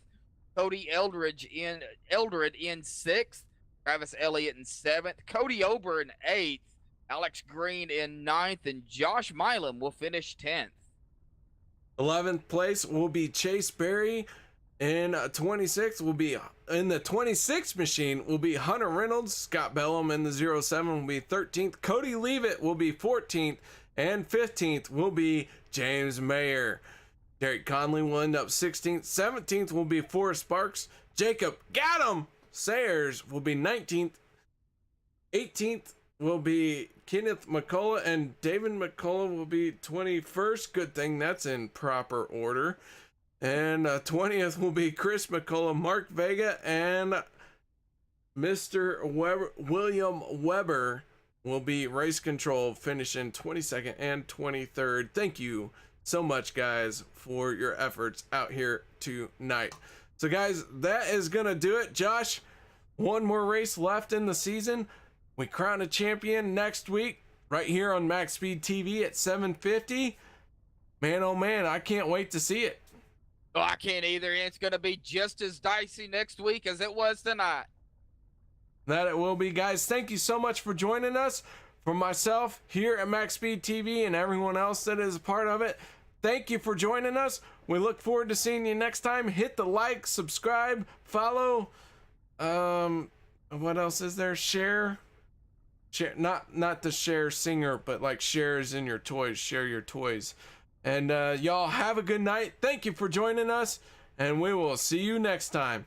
Cody Eldred in sixth. Travis Elliott in seventh. Cody Ober in eighth. Alex Green in ninth. And Josh Milam will finish 10th. 11th place will be Chase Berry. And 26th will be in the 26 machine will be Hunter Reynolds. Scott Bellum in the 07 will be 13th. Cody Leavitt will be 14th. And 15th will be James Mayer. Derek Conley will end up 16th. 17th will be Forrest Sparks. Jacob Sayers will be 19th. 18th will be Kenneth McCullough. And David McCullough will be 21st. Good thing that's in proper order. And 20th will be Chris McCullough, Mark Vega, and Mr. William Weber will be race control, finishing 22nd and 23rd. Thank you so much, guys, for your efforts out here tonight. So, guys, that is going to do it. Josh, one more race left in the season. We crown a champion next week right here on MaxSpeedTV at 7:50. Man, oh man, I can't wait to see it. Oh, I can't either. It's going to be just as dicey next week as it was tonight. That it will be, guys. Thank you so much for joining us. For myself here at MaxSpeedTV and everyone else that is a part of it, thank you for joining us. We look forward to seeing you next time. Hit the like, subscribe, follow. What else is there? Share, not the share singer, but like shares in your toys. Share your toys. And y'all have a good night. Thank you for joining us, and we will see you next time.